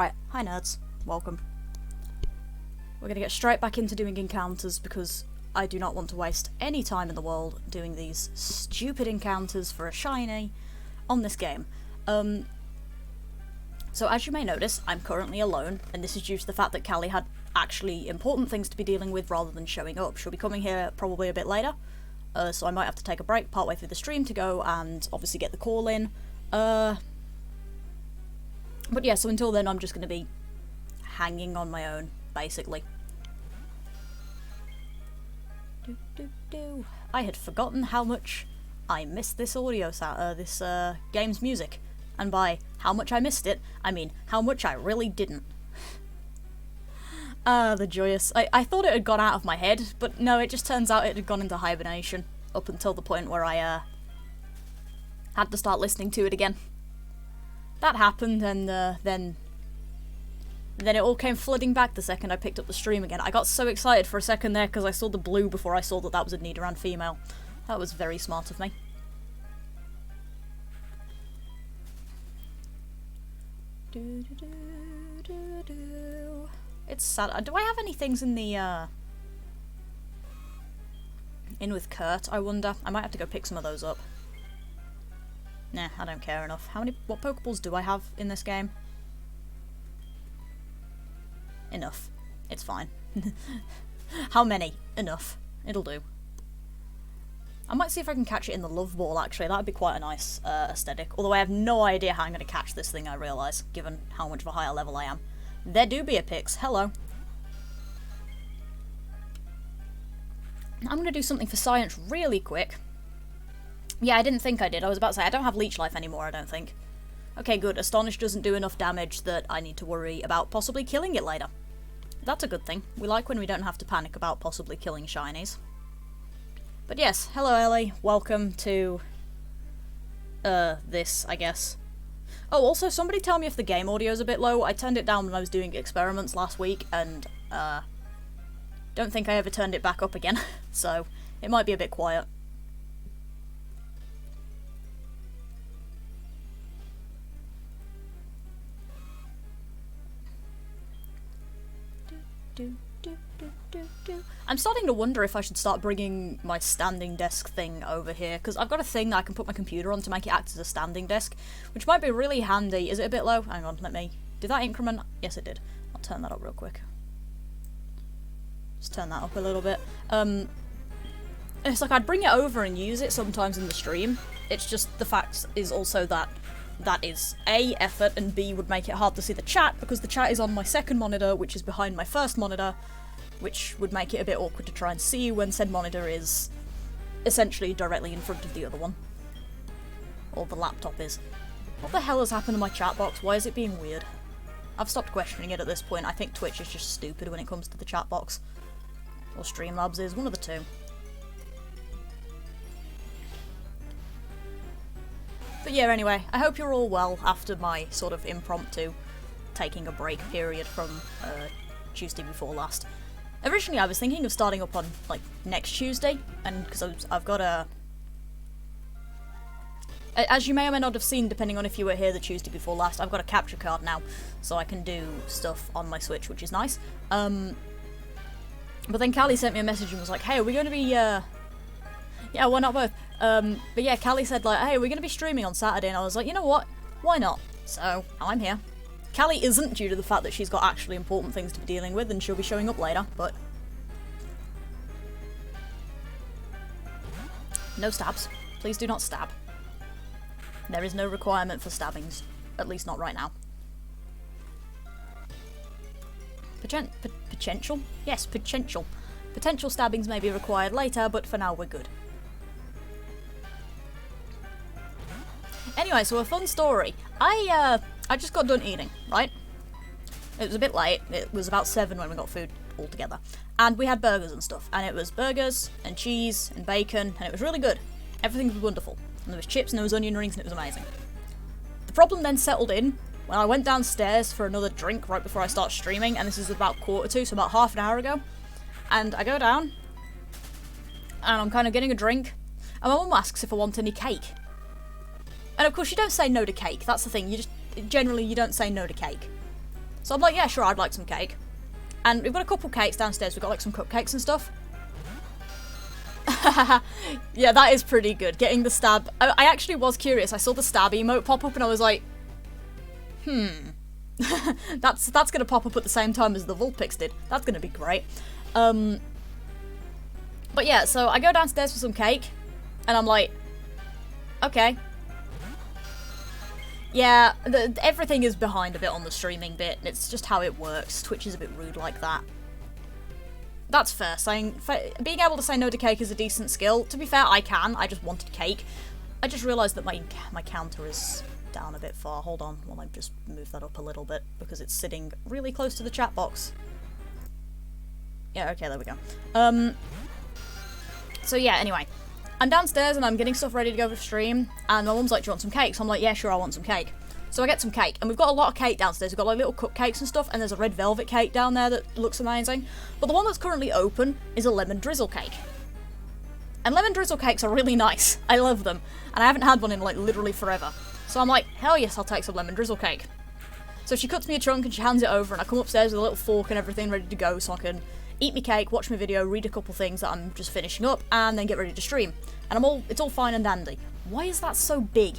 Alright, hi nerds. Welcome. We're gonna get straight back into doing encounters because I do not want to waste any time in the world doing these stupid encounters for a shiny on this game. So as you may notice, I'm currently alone, and this is due to the fact that Kali had actually important things to be dealing with rather than showing up. She'll be coming here probably a bit later, so I might have to take a break partway through the stream to go and obviously get the call in. But yeah, so until then I'm just going to be hanging on my own, basically. I had forgotten how much I missed this this game's music. And by how much I missed it, I mean how much I really didn't. The joyous. I thought it had gone out of my head, but no, it just turns out it had gone into hibernation up until the point where I had to start listening to it again. That happened, and then it all came flooding back the second I picked up the stream again. I got so excited for a second there because I saw the blue before I saw that that was a Nidoran female. That was very smart of me. It's sad. Do I have any things in the in with Kurt, I wonder? I might have to go pick some of those up. Nah, I don't care enough. What Pokeballs do I have in this game? Enough. It's fine. How many? Enough. It'll do. I might see if I can catch it in the Love Ball, actually. That would be quite a nice aesthetic. Although I have no idea how I'm going to catch this thing, I realise, given how much of a higher level I am. There do be a Pix. Hello. I'm going to do something for science really quick. Yeah, I didn't think I did. I was about to say, I don't have Leech Life anymore, I don't think. Okay, good. Astonish doesn't do enough damage that I need to worry about possibly killing it later. That's a good thing. We like when we don't have to panic about possibly killing shinies. But yes, hello Ellie. Welcome to this, I guess. Oh, also, somebody tell me if the game audio's a bit low. I turned it down when I was doing experiments last week, and don't think I ever turned it back up again, so it might be a bit quiet. I'm starting to wonder if I should start bringing my standing desk thing over here, because I've got a thing that I can put my computer on to make it act as a standing desk, which might be really handy. Is it a bit low? Hang on, did that increment? Yes, it did. I'll turn that up real quick. Just turn that up a little bit. It's like I'd bring it over and use it sometimes in the stream. It's just the fact is also that is A, effort, and B, would make it hard to see the chat, because the chat is on my second monitor, which is behind my first monitor, which would make it a bit awkward to try and see when said monitor is essentially directly in front of the other one. Or the laptop is. What the hell has happened to my chat box? Why is it being weird? I've stopped questioning it at this point. I think Twitch is just stupid when it comes to the chat box. Or Streamlabs is, one of the two. But yeah, anyway, I hope you're all well after my sort of impromptu taking a break period from Tuesday before last. Originally I was thinking of starting up on, like, next Tuesday, and because I've got a... As you may or may not have seen, depending on if you were here the Tuesday before last, I've got a capture card now, so I can do stuff on my Switch, which is nice. But then Kali sent me a message and was like, hey, are we going to be, yeah, why not both? But yeah, Kali said, like, hey, we're going to be streaming on Saturday, and I was like, you know what? Why not? So, now I'm here. Kali isn't, due to the fact that she's got actually important things to be dealing with, and she'll be showing up later, but... No stabs. Please do not stab. There is no requirement for stabbings. At least not right now. Potential? Yes, potential. Potential stabbings may be required later, but for now we're good. Anyway, so a fun story. I just got done eating, right? It was a bit late. It was about 7 when we got food all together. And we had burgers and stuff. And it was burgers and cheese and bacon, and it was really good. Everything was wonderful. And there was chips and there was onion rings and it was amazing. The problem then settled in when I went downstairs for another drink right before I start streaming, and this is about 1:45, so about half an hour ago. And I go down, and I'm kind of getting a drink, and my mum asks if I want any cake. And of course you don't say no to cake, that's the thing, generally you don't say no to cake. So I'm like, yeah, sure, I'd like some cake. And we've got a couple cakes downstairs. We've got like some cupcakes and stuff. Yeah, that is pretty good. Getting the stab. I actually was curious. I saw the stab emote pop up and I was like, that's gonna pop up at the same time as the Vulpix did. That's gonna be great. But yeah, so I go downstairs for some cake and I'm like, okay. Yeah, everything is behind a bit on the streaming bit. It's just how it works. Twitch is a bit rude like that. That's fair. Being able to say no to cake is a decent skill. To be fair, I can. I just wanted cake. I just realised that my counter is down a bit far. Hold on while I just move that up a little bit because it's sitting really close to the chat box. Yeah, okay, there we go. So yeah, anyway. I'm downstairs and I'm getting stuff ready to go for stream, and my mum's like, do you want some cake? So I'm like, yeah, sure, I want some cake. So I get some cake, and we've got a lot of cake downstairs. We've got like little cupcakes and stuff, and there's a red velvet cake down there that looks amazing. But the one that's currently open is a lemon drizzle cake. And lemon drizzle cakes are really nice. I love them. And I haven't had one in like literally forever. So I'm like, hell yes, I'll take some lemon drizzle cake. So she cuts me a chunk and she hands it over, and I come upstairs with a little fork and everything ready to go so I can eat my cake, watch my video, read a couple things that I'm just finishing up, and then get ready to stream. And it's all fine and dandy. Why is that so big?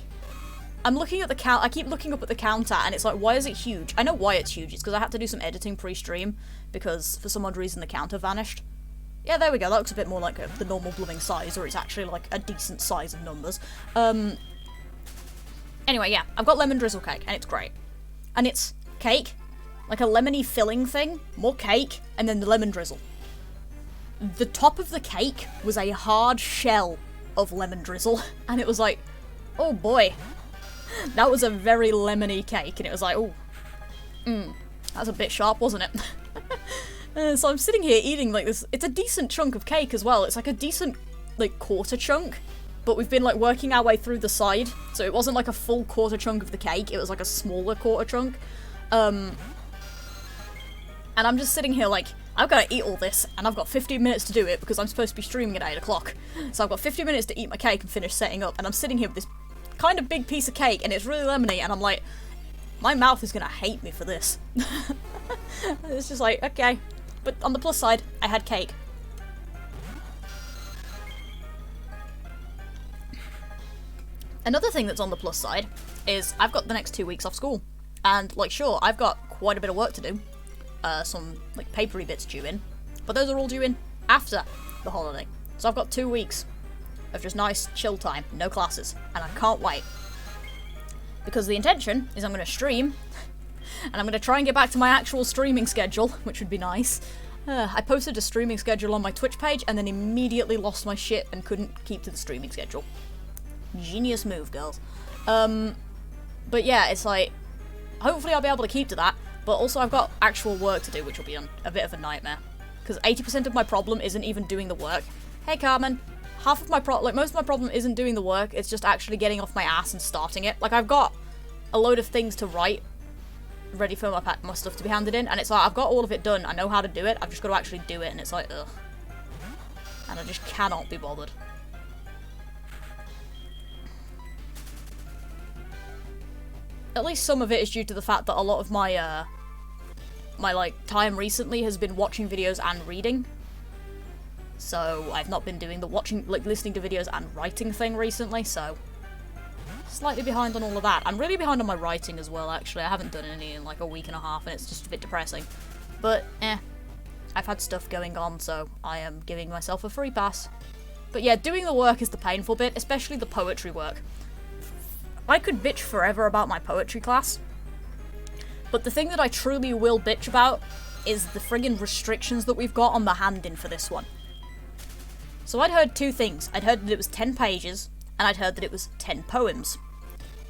I'm looking at the count. I keep looking up at the counter, and it's like, why is it huge? I know why it's huge. It's because I had to do some editing pre-stream, because for some odd reason the counter vanished. Yeah, there we go. That looks a bit more like the normal blooming size, or it's actually like a decent size of numbers. Anyway, yeah, I've got lemon drizzle cake, and it's great. And it's cake, like a lemony filling thing, more cake, and then the lemon drizzle. The top of the cake was a hard shell of lemon drizzle, and it was like, oh boy. That was a very lemony cake, and it was like, oh, that's a bit sharp, wasn't it? So I'm sitting here eating like this. It's a decent chunk of cake as well. It's like a decent, like, quarter chunk, but we've been like working our way through the side, so it wasn't like a full quarter chunk of the cake. It was like a smaller quarter chunk. And I'm just sitting here like, I've got to eat all this, and I've got 15 minutes to do it because I'm supposed to be streaming at 8 o'clock. So I've got 15 minutes to eat my cake and finish setting up, and I'm sitting here with this kind of big piece of cake, and it's really lemony, and I'm like, my mouth is gonna hate me for this. It's just like, okay. But on the plus side, I had cake. Another thing that's on the plus side is I've got the next 2 weeks off school. And, like, sure, I've got quite a bit of work to do. Some, like, papery bits due in. But those are all due in after the holiday. So I've got 2 weeks of just nice chill time, no classes, and I can't wait. Because the intention is I'm going to stream, and I'm going to try and get back to my actual streaming schedule, which would be nice. I posted a streaming schedule on my Twitch page, and then immediately lost my shit and couldn't keep to the streaming schedule. Genius move, girls. But yeah, it's like, hopefully I'll be able to keep to that, but also I've got actual work to do, which will be a bit of a nightmare. Because 80% of my problem isn't even doing the work. Hey, Carmen. Most of my problem isn't doing the work, it's just actually getting off my ass and starting it. Like, I've got a load of things to write, ready for my stuff to be handed in, and it's like, I've got all of it done, I know how to do it, I've just got to actually do it, and it's like, ugh. And I just cannot be bothered. At least some of it is due to the fact that a lot of my, like, time recently has been watching videos and reading. So I've not been doing the listening to videos and writing thing recently, so slightly behind on all of that. I'm really behind on my writing as well, actually. I haven't done any in like a week and a half, and it's just a bit depressing. But, I've had stuff going on, so I am giving myself a free pass. But yeah, doing the work is the painful bit, especially the poetry work. I could bitch forever about my poetry class, but the thing that I truly will bitch about is the friggin' restrictions that we've got on the hand-in for this one. So I'd heard two things. I'd heard that it was 10 pages, and I'd heard that it was 10 poems.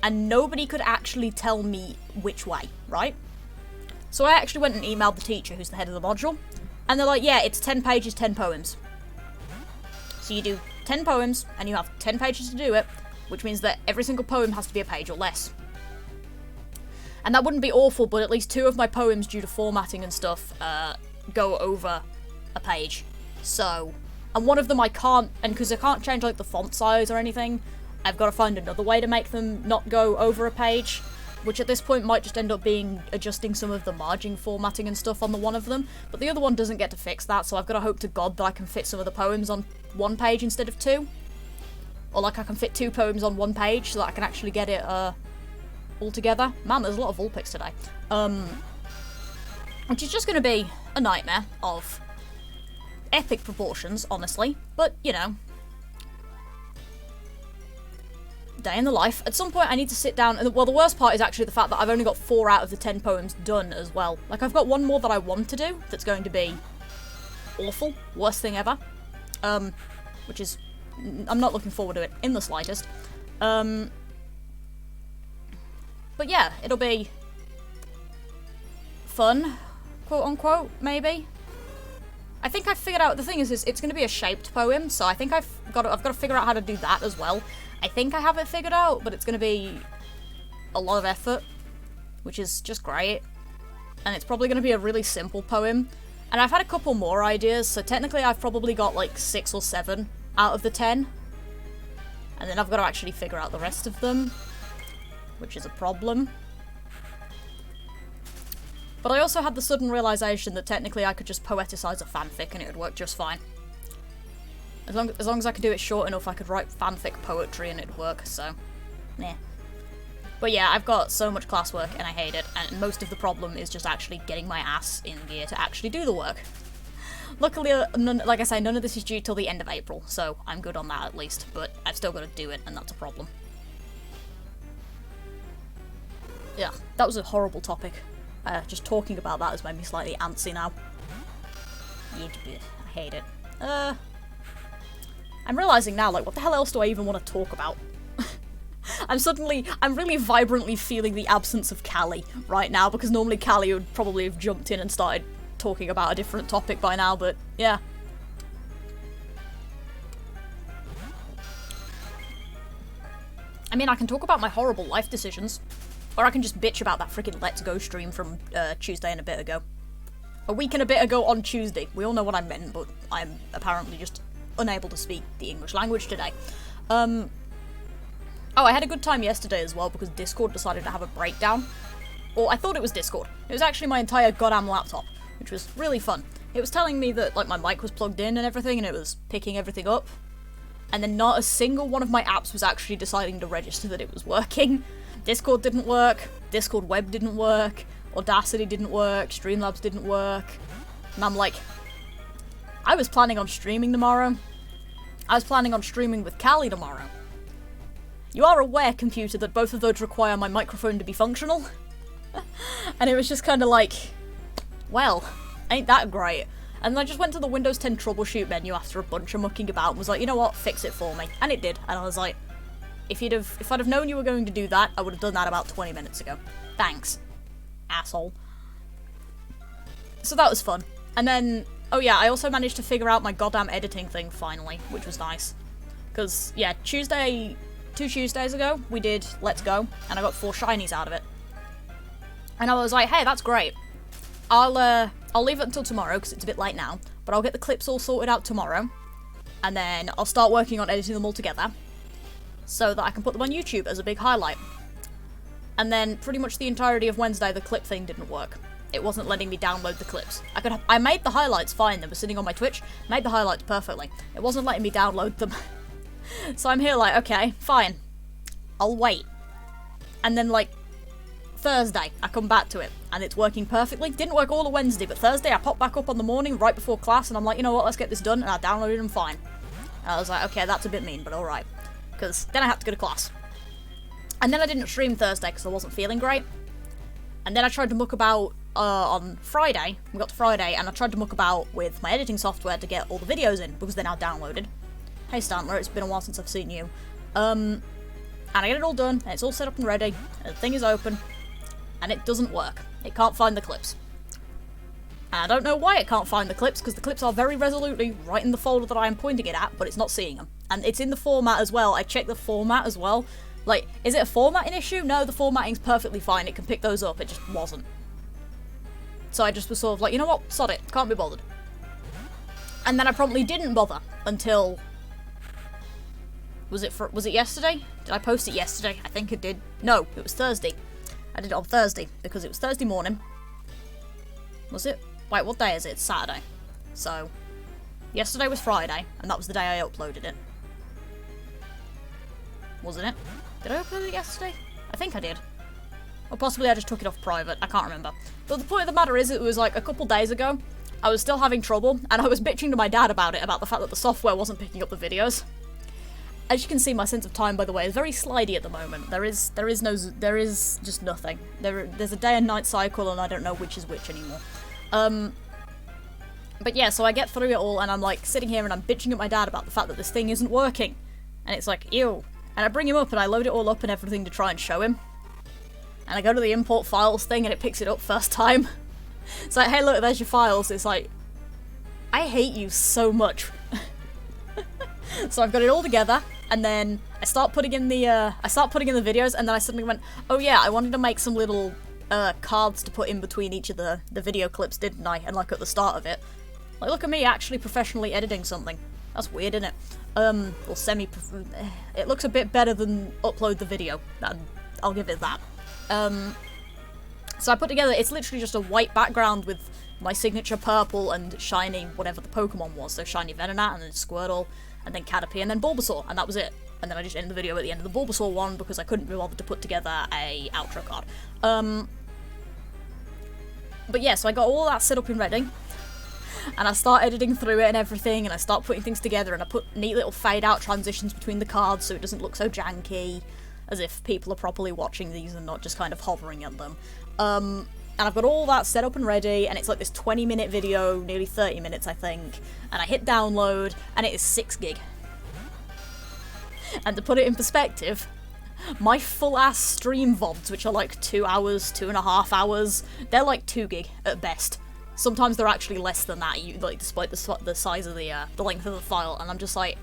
And nobody could actually tell me which way, right? So I actually went and emailed the teacher, who's the head of the module, and they're like, yeah, it's 10 pages, 10 poems. So you do 10 poems, and you have 10 pages to do it, which means that every single poem has to be a page or less. And that wouldn't be awful, but at least 2 of my poems, due to formatting and stuff, go over a page. So, and one of them I can't, and because I can't change like the font size or anything, I've got to find another way to make them not go over a page. which at this point might just end up being adjusting some of the margin formatting and stuff on the one of them, but the other one doesn't get to fix that, so I've got to hope to God that I can fit some of the poems on one page instead of two. Or like I can fit 2 poems on one page so that I can actually get it all together. Man, there's a lot of Vulpix today. Which is just going to be a nightmare of epic proportions, honestly, but, you know, day in the life. At some point I need to sit down, and well, the worst part is actually the fact that I've only got 4 out of the 10 poems done as well. Like, I've got one more that I want to do that's going to be awful, worst thing ever, which is, I'm not looking forward to it in the slightest. But yeah, it'll be fun, quote unquote, maybe. I think I've figured out, the thing is it's going to be a shaped poem, so I think I've got to figure out how to do that as well. I think I have it figured out, but it's going to be a lot of effort, which is just great. And it's probably going to be a really simple poem. And I've had a couple more ideas, so technically I've probably got like 6 or 7 out of the 10. And then I've got to actually figure out the rest of them, which is a problem. But I also had the sudden realization that technically I could just poeticize a fanfic and it would work just fine. As long as I could do it short enough, I could write fanfic poetry and it'd work, so, meh. But yeah, I've got so much classwork and I hate it, and most of the problem is just actually getting my ass in gear to actually do the work. Luckily, like I say, none of this is due till the end of April, so I'm good on that at least, but I've still got to do it, and that's a problem. Yeah, that was a horrible topic. Just talking about that has made me slightly antsy now. I hate it. I'm realising now, like, what the hell else do I even want to talk about? I'm really vibrantly feeling the absence of Kali right now, because normally Kali would probably have jumped in and started talking about a different topic by now, but yeah. I mean, I can talk about my horrible life decisions, or I can just bitch about that freaking Let's Go stream from Tuesday and a bit ago. A week and a bit ago on Tuesday. We all know what I meant, but I'm apparently just unable to speak the English language today. Oh, I had a good time yesterday as well, because Discord decided to have a breakdown. Or I thought it was Discord. It was actually my entire goddamn laptop, which was really fun. It was telling me that, like, my mic was plugged in and everything, and it was picking everything up. And then not a single one of my apps was actually deciding to register that it was working. Discord didn't work, Discord Web didn't work, Audacity didn't work, Streamlabs didn't work. And I'm like, I was planning on streaming tomorrow. I was planning on streaming with Kali tomorrow. You are aware, computer, that both of those require my microphone to be functional? And it was just kind of like, well, ain't that great. And then I just went to the Windows 10 troubleshoot menu after a bunch of mucking about and was like, you know what, fix it for me. And it did. And I was like, if I'd have known you were going to do that, I would have done that about 20 minutes ago. Thanks, asshole. So that was fun. And then, oh yeah, I also managed to figure out my goddamn editing thing finally, which was nice. Because, yeah, 2 Tuesdays ago, we did Let's Go, and I got 4 shinies out of it. And I was like, hey, that's great. I'll leave it until tomorrow, because it's a bit late now, but I'll get the clips all sorted out tomorrow, and then I'll start working on editing them all together, so that I can put them on YouTube as a big highlight. And then, pretty much the entirety of Wednesday, the clip thing didn't work. It wasn't letting me download the clips. I made the highlights fine, they were sitting on my Twitch, made the highlights perfectly. It wasn't letting me download them. So I'm here like, okay, fine. I'll wait. And then, like, Thursday, I come back to it, and it's working perfectly. Didn't work all of Wednesday, but Thursday I popped back up on the morning, right before class, and I'm like, you know what, let's get this done, and I downloaded them fine. And I was like, okay, that's a bit mean, but alright. Because then I had to go to class. And then I didn't stream Thursday, because I wasn't feeling great. And then I tried to muck about on Friday. We got to Friday, and I tried to muck about with my editing software to get all the videos in, because they're now downloaded. Hey Stantler, it's been a while since I've seen you. And I get it all done, and it's all set up and ready, and the thing is open, and it doesn't work. It can't find the clips. And I don't know why it can't find the clips, because the clips are very resolutely right in the folder that I am pointing it at, but it's not seeing them. And it's in the format as well. I checked the format as well. Like, is it a formatting issue? No, the formatting's perfectly fine. It can pick those up. It just wasn't. So I just was sort of like, you know what? Sod it. Can't be bothered. And then I promptly didn't bother until... Was it yesterday? Did I post it yesterday? I think it did. No, it was Thursday. I did it on Thursday, because it was Thursday morning. Was it? Wait, what day is it? It's Saturday. So, yesterday was Friday, and that was the day I uploaded it. Wasn't it? Did I upload it yesterday? I think I did. Or possibly I just took it off private, I can't remember. But the point of the matter is, it was like a couple days ago, I was still having trouble, and I was bitching to my dad about it, about the fact that the software wasn't picking up the videos. As you can see, my sense of time, by the way, is very slidey at the moment. There is just nothing. There's a day and night cycle, and I don't know which is which anymore. But yeah, so I get through it all, and I'm like sitting here and I'm bitching at my dad about the fact that this thing isn't working. And it's like, ew. And I bring him up and I load it all up and everything to try and show him. And I go to the import files thing and it picks it up first time. It's like, hey look, there's your files. It's like, I hate you so much. So I've got it all together, and then I start putting in the videos, and then I suddenly went, oh yeah, I wanted to make some little cards to put in between each of the video clips, didn't I? And like at the start of it. Like, look at me actually professionally editing something. That's weird, isn't it? Or it looks a bit better than upload the video. I'll give it that. So I put together, it's literally just a white background with my signature purple and shiny whatever the Pokemon was. So shiny Venonat, and then Squirtle, and then Caterpie, and then Bulbasaur, and that was it. And then I just ended the video at the end of the Bulbasaur one because I couldn't be bothered to put together a outro card. But yeah, so I got all that set up and ready. And I start editing through it and everything, and I start putting things together, and I put neat little fade-out transitions between the cards so it doesn't look so janky, as if people are properly watching these and not just kind of hovering at them. And I've got all that set up and ready, and it's like this 20-minute video, nearly 30 minutes I think, and I hit download, and it is 6 gig. And to put it in perspective, my full-ass stream VoDs, which are like 2 hours, 2.5 hours, they're like 2 gig at best. Sometimes they're actually less than that, like despite the size of the length of the file, and I'm just like,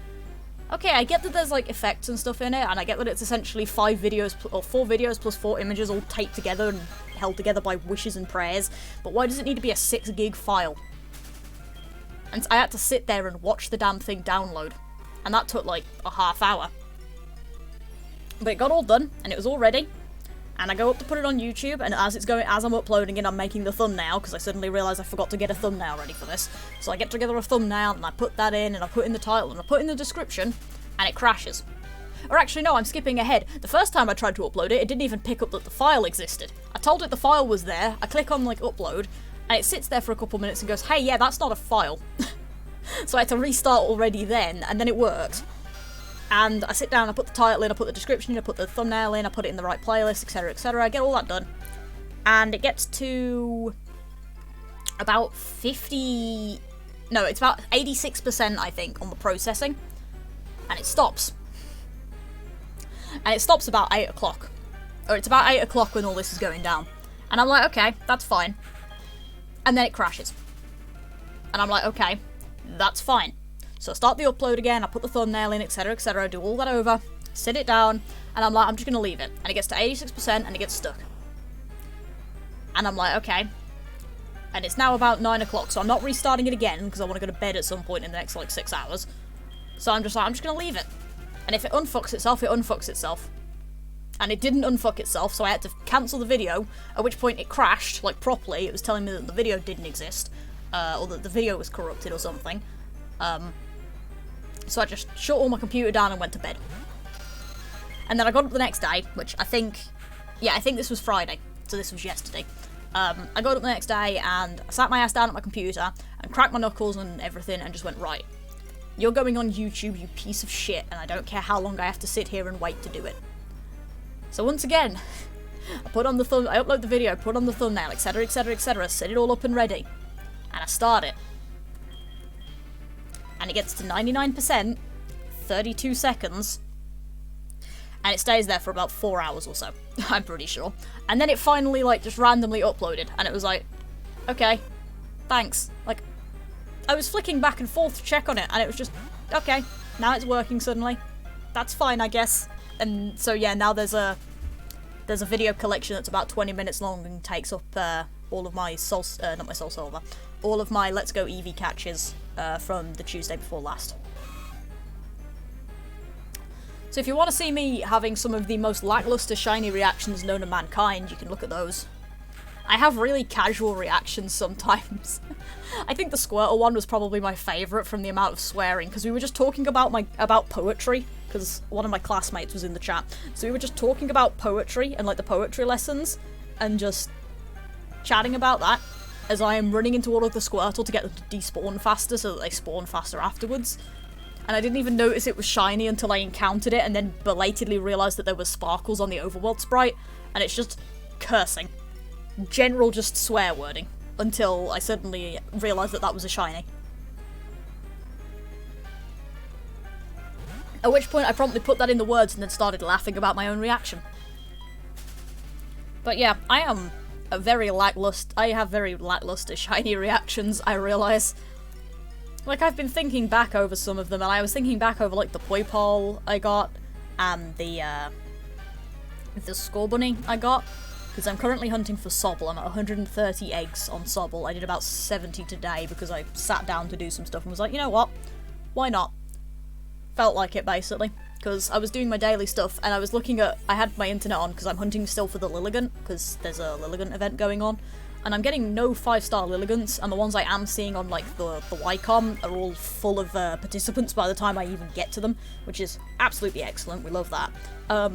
okay, I get that there's like effects and stuff in it, and I get that it's essentially 5 videos or 4 videos plus 4 images all taped together and held together by wishes and prayers, but why does it need to be a 6 gig file? And I had to sit there and watch the damn thing download, and that took like a half hour. But it got all done, and it was all ready. And I go up to put it on YouTube, and as I'm uploading it, I'm making the thumbnail, because I suddenly realised I forgot to get a thumbnail ready for this. So I get together a thumbnail, and I put that in, and I put in the title, and I put in the description, and it crashes. Or actually, no, I'm skipping ahead. The first time I tried to upload it, it didn't even pick up that the file existed. I told it the file was there, I click on, like, upload, and it sits there for a couple minutes and goes, hey, yeah, that's not a file. So I had to restart already then, and then it worked. And I sit down, I put the title in, I put the description in, I put the thumbnail in, I put it in the right playlist, etc, etc. I get all that done. And it gets to about 50... No, it's about 86%, I think, on the processing. And it stops. And it stops about 8 o'clock. Or it's about 8 o'clock when all this is going down. And I'm like, okay, that's fine. And then it crashes. And I'm like, okay, that's fine. So I start the upload again, I put the thumbnail in, etc, etc, I do all that over, sit it down, and I'm like, I'm just gonna leave it. And it gets to 86% and it gets stuck. And I'm like, okay. And it's now about 9 o'clock, so I'm not restarting it again, because I want to go to bed at some point in the next, like, 6 hours. So I'm just like, I'm just gonna leave it. And if it unfucks itself, it unfucks itself. And it didn't unfuck itself, so I had to cancel the video, at which point it crashed, like, properly. It was telling me that the video didn't exist, or that the video was corrupted or something. So I just shut all my computer down and went to bed. And then I got up the next day, which I think this was Friday, so this was yesterday. I got up the next day and I sat my ass down at my computer and cracked my knuckles and everything and just went, right, you're going on YouTube, you piece of shit, and I don't care how long I have to sit here and wait to do it. So once again, I upload the video, put on the thumbnail, etc, etc, etc, set it all up and ready, and I start it. And it gets to 99%, 32 seconds, and it stays there for about 4 hours or so, I'm pretty sure. And then it finally, like, just randomly uploaded, and it was like, okay, thanks. Like, I was flicking back and forth to check on it, and it was just, okay, now it's working suddenly. That's fine, I guess. And so, yeah, now there's a video collection that's about 20 minutes long and takes up all of my SoulSilver, all of my Let's Go Eevee catches from the Tuesday before last. So So if you want to see me having some of the most lackluster shiny reactions known to mankind, you can look at those. I have really casual reactions sometimes. I think the Squirtle one was probably my favourite from the amount of swearing, because we were just talking about poetry, because one of my classmates was in the chat. So we were just talking about poetry and like the poetry lessons, and just chatting about that, as I am running into all of the Squirtle to get them to despawn faster so that they spawn faster afterwards. And I didn't even notice it was shiny until I encountered it, and then belatedly realised that there was sparkles on the overworld sprite, and it's just cursing. General just swear wording, until I suddenly realised that that was a shiny. At which point I promptly put that in the words and then started laughing about my own reaction. But yeah, I have very lackluster shiny reactions, I realise. Like, I've been thinking back over some of them, and I was thinking back over, like, the Poipole I got, and the Scorbunny I got. Because I'm currently hunting for Sobble. I'm at 130 eggs on Sobble. I did about 70 today because I sat down to do some stuff and was like, you know what? Why not? Felt like it, basically. Because I was doing my daily stuff and I was looking at... I had my internet on because I'm hunting still for the Lilligant, because there's a Lilligant event going on. And I'm getting no 5-star Lilligants, and the ones I am seeing on, like, the Wycom are all full of participants by the time I even get to them, which is absolutely excellent. We love that. But,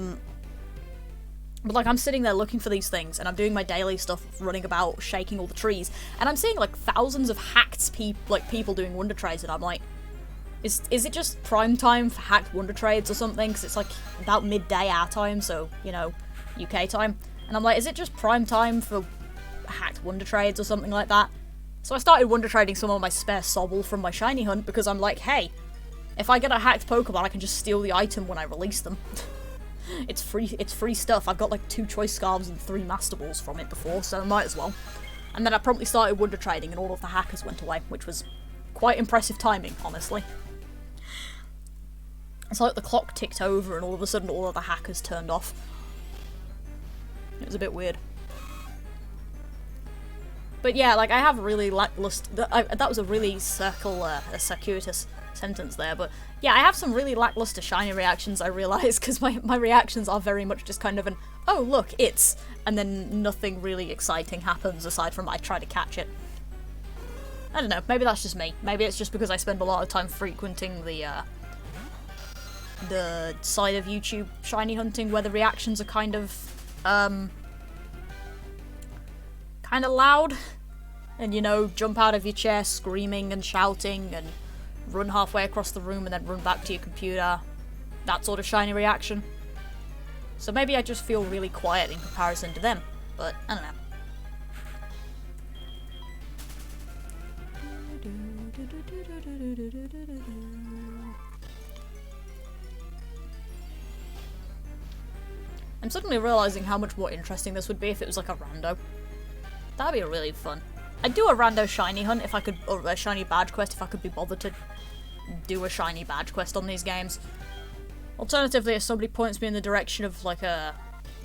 like, I'm sitting there looking for these things, and I'm doing my daily stuff, running about, shaking all the trees, and I'm seeing, like, thousands of hacked people doing wonder trades, and I'm like, is it just prime time for hacked wonder trades or something? Because it's, like, about midday our time, so, you know, UK time. And I'm like, is it just prime time for hacked wonder trades or something like that? So I started wonder trading some of my spare Sobble from my shiny hunt, because I'm like, hey, if I get a hacked Pokemon, I can just steal the item when I release them. It's free stuff. I've got like 2 Choice Scarves and 3 Master Balls from it before, so I might as well. And then I promptly started wonder trading and all of the hackers went away, which was quite impressive timing, honestly. It's like the clock ticked over and all of a sudden all of the hackers turned off. It was a bit weird. But yeah, like, I have really lackluster... That was a really circuitous sentence there, but yeah, I have some really lackluster shiny reactions, I realise, because my reactions are very much just kind of an, oh look, it's, and then nothing really exciting happens aside from I try to catch it. I don't know, maybe that's just me. Maybe it's just because I spend a lot of time frequenting the side of YouTube shiny hunting where the reactions are kind of loud, and, you know, jump out of your chair screaming and shouting and run halfway across the room and then run back to your computer. That sort of shiny reaction. So maybe I just feel really quiet in comparison to them, but I don't know. I'm suddenly realising how much more interesting this would be if it was like a rando. That'd be really fun. I'd do a rando shiny hunt if I could, or a shiny badge quest if I could be bothered to do a shiny badge quest on these games. Alternatively, if somebody points me in the direction of like an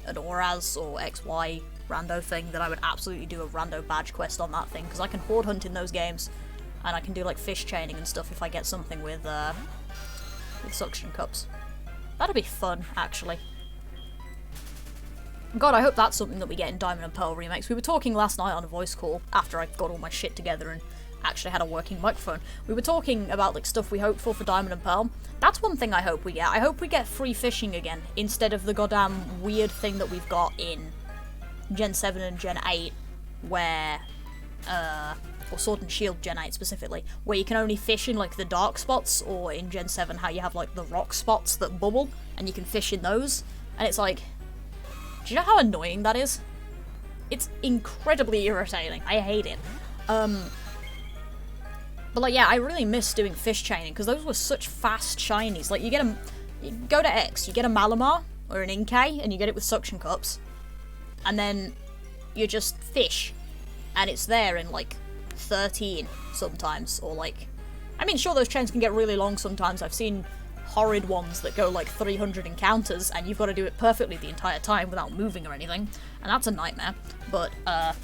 Auraz or XY rando thing, then I would absolutely do a rando badge quest on that thing, because I can horde hunt in those games, and I can do like fish chaining and stuff if I get something with suction cups. That'd be fun, actually. God, I hope that's something that we get in Diamond and Pearl remakes. We were talking last night on a voice call, after I got all my shit together and actually had a working microphone. We were talking about like stuff we hope for Diamond and Pearl. That's one thing I hope we get. I hope we get free fishing again, instead of the goddamn weird thing that we've got in Gen 7 and Gen 8, where, or Sword and Shield Gen 8 specifically, where you can only fish in like the dark spots, or in Gen 7 how you have like the rock spots that bubble, and you can fish in those, and it's like, do you know how annoying that is? It's incredibly irritating. I hate it. But like, yeah, I really miss doing fish chaining, because those were such fast shinies. Like, you go to X, you get a Malamar, or an Inkay, and you get it with suction cups, and then you just fish, and it's there in like 13 sometimes, or like, I mean, sure, those chains can get really long sometimes. I've seen horrid ones that go like 300 encounters, and you've got to do it perfectly the entire time without moving or anything, and that's a nightmare. But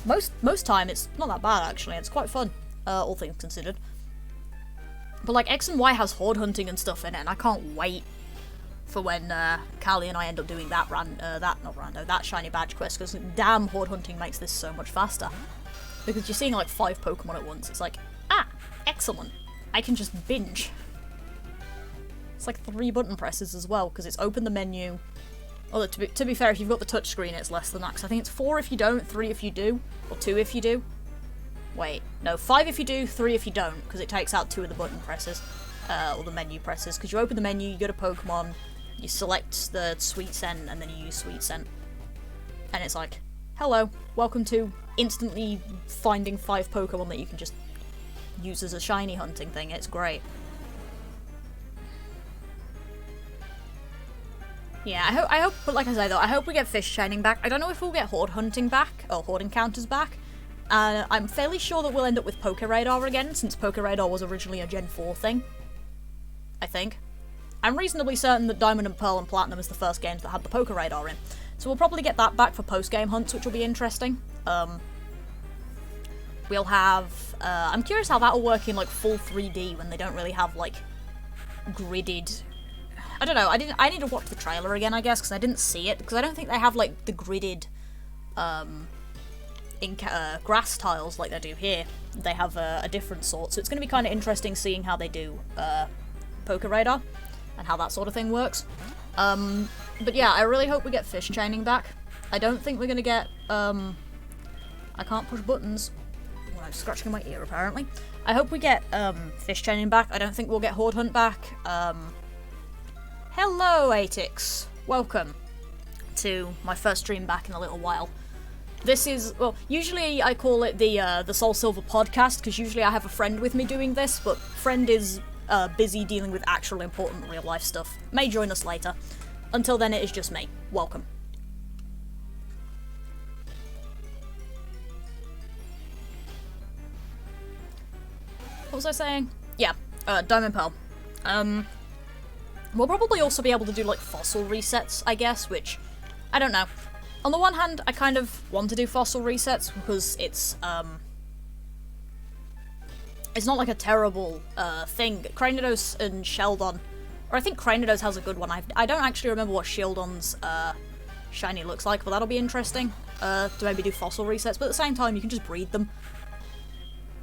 most time it's not that bad, actually. It's quite fun, all things considered. But like, X and Y has horde hunting and stuff in it, and I can't wait for when Kali and I end up doing that that shiny badge quest, because damn, horde hunting makes this so much faster. Because you're seeing like 5 Pokemon at once. It's like, ah, excellent. I can just binge. It's like 3 button presses as well, because it's open the menu. Although, to be fair, if you've got the touchscreen, it's less than that, because I think it's 4 if you don't, 3 if you do, or 2 if you do. Wait, no, 5 if you do, 3 if you don't, because it takes out 2 of the button presses, or the menu presses, because you open the menu, you go to Pokemon, you select the Sweet Scent, and then you use Sweet Scent. And it's like, hello, welcome to instantly finding 5 Pokemon that you can just use as a shiny hunting thing. It's great. Yeah, I hope, but like I say though, I hope we get fish chaining back. I don't know if we'll get horde hunting back, or horde encounters back. I'm fairly sure that we'll end up with Poke Radar again, since Poke Radar was originally a Gen 4 thing. I think. I'm reasonably certain that Diamond and Pearl and Platinum is the first games that had the Poke Radar in. So we'll probably get that back for post-game hunts, which will be interesting. We'll have... I'm curious how that'll work in, like, full 3D when they don't really have, like, gridded... I don't know, I need to watch the trailer again, I guess, because I didn't see it, because I don't think they have, like, the gridded, grass tiles like they do here. They have a different sort, so it's going to be kind of interesting seeing how they do, Poke Radar, and how that sort of thing works. But yeah, I really hope we get fish chaining back. I don't think we're going to get, I can't push buttons when I'm scratching my ear, apparently. I hope we get, fish chaining back. I don't think we'll get horde hunt back. Hello, Atix. Welcome to my first stream back in a little while. This is, well, usually I call it the SoulSilver podcast, because usually I have a friend with me doing this, but friend is busy dealing with actual important real-life stuff. May join us later. Until then, it is just me. Welcome. What was I saying? Yeah, Diamond Pearl. We'll probably also be able to do, like, fossil resets, I guess, which, I don't know. On the one hand, I kind of want to do fossil resets, because it's not like a terrible, thing. Cranidos and Sheldon, or I think Cranidos has a good one. I don't actually remember what Sheldon's, shiny looks like, but that'll be interesting, to maybe do fossil resets, but at the same time, you can just breed them.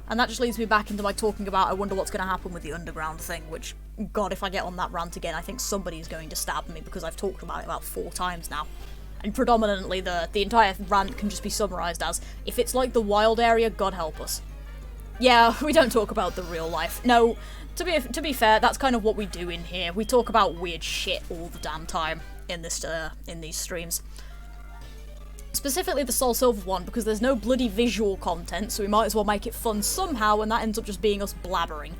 And that just leads me back into my talking about I wonder what's going to happen with the underground thing, which, god, if I get on that rant again, I think somebody's going to stab me, because I've talked about it about 4 times now. And predominantly, the entire rant can just be summarised as, if it's like the wild area, God help us. Yeah, we don't talk about the real life. No, to be fair, that's kind of what we do in here. We talk about weird shit all the damn time in these streams. Specifically the SoulSilver one, because there's no bloody visual content, so we might as well make it fun somehow, and that ends up just being us blabbering.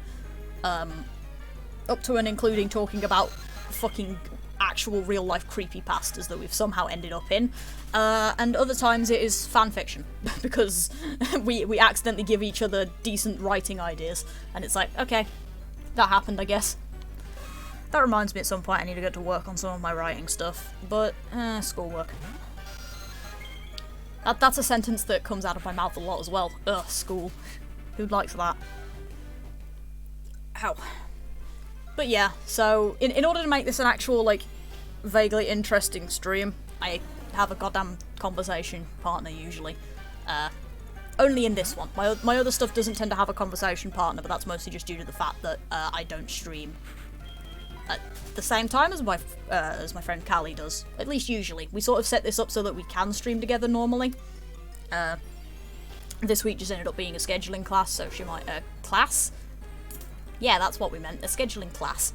Up to and including talking about fucking actual real-life creepypastas that we've somehow ended up in. And other times it is fanfiction, because we accidentally give each other decent writing ideas, and it's like, okay, that happened, I guess. That reminds me at some point I need to get to work on some of my writing stuff, but, schoolwork. That's a sentence that comes out of my mouth a lot as well. Ugh, school. Who likes that? Ow. But yeah, so, in order to make this an actual, like, vaguely interesting stream, I have a goddamn conversation partner, usually. Only in this one. My other stuff doesn't tend to have a conversation partner, but that's mostly just due to the fact that, I don't stream at the same time as my friend Kali does. At least usually. We sort of set this up so that we can stream together normally. This week just ended up being a scheduling class, so she might, class? Yeah, that's what we meant, a scheduling class.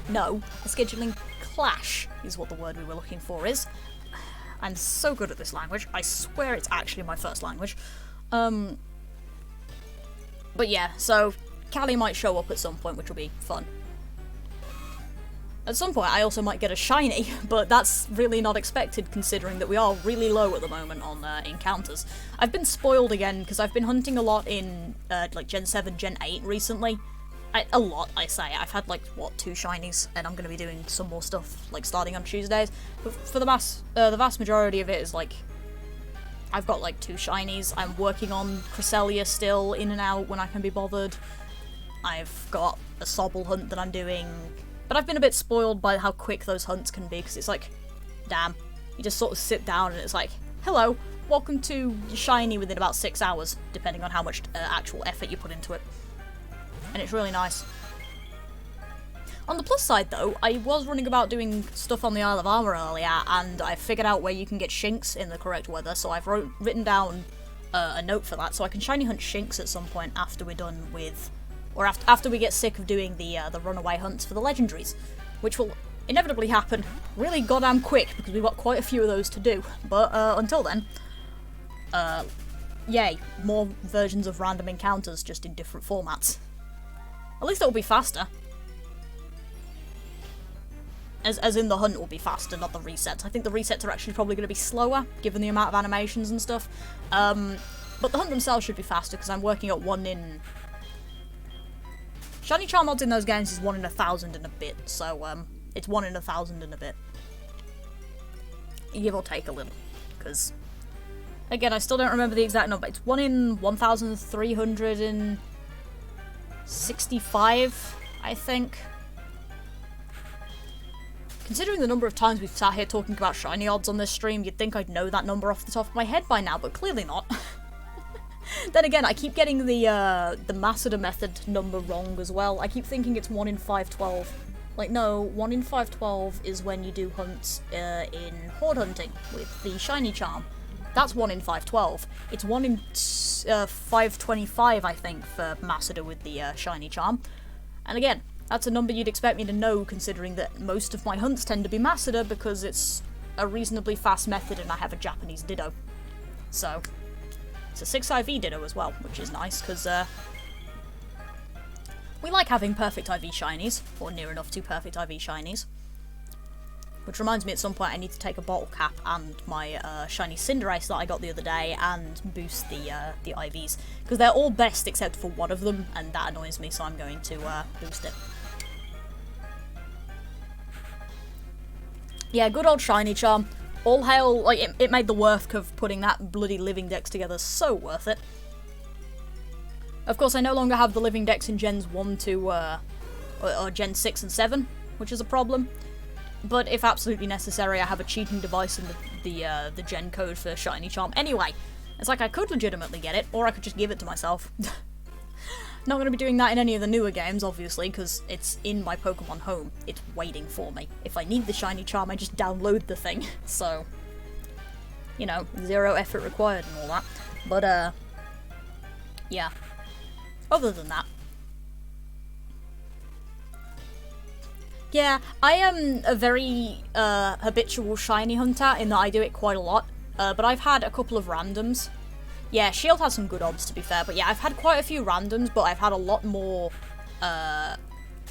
No, a scheduling clash is what the word we were looking for is. I'm so good at this language, I swear it's actually my first language. But yeah, so Kali might show up at some point, which will be fun. At some point I also might get a shiny, but that's really not expected considering that we are really low at the moment on encounters. I've been spoiled again because I've been hunting a lot in like Gen 7, Gen 8 recently. A lot, I say. I've had like, what, 2 shinies, and I'm going to be doing some more stuff like starting on Tuesdays. But for the vast majority of it is like, I've got like 2 shinies. I'm working on Cresselia still, in and out when I can be bothered. I've got a Sobble hunt that I'm doing. But I've been a bit spoiled by how quick those hunts can be, because it's like, damn, you just sort of sit down and it's like, hello, welcome to shiny within about 6 hours, depending on how much actual effort you put into it. And it's really nice. On the plus side, though, I was running about doing stuff on the Isle of Armor earlier, and I figured out where you can get shinks in the correct weather, so I've written down a note for that, so I can shiny hunt shinks at some point after we're done with... or after we get sick of doing the runaway hunts for the legendaries, which will inevitably happen really goddamn quick, because we've got quite a few of those to do. But until then, yay, more versions of random encounters, just in different formats. At least it'll be faster. As in the hunt will be faster, not the resets. I think the resets are actually probably going to be slower, given the amount of animations and stuff. But the hunt themselves should be faster, because I'm working at 1 in... Shiny charm odds in those games is 1 in 1,000 and a bit, so it's 1 in 1,000 and a bit. Give or take a little, because... Again, I still don't remember the exact number. It's 1 in 1,365, I think. Considering the number of times we've sat here talking about shiny odds on this stream, you'd think I'd know that number off the top of my head by now, but clearly not. Then again, I keep getting the Masada method number wrong as well. I keep thinking it's 1 in 512. Like, no, 1 in 512 is when you do hunts in horde hunting with the shiny charm. That's 1 in 512. It's 1 in 525, I think, for Masada with the shiny charm. And again, that's a number you'd expect me to know, considering that most of my hunts tend to be Masada, because it's a reasonably fast method and I have a Japanese Ditto. So, it's a 6 IV Ditto as well, which is nice, because we like having perfect IV shinies, or near enough to perfect IV shinies. Which reminds me, at some point I need to take a bottle cap and my shiny Cinderace that I got the other day and boost the IVs, because they're all best except for one of them, and that annoys me, so I'm going to boost it. Yeah, good old shiny charm. All hail, like, it made the work of putting that bloody living dex together so worth it. Of course, I no longer have the living dex in Gens 1 to, or Gen 6 and 7, which is a problem. But if absolutely necessary, I have a cheating device in the gen code for shiny charm. Anyway, it's like I could legitimately get it, or I could just give it to myself. Not going to be doing that in any of the newer games, obviously, because it's in my Pokemon home. It's waiting for me. If I need the shiny charm, I just download the thing. So, you know, 0 effort required and all that. But, yeah. Other than that. Yeah, I am a very habitual shiny hunter in that I do it quite a lot. But I've had a couple of randoms. Yeah, Shield has some good odds, to be fair, but yeah, I've had quite a few randoms, but I've had a lot more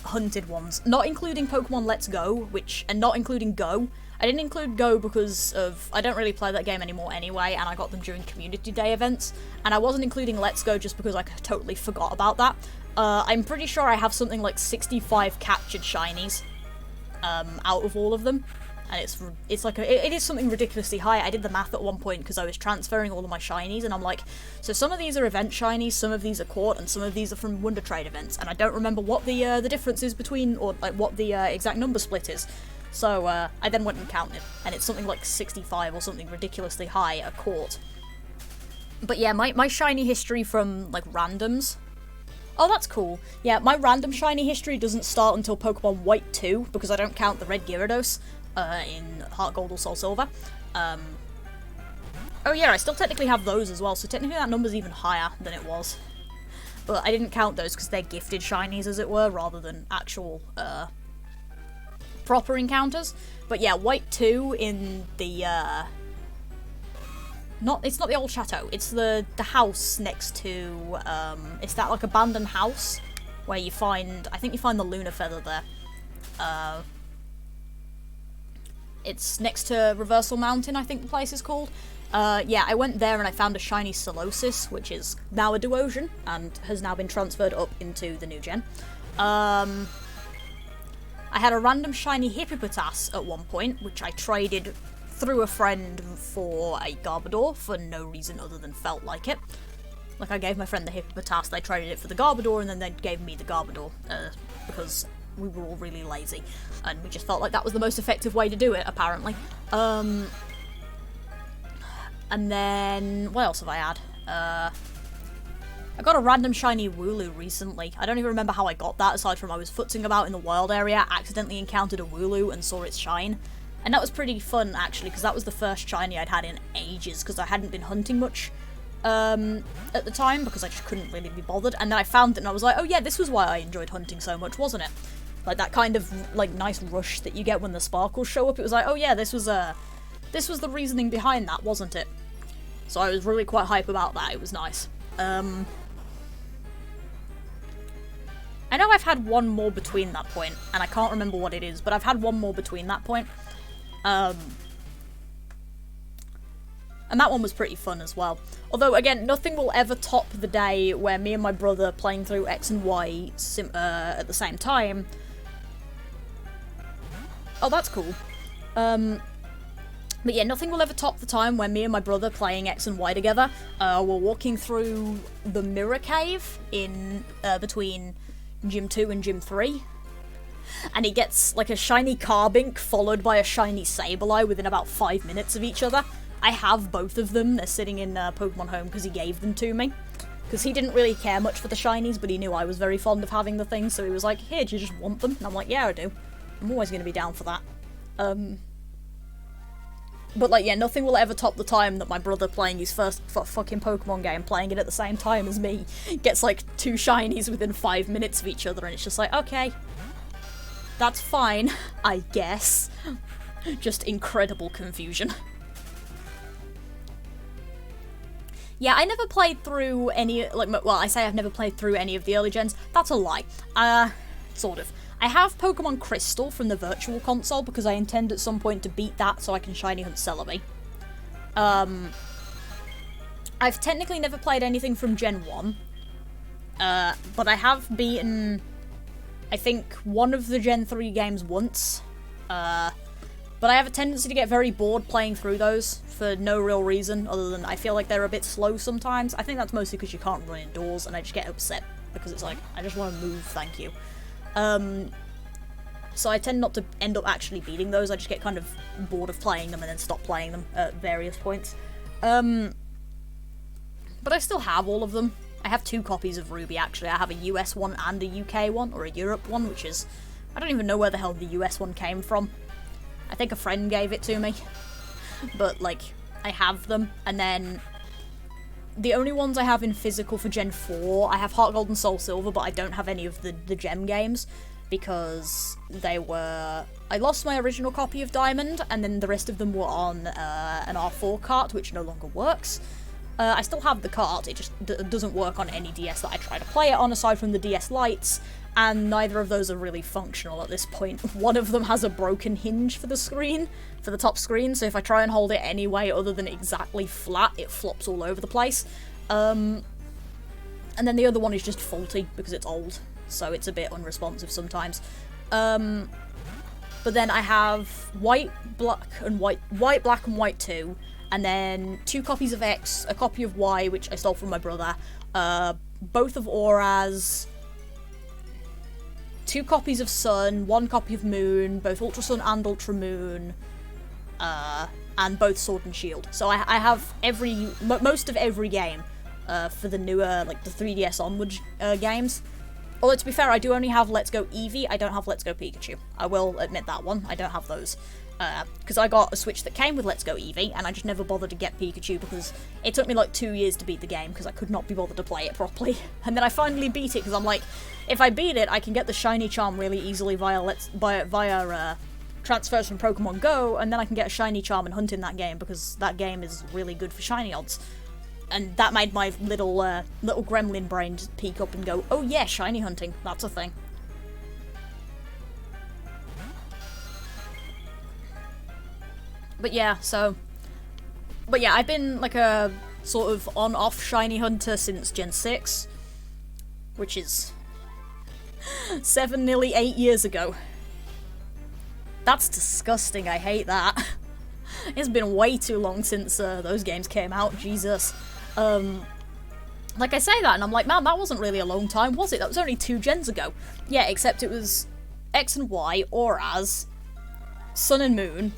hunted ones. Not including Pokemon Let's Go, and not including Go. I didn't include Go because I don't really play that game anymore anyway, and I got them during Community Day events, and I wasn't including Let's Go just because I totally forgot about that. I'm pretty sure I have something like 65 captured shinies out of all of them. And it's like it is something ridiculously high. I did the math at one point because I was transferring all of my shinies, and I'm like, so some of these are event shinies, some of these are caught, and some of these are from Wonder Trade events, and I don't remember what the difference is between, or like what the exact number split is. So I then went and counted, and it's something like 65 or something ridiculously high are caught. But yeah, my shiny history from like randoms. Oh, that's cool. Yeah, my random shiny history doesn't start until Pokemon White 2 because I don't count the Red Gyarados. In Heart Gold or Soul Silver. Oh yeah, I still technically have those as well, so technically that number's even higher than it was. But I didn't count those because they're gifted shinies, as it were, rather than actual, proper encounters. But yeah, White 2 in the, it's not the old chateau, it's the house next to, it's that, like, abandoned house where you find, I think you find the Lunar Feather there. It's next to Reversal Mountain, I think the place is called. Yeah, I went there and I found a shiny Solosis, which is now a Duosion, and has now been transferred up into the new gen. I had a random shiny Hippopotas at one point, which I traded through a friend for a Garbodor for no reason other than felt like it. Like, I gave my friend the Hippopotas, they traded it for the Garbodor, and then they gave me the Garbodor, because we were all really lazy, and we just felt like that was the most effective way to do it, apparently. And then, what else have I had? I got a random shiny Wulu recently. I don't even remember how I got that, aside from I was footsing about in the wild area, accidentally encountered a Wulu and saw its shine. And that was pretty fun, actually, because that was the first shiny I'd had in ages, because I hadn't been hunting much at the time, because I just couldn't really be bothered. And then I found it, and I was like, oh yeah, this was why I enjoyed hunting so much, wasn't it? Like, that kind of, like, nice rush that you get when the sparkles show up. It was like, oh yeah, this was the reasoning behind that, wasn't it? So I was really quite hype about that. It was nice. I know I've had one more between that point, and I can't remember what it is, but I've had one more between that point. And that one was pretty fun as well. Although, again, nothing will ever top the day where me and my brother playing through X and Y at the same time. Oh, that's cool. But yeah, nothing will ever top the time where me and my brother playing X and Y together. We're walking through the Mirror Cave in between Gym 2 and Gym 3. And he gets like a shiny Carbink followed by a shiny Sableye within about 5 minutes of each other. I have both of them. They're sitting in Pokemon Home because he gave them to me. Because he didn't really care much for the shinies, but he knew I was very fond of having the things, so he was like, here, do you just want them? And I'm like, yeah, I do. I'm always going to be down for that. But, like, yeah, nothing will ever top the time that my brother playing his first fucking Pokemon game, playing it at the same time as me, gets, like, 2 shinies within 5 minutes of each other, and it's just like, okay. That's fine, I guess. Just incredible confusion. Yeah, I never played through any, like, well, I say I've never played through any of the early gens. That's a lie. Sort of. I have Pokemon Crystal from the Virtual Console because I intend at some point to beat that so I can shiny hunt Celebi. I've technically never played anything from Gen 1, but I have beaten, I think, one of the Gen 3 games once, but I have a tendency to get very bored playing through those for no real reason other than I feel like they're a bit slow sometimes. I think that's mostly because you can't run indoors and I just get upset because it's like, I just want to move, thank you. So I tend not to end up actually beating those, I just get kind of bored of playing them and then stop playing them at various points. But I still have all of them. I have 2 copies of Ruby, actually. I have a US one and a UK one, or a Europe one, which is... I don't even know where the hell the US one came from. I think a friend gave it to me. But, like, I have them, and then... The only ones I have in physical for Gen 4, I have Heart Gold and Soul Silver, but I don't have any of the gem games, because they were... I lost my original copy of Diamond, and then the rest of them were on an R4 cart, which no longer works. I still have the cart, it just doesn't work on any DS that I try to play it on, aside from the DS Lites, and neither of those are really functional at this point. One of them has a broken hinge for the screen, for the top screen, so if I try and hold it any way other than exactly flat, it flops all over the place. And then the other one is just faulty, because it's old, so it's a bit unresponsive sometimes. But then I have white, black, and white, black, and white 2, and then 2 copies of X, a copy of Y, which I stole from my brother, both of Auras, 2 copies of Sun, 1 copy of Moon, both Ultra Sun and Ultra Moon, and both Sword and Shield. So I have most of every game for the newer, like, the 3DS onwards games. Although, to be fair, I do only have Let's Go Eevee, I don't have Let's Go Pikachu. I will admit that one, I don't have those. Because I got a Switch that came with Let's Go Eevee, and I just never bothered to get Pikachu because it took me like 2 years to beat the game because I could not be bothered to play it properly. And then I finally beat it because I'm like, if I beat it, I can get the Shiny Charm really easily via transfers from Pokemon Go, and then I can get a Shiny Charm and hunt in that game because that game is really good for Shiny odds. And that made my little gremlin brain just peek up and go, oh yeah, Shiny hunting, that's a thing. But yeah, I've been like a sort of on-off shiny hunter since Gen 6, which is 7, nearly 8 years ago. That's disgusting, I hate that. It's been way too long since those games came out, Jesus. Like I say that and I'm like, man, that wasn't really a long time, was it? That was only 2 gens ago. Yeah, except it was X and Y, or as Sun and Moon,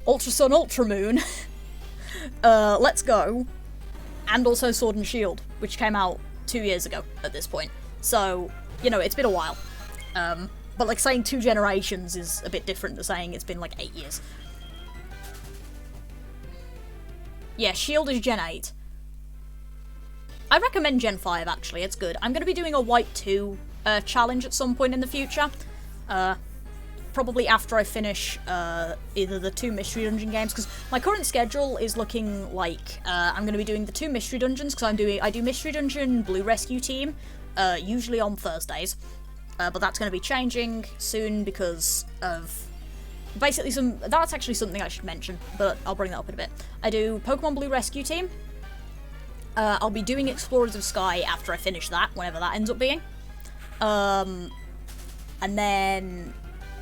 Ultra Sun, Ultra Moon, Let's Go, and also Sword and Shield, which came out 2 years ago at this point. So, you know, it's been a while. But like saying 2 generations is a bit different to saying it's been like 8 years. Yeah, Shield is Gen 8. I recommend Gen 5 actually, it's good. I'm going to be doing a White 2 challenge at some point in the future. Probably after I finish either the 2 Mystery Dungeon games, because my current schedule is looking like I'm going to be doing the 2 Mystery Dungeons, because I do Mystery Dungeon Blue Rescue Team, usually on Thursdays, but that's going to be changing soon because of basically that's actually something I should mention, but I'll bring that up in a bit. I do Pokemon Blue Rescue Team. I'll be doing Explorers of Sky after I finish that, whenever that ends up being. And then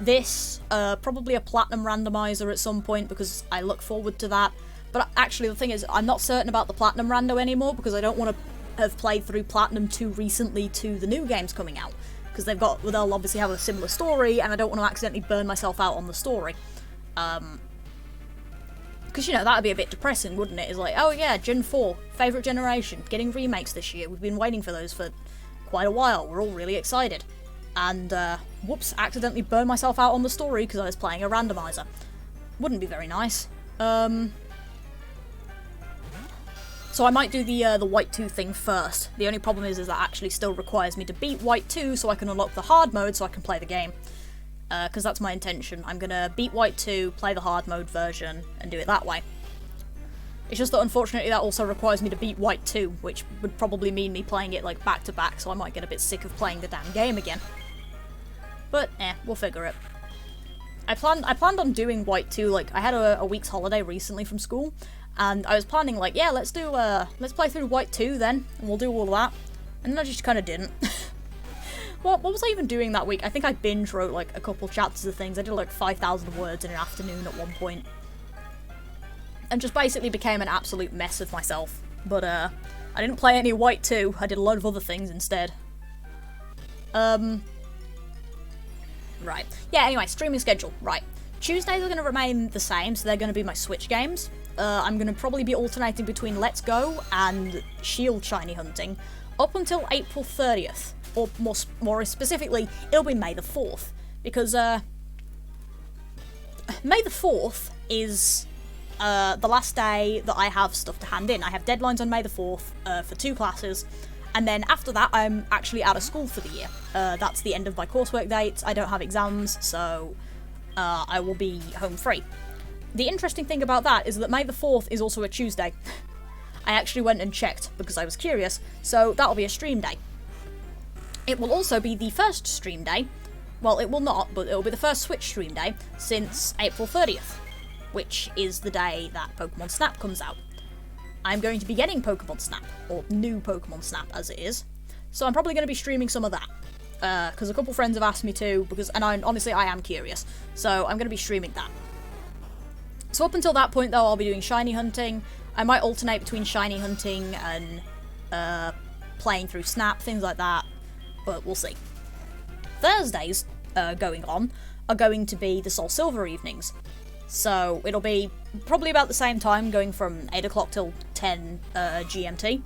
this, probably a Platinum randomizer at some point, because I look forward to that. But actually, the thing is, I'm not certain about the Platinum rando anymore, because I don't want to have played through Platinum too recently to the new games coming out. Because they'll obviously have a similar story, and I don't want to accidentally burn myself out on the story. Because, you know, that would be a bit depressing, wouldn't it? It's like, oh yeah, Gen 4, favourite generation, getting remakes this year. We've been waiting for those for quite a while. We're all really excited. And, whoops, accidentally burned myself out on the story because I was playing a randomizer. Wouldn't be very nice. So I might do the White 2 thing first. The only problem is that actually still requires me to beat White 2 so I can unlock the hard mode so I can play the game. Because that's my intention. I'm gonna beat White 2, play the hard mode version, and do it that way. It's just that unfortunately that also requires me to beat White 2, which would probably mean me playing it like back to back, so I might get a bit sick of playing the damn game again. But, we'll figure it. I planned on doing White 2, like, I had a week's holiday recently from school, and I was planning, like, yeah, let's play through White 2 then, and we'll do all of that. And then I just kinda didn't. What was I even doing that week? I think I binge wrote, like, a couple chapters of things. I did, like, 5,000 words in an afternoon at one point. And just basically became an absolute mess of myself. But, I didn't play any White 2. I did a load of other things instead. Right. Yeah, anyway, streaming schedule. Right. Tuesdays are going to remain the same, so they're going to be my Switch games. I'm going to probably be alternating between Let's Go and Shield shiny hunting up until April 30th. Or more specifically, it'll be May the 4th. Because, May the 4th is the last day that I have stuff to hand in. I have deadlines on May the 4th for 2 classes. And then after that, I'm actually out of school for the year. That's the end of my coursework dates. I don't have exams, so I will be home free. The interesting thing about that is that May the 4th is also a Tuesday. I actually went and checked because I was curious, so that'll be a stream day. It will also be the first stream day. Well, it will not, but it will be the first Switch stream day since April 30th, which is the day that Pokemon Snap comes out. I'm going to be getting Pokemon Snap, or new Pokemon Snap as it is, so I'm probably going to be streaming some of that, because a couple friends have asked me to, and honestly I am curious, so I'm going to be streaming that. So up until that point though, I'll be doing shiny hunting. I might alternate between shiny hunting and playing through Snap, things like that, but we'll see. Thursdays going on are going to be the SoulSilver evenings. So it'll be probably about the same time, going from 8 o'clock till 10 GMT.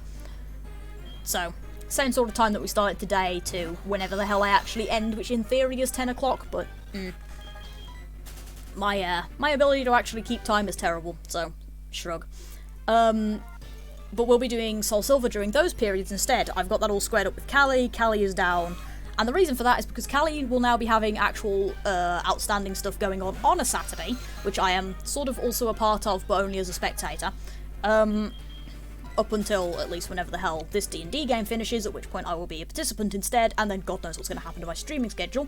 So, same sort of time that we started today to whenever the hell I actually end, which in theory is 10 o'clock, but my ability to actually keep time is terrible, so shrug. But we'll be doing SoulSilver during those periods instead. I've got that all squared up with Kali. Kali is down. And the reason for that is because Kali will now be having actual outstanding stuff going on a Saturday, which I am sort of also a part of, but only as a spectator, up until at least whenever the hell this D&D game finishes, at which point I will be a participant instead, and then God knows what's going to happen to my streaming schedule.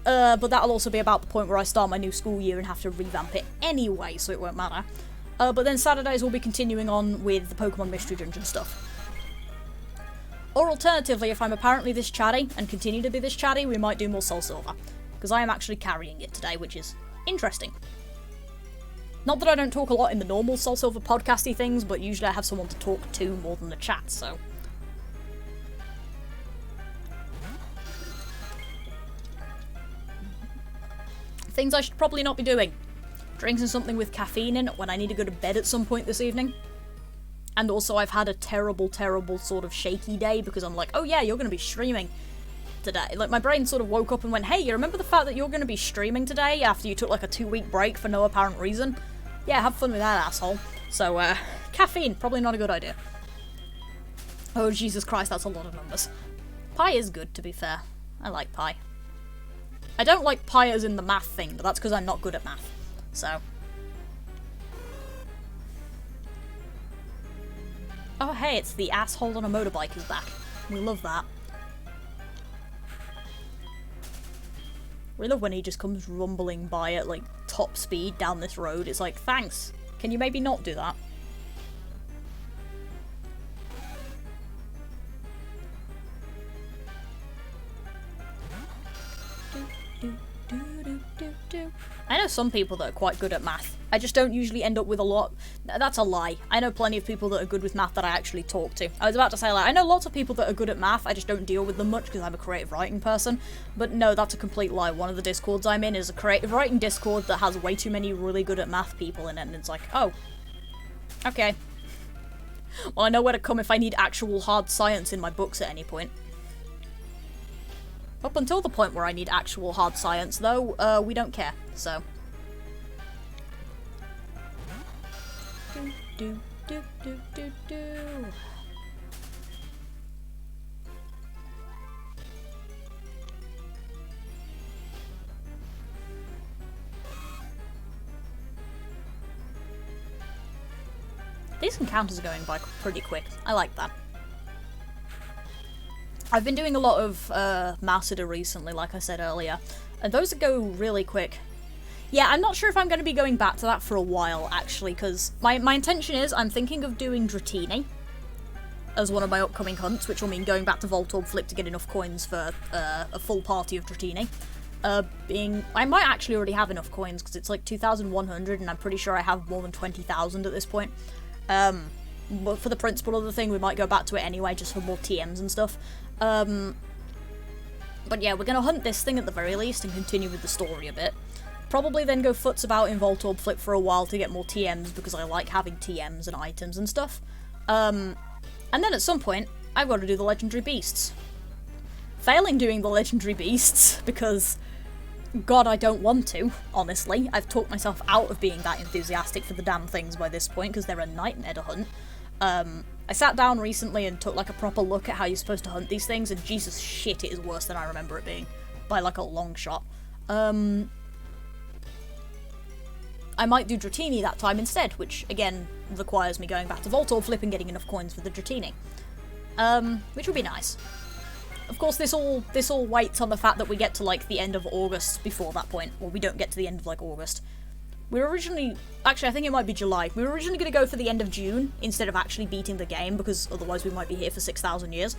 But that'll also be about the point where I start my new school year and have to revamp it anyway, so it won't matter. But then Saturdays will be continuing on with the Pokemon Mystery Dungeon stuff. Or alternatively, if I'm apparently this chatty, and continue to be this chatty, we might do more SoulSilver. Because I am actually carrying it today, which is interesting. Not that I don't talk a lot in the normal SoulSilver podcasty things, but usually I have someone to talk to more than the chat, so... Things I should probably not be doing. Drinking something with caffeine in it when I need to go to bed at some point this evening. And also I've had a terrible, terrible sort of shaky day because I'm like, oh yeah, you're going to be streaming today. Like, my brain sort of woke up and went, hey, you remember the fact that you're going to be streaming today after you took like a 2-week break for no apparent reason? Yeah, have fun with that, asshole. So, caffeine, probably not a good idea. Oh, Jesus Christ, that's a lot of numbers. Pi is good, to be fair. I like pi. I don't like pi as in the math thing, but that's because I'm not good at math. So. Oh, hey, it's the asshole on a motorbike who's back. We love that. We love when he just comes rumbling by at, like, top speed down this road. It's like, thanks. Can you maybe not do that? I know some people that are quite good at math. I just don't usually end up with a lot. That's a lie. I know plenty of people that are good with math that I actually talk to. I was about to say, like, I know lots of people that are good at math, I just don't deal with them much because I'm a creative writing person. But no, that's a complete lie. One of the discords I'm in is a creative writing discord that has way too many really good at math people in it, and it's like, oh. Okay. Well, I know where to come if I need actual hard science in my books at any point. Up until the point where I need actual hard science, though, we don't care, so. Do, do, do, do, do. These encounters are going by pretty quick. I like that. I've been doing a lot of Masada recently, like I said earlier, and those go really quick. Yeah, I'm not sure if I'm going to be going back to that for a while, actually, because my intention is I'm thinking of doing Dratini as one of my upcoming hunts, which will mean going back to Voltorb Flip to get enough coins for a full party of Dratini. I might actually already have enough coins, because it's like 2,100, and I'm pretty sure I have more than 20,000 at this point. But for the principle of the thing, we might go back to it anyway, just for more TMs and stuff. But yeah, we're going to hunt this thing at the very least and continue with the story a bit. Probably then go foots about in Voltorb Flip for a while to get more TMs, because I like having TMs and items and stuff. And then at some point, I've got to do the Legendary Beasts. Failing doing the Legendary Beasts, because, God, I don't want to, honestly. I've talked myself out of being that enthusiastic for the damn things by this point, because they're a nightmare to hunt. I sat down recently and took like a proper look at how you're supposed to hunt these things, and Jesus shit, it is worse than I remember it being, by like a long shot. I might do Dratini that time instead, which again requires me going back to Voltorb Flip and getting enough coins for the Dratini. Which would be nice. Of course, this all waits on the fact that we get to like the end of August before that point, or we don't get to the end of like August. We were originally, actually I think it might be July, we were originally going to go for the end of June instead of actually beating the game, because otherwise we might be here for 6,000 years.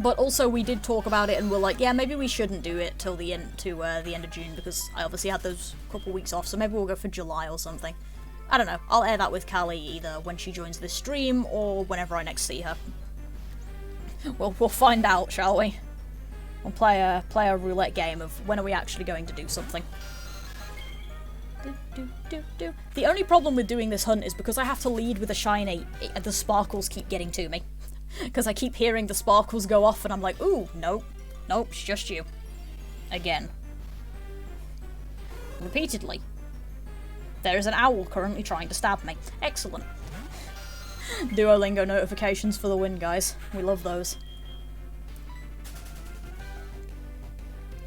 But also we did talk about it and we're like, yeah, maybe we shouldn't do it till the end of June, because I obviously had those couple weeks off, so maybe we'll go for July or something. I don't know, I'll air that with Kali either when she joins this stream or whenever I next see her. We'll find out, shall we? We'll play a roulette game of when are we actually going to do something. The only problem with doing this hunt is because I have to lead with a shiny, the sparkles keep getting to me. Because I keep hearing the sparkles go off and I'm like, ooh, nope, nope, it's just you. Again. Repeatedly. There is an owl currently trying to stab me. Excellent. Duolingo notifications for the win, guys. We love those.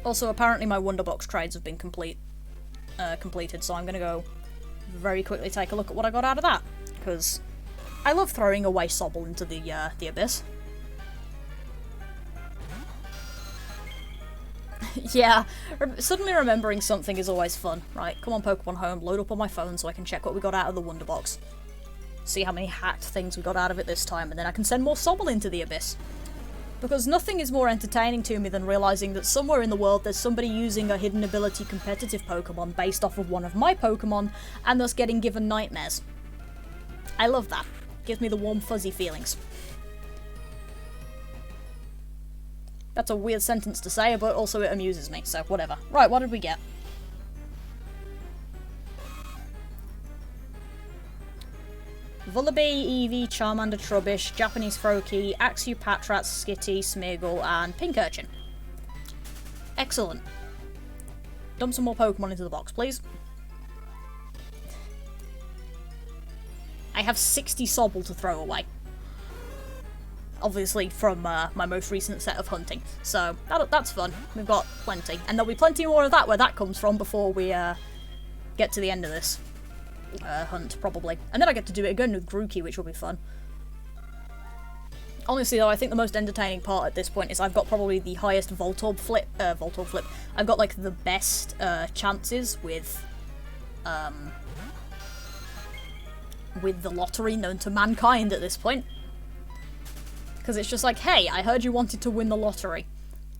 Also, apparently my Wonderbox trades have been completed, so I'm gonna go very quickly take a look at what I got out of that, because I love throwing away Sobble into the abyss. Yeah, suddenly remembering something is always fun. Right, come on Pokemon Home, load up on my phone so I can check what we got out of the Wonderbox. See how many hacked things we got out of it this time, and then I can send more Sobble into the abyss. Because nothing is more entertaining to me than realising that somewhere in the world there's somebody using a hidden ability competitive Pokemon based off of one of my Pokemon, and thus getting given nightmares. I love that. Gives me the warm fuzzy feelings. That's a weird sentence to say, but also it amuses me, so whatever. Right, what did we get? Vullaby, Eevee, Charmander, Trubbish, Japanese Froakie, Axew, Patrat, Skitty, Smeargle, and Pink Urchin. Excellent. Dump some more Pokemon into the box, please. I have 60 Sobble to throw away. Obviously from my most recent set of hunting. So that's fun. We've got plenty. And there'll be plenty more of that where that comes from before we get to the end of this hunt, probably. And then I get to do it again with Grookey, which will be fun. Honestly though, I think the most entertaining part at this point is I've got probably the highest Voltorb flip. I've got like the best chances with the lottery known to mankind at this point. Because it's just like, hey, I heard you wanted to win the lottery.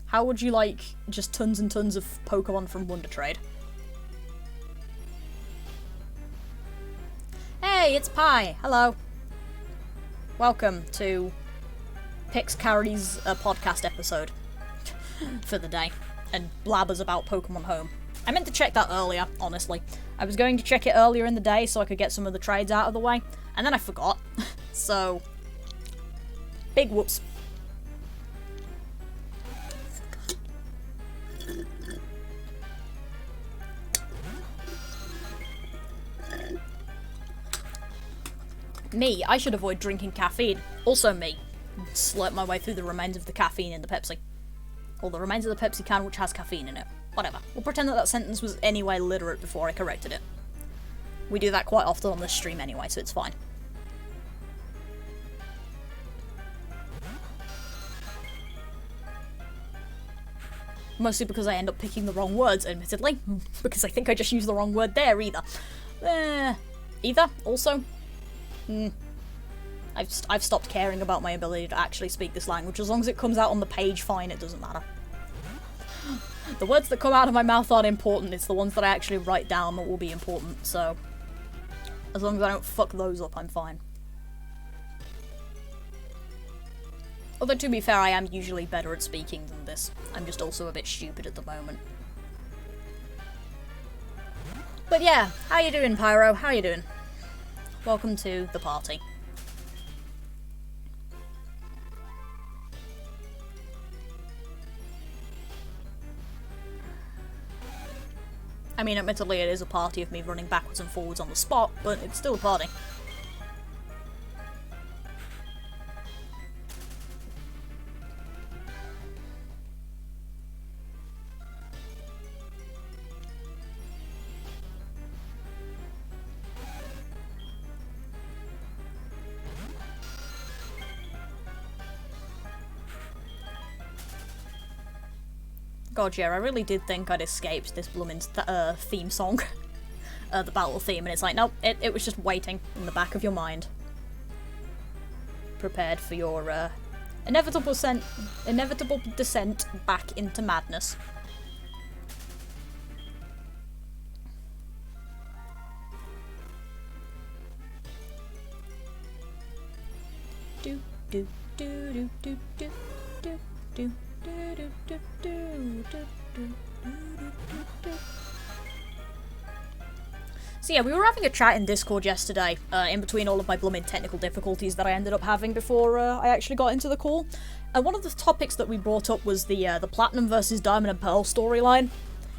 How would you like just tons and tons of Pokemon from Wonder Trade? Hey, it's Pi. Hello. Welcome to Pix Carry's podcast episode for the day. And blabbers about Pokemon Home. I meant to check that earlier, honestly. I was going to check it earlier in the day so I could get some of the trades out of the way. And then I forgot. So... big whoops. Me, I should avoid drinking caffeine. Also me. Slurp my way through the remains of the caffeine in the Pepsi. Or the remains of the Pepsi can which has caffeine in it. Whatever. We'll pretend that sentence was anyway literate before I corrected it. We do that quite often on this stream anyway, so it's fine. Mostly because I end up picking the wrong words, admittedly. Because I think I just used the wrong word there, either. Either, also. I've stopped caring about my ability to actually speak this language. As long as it comes out on the page, fine, it doesn't matter. The words that come out of my mouth aren't important, it's the ones that I actually write down that will be important, so... as long as I don't fuck those up, I'm fine. Although, to be fair, I am usually better at speaking than this. I'm just also a bit stupid at the moment. But yeah, how you doing, Pyro? How you doing? Welcome to the party. I mean, admittedly, it is a party of me running backwards and forwards on the spot, but it's still a party. God, yeah, I really did think I'd escaped this blooming theme song. The battle theme, and it's like, nope, it was just waiting in the back of your mind. Prepared for your, inevitable descent back into madness. Do, do, do, do, do, do, do, do. So yeah, we were having a chat in Discord yesterday, in between all of my blooming technical difficulties that I ended up having before I actually got into the call. And one of the topics that we brought up was the Platinum versus Diamond and Pearl storyline.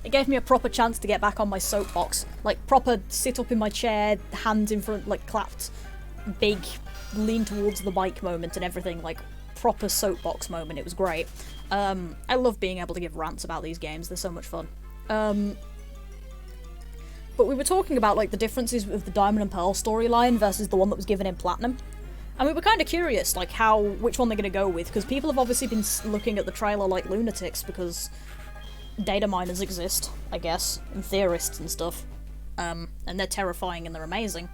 It gave me a proper chance to get back on my soapbox. Like, proper sit up in my chair, hands in front, like, clapped, big, lean towards the mic moment and everything, like, proper soapbox moment. It was great. I love being able to give rants about these games, they're so much fun. But we were talking about, like, the differences with the Diamond and Pearl storyline versus the one that was given in Platinum. And we were kind of curious, like, which one they're going to go with, because people have obviously been looking at the trailer like lunatics, because data miners exist, I guess, and theorists and stuff. And they're terrifying and they're amazing.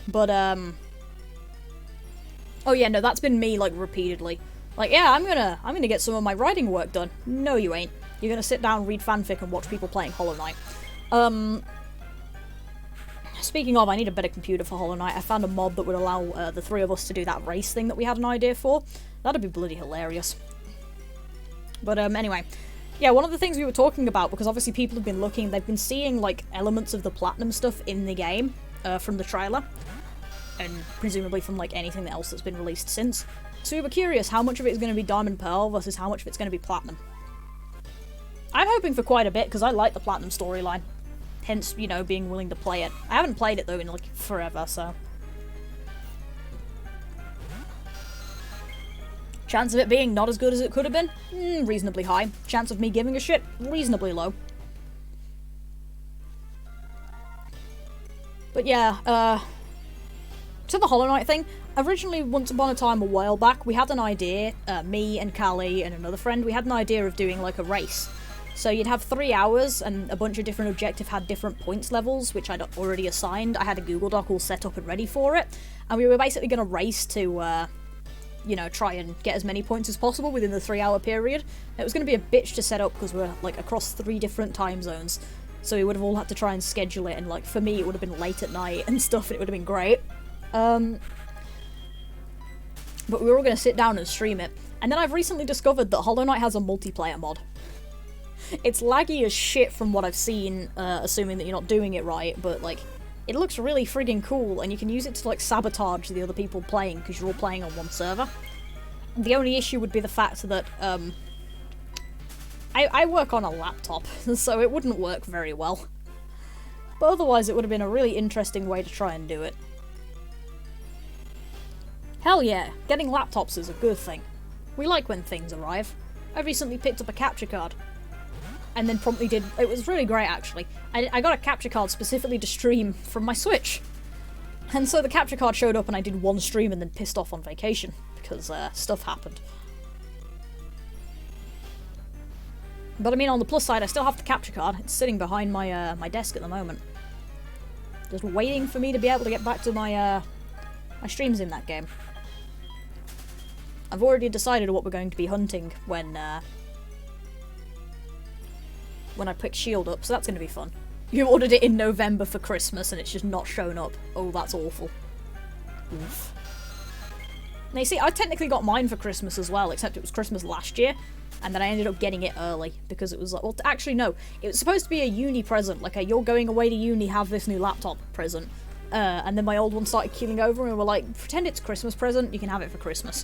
But, oh yeah, no, that's been me, like, repeatedly. Like, yeah, I'm gonna get some of my writing work done. No, you ain't. You're gonna sit down, read fanfic, and watch people playing Hollow Knight. Speaking of, I need a better computer for Hollow Knight. I found a mod that would allow the three of us to do that race thing that we had an idea for. That'd be bloody hilarious. But anyway, yeah, one of the things we were talking about, because obviously people have been looking, they've been seeing like elements of the platinum stuff in the game from the trailer, and presumably from like anything else that's been released since. So we were curious how much of it is going to be Diamond Pearl versus how much of it's going to be Platinum. I'm hoping for quite a bit, because I like the Platinum storyline. Hence, you know, being willing to play it. I haven't played it, though, in, like, forever, so... Chance of it being not as good as it could have been? Reasonably high. Chance of me giving a shit? Reasonably low. But yeah, to the Hollow Knight thing, originally, once upon a time, a while back, we had an idea, me and Kali and another friend, we had an idea of doing, like, a race. So you'd have 3 hours, and a bunch of different objectives had different points levels, which I'd already assigned. I had a Google Doc all set up and ready for it, and we were basically going to race to, you know, try and get as many points as possible within the 3-hour period. It was going to be a bitch to set up, because we're, like, across 3 different time zones, so we would have all had to try and schedule it, and, like, for me, it would have been late at night and stuff, and it would have been great. But we were all going to sit down and stream it. And then I've recently discovered that Hollow Knight has a multiplayer mod. It's laggy as shit from what I've seen, assuming that you're not doing it right, but, like, it looks really friggin' cool, and you can use it to, like, sabotage the other people playing, because you're all playing on one server. The only issue would be the fact that, I work on a laptop, so it wouldn't work very well. But otherwise, it would have been a really interesting way to try and do it. Hell yeah, getting laptops is a good thing. We like when things arrive. I recently picked up a capture card. And then promptly did... It was really great, actually. I got a capture card specifically to stream from my Switch. And so the capture card showed up and I did one stream and then pissed off on vacation. Because, stuff happened. But I mean, on the plus side, I still have the capture card. It's sitting behind my, my desk at the moment. Just waiting for me to be able to get back to my, my streams in that game. I've already decided what we're going to be hunting when I pick Shield up, so that's going to be fun. You ordered it in November for Christmas and it's just not shown up. Oh, that's awful. Oof. Now you see, I technically got mine for Christmas as well, except it was Christmas last year, and then I ended up getting it early, because it was like, well, actually no, it was supposed to be a uni present, like a you're going away to uni, have this new laptop present. And then my old one started keeling over and we were like, pretend it's a Christmas present, you can have it for Christmas.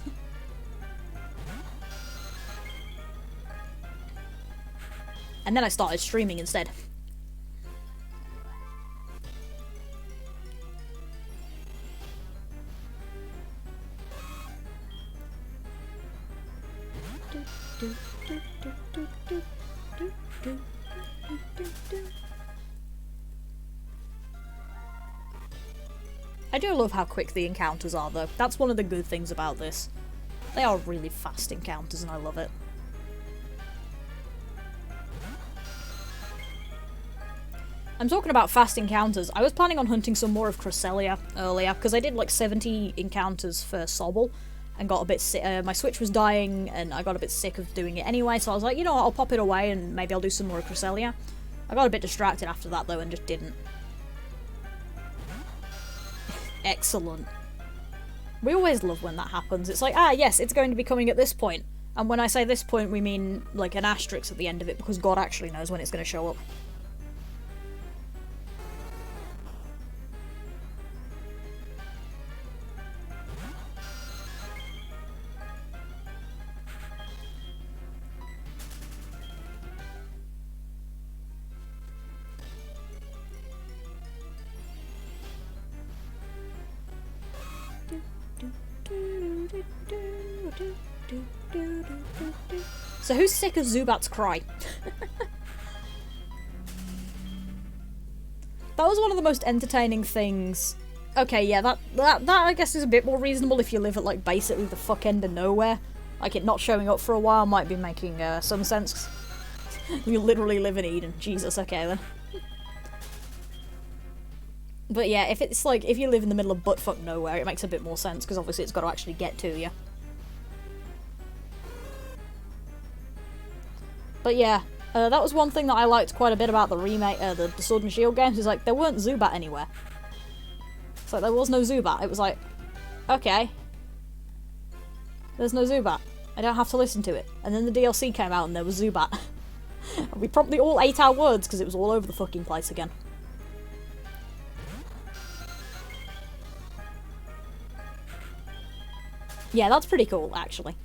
And then I started streaming instead. I do love how quick the encounters are, though. That's one of the good things about this. They are really fast encounters, and I love it. I'm talking about fast encounters. I was planning on hunting some more of Cresselia earlier, because I did like 70 encounters for Sobble, and got a bit sick. My Switch was dying, and I got a bit sick of doing it anyway, so I was like, you know what, I'll pop it away, and maybe I'll do some more of Cresselia. I got a bit distracted after that, though, and just didn't. Excellent. We always love when that happens. It's like, ah, yes, it's going to be coming at this point. And when I say this point, we mean, like, an asterisk at the end of it, because God actually knows when it's going to show up. So who's sick of Zubat's cry? That was one of the most entertaining things. Okay, yeah, that I guess is a bit more reasonable if you live at, like, basically the fuck end of nowhere. Like, it not showing up for a while might be making some sense. You literally live in Eden. Jesus, okay then. But yeah, if it's like, if you live in the middle of buttfuck nowhere, it makes a bit more sense, because obviously it's got to actually get to you. But yeah, that was one thing that I liked quite a bit about the remake, the Sword and Shield games, is like, there weren't Zubat anywhere. It's like, there was no Zubat. It was like, okay. There's no Zubat. I don't have to listen to it. And then the DLC came out and there was Zubat. And we promptly all ate our words because it was all over the fucking place again. Yeah, that's pretty cool, actually.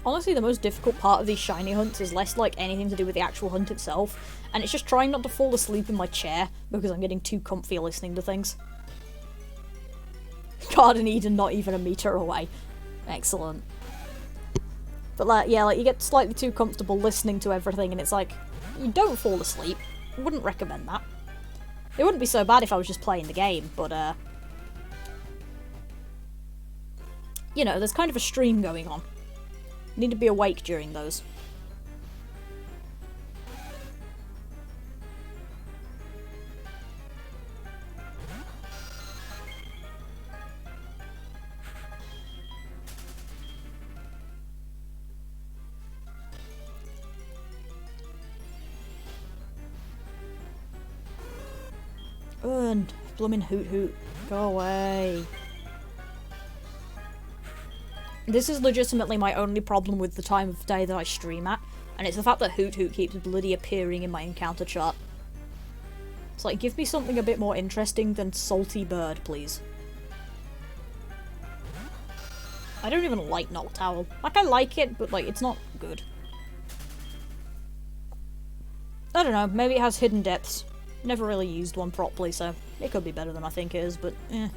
Honestly, the most difficult part of these shiny hunts is less like anything to do with the actual hunt itself, and it's just trying not to fall asleep in my chair because I'm getting too comfy listening to things. Garden Eden not even a meter away. Excellent. But like, yeah, like you get slightly too comfortable listening to everything and it's like, you don't fall asleep. I wouldn't recommend that. It wouldn't be so bad if I was just playing the game, but you know, there's kind of a stream going on. Need to be awake during those. Bloomin' Hoot Hoot. Go away. This is legitimately my only problem with the time of day that I stream at, and it's the fact that Hoot Hoot keeps bloody appearing in my encounter chart. It's like, give me something a bit more interesting than Salty Bird, please. I don't even like Noctowl. Like, I like it, but, like, it's not good. I don't know, maybe it has hidden depths. Never really used one properly, so it could be better than I think it is, but eh.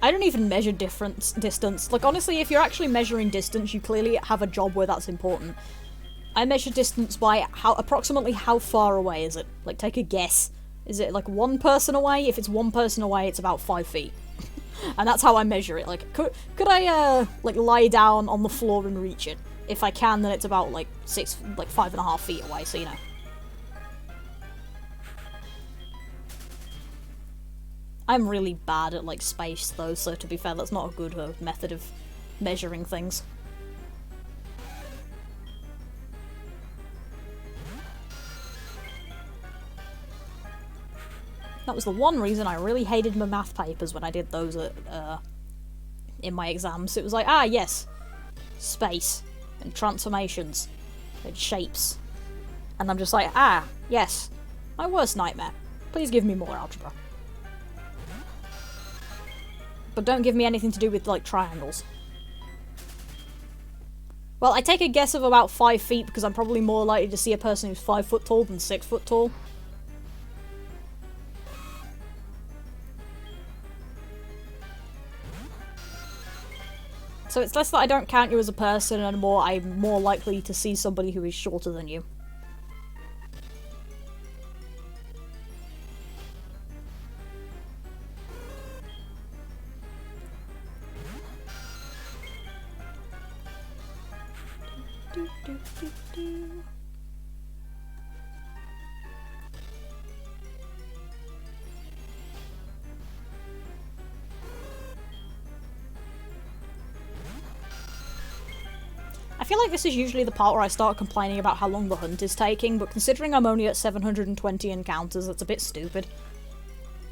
I don't even measure distance. Like, honestly, if you're actually measuring distance, you clearly have a job where that's important. I measure distance by approximately how far away is it. Like, take a guess. Is it, like, one person away? If it's one person away, it's about 5 feet. And that's how I measure it. Like, could I, like, lie down on the floor and reach it? If I can, then it's about, like, 5.5 feet away, so you know. I'm really bad at, like, space, though, so to be fair, that's not a good method of measuring things. That was the one reason I really hated my math papers when I did those in my exams. It was like, ah, yes, space, and transformations, and shapes. And I'm just like, ah, yes, my worst nightmare. Please give me more algebra. But don't give me anything to do with, like, triangles. Well, I take a guess of about 5 feet because I'm probably more likely to see a person who's 5 foot tall than 6 foot tall. So it's less that I don't count you as a person and more I'm more likely to see somebody who is shorter than you. I feel like this is usually the part where I start complaining about how long the hunt is taking, but considering I'm only at 720 encounters, that's a bit stupid.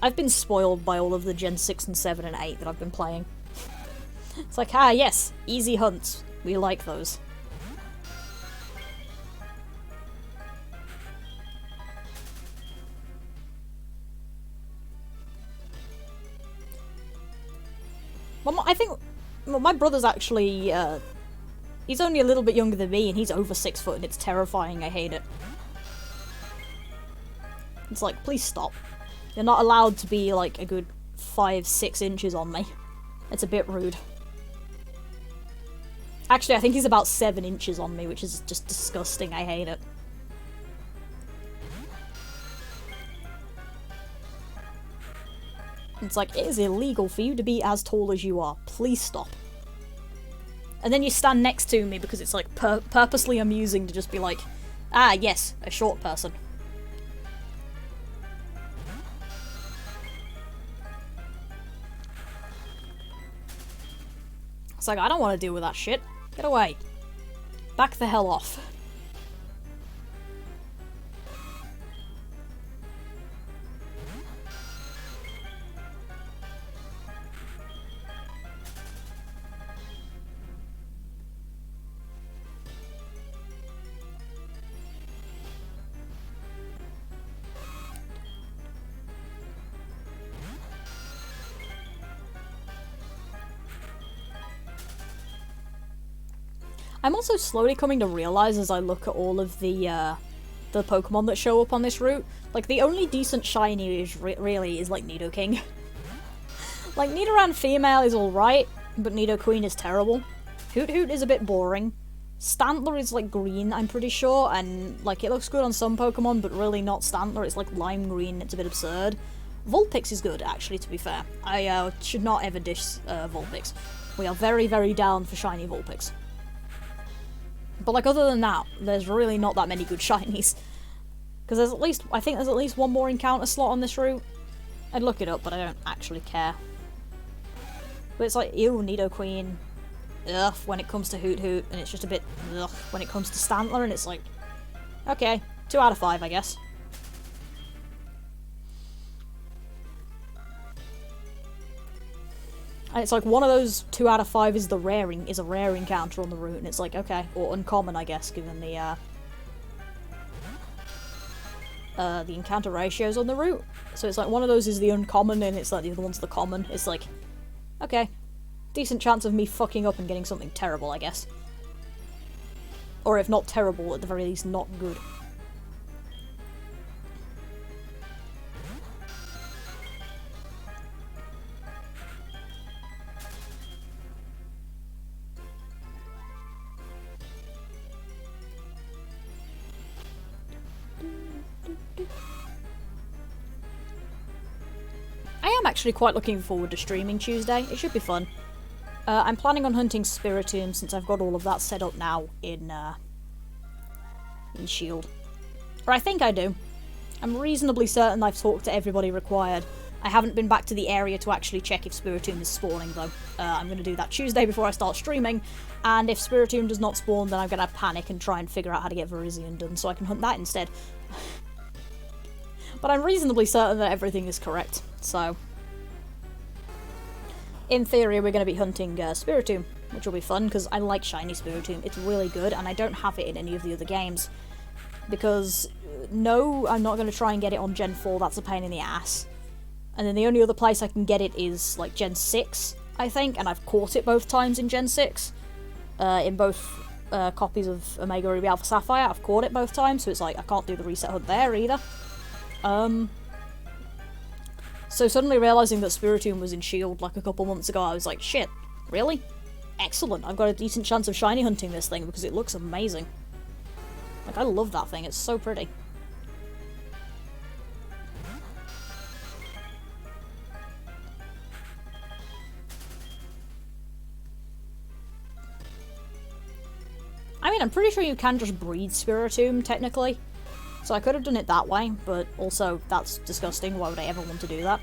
I've been spoiled by all of the Gen 6 and 7 and 8 that I've been playing. It's like, ah yes, easy hunts. We like those. Well, I think my brother's actually, he's only a little bit younger than me, and he's over 6 foot, and it's terrifying. I hate it. It's like, please stop. You're not allowed to be, like, a good 5-6 inches on me. It's a bit rude. Actually, I think he's about 7 inches on me, which is just disgusting. I hate it. It's like, it is illegal for you to be as tall as you are. Please stop. And then you stand next to me because it's like purposely amusing to just be like, ah, yes, a short person. It's like, I don't want to deal with that shit. Get away. Back the hell off. I'm also slowly coming to realize as I look at all of the Pokemon that show up on this route, like, the only decent shiny is really is, like, Nidoking. Like, Nidoran female is alright, but Nidoqueen is terrible. Hoot Hoot is a bit boring. Stantler is, like, green, I'm pretty sure, and, like, it looks good on some Pokemon, but really not Stantler. It's, like, lime green, it's a bit absurd. Vulpix is good, actually, to be fair. I should not ever dish Vulpix. We are very, very down for shiny Vulpix. But, like, other than that, there's really not that many good shinies. Because there's at least, I think there's at least one more encounter slot on this route. I'd look it up, but I don't actually care. But it's like, ew, Nidoqueen, ugh, when it comes to Hoot Hoot, and it's just a bit, ugh, when it comes to Stantler, and it's like, okay, 2 out of 5, I guess. And it's like, one of those 2 out of 5 is a rare encounter on the route, and it's like, okay, or uncommon, I guess, given the encounter ratios on the route. So it's like, one of those is the uncommon, and it's like, the other one's the common. It's like, okay, decent chance of me fucking up and getting something terrible, I guess. Or if not terrible, at the very least, not good. I am actually quite looking forward to streaming Tuesday. It should be fun. I'm planning on hunting Spiritomb since I've got all of that set up now in Shield. Or I think I do. I'm reasonably certain I've talked to everybody required. I haven't been back to the area to actually check if Spiritomb is spawning though. I'm going to do that Tuesday before I start streaming, and if Spiritomb does not spawn, then I'm going to panic and try and figure out how to get Virizion done so I can hunt that instead. But I'm reasonably certain that everything is correct, so... In theory, we're going to be hunting Spiritomb, which will be fun, because I like shiny Spiritomb. It's really good, and I don't have it in any of the other games. Because, no, I'm not going to try and get it on Gen 4, that's a pain in the ass. And then the only other place I can get it is, like, Gen 6, I think, and I've caught it both times in Gen 6. In both copies of Omega Ruby Alpha Sapphire, I've caught it both times, so it's like, I can't do the reset hunt there either. So suddenly realising that Spiritomb was in Shield like a couple months ago, I was like, shit, really? Excellent, I've got a decent chance of shiny hunting this thing because it looks amazing. Like, I love that thing, it's so pretty. I mean, I'm pretty sure you can just breed Spiritomb, technically. So I could have done it that way, but also, that's disgusting. Why would I ever want to do that?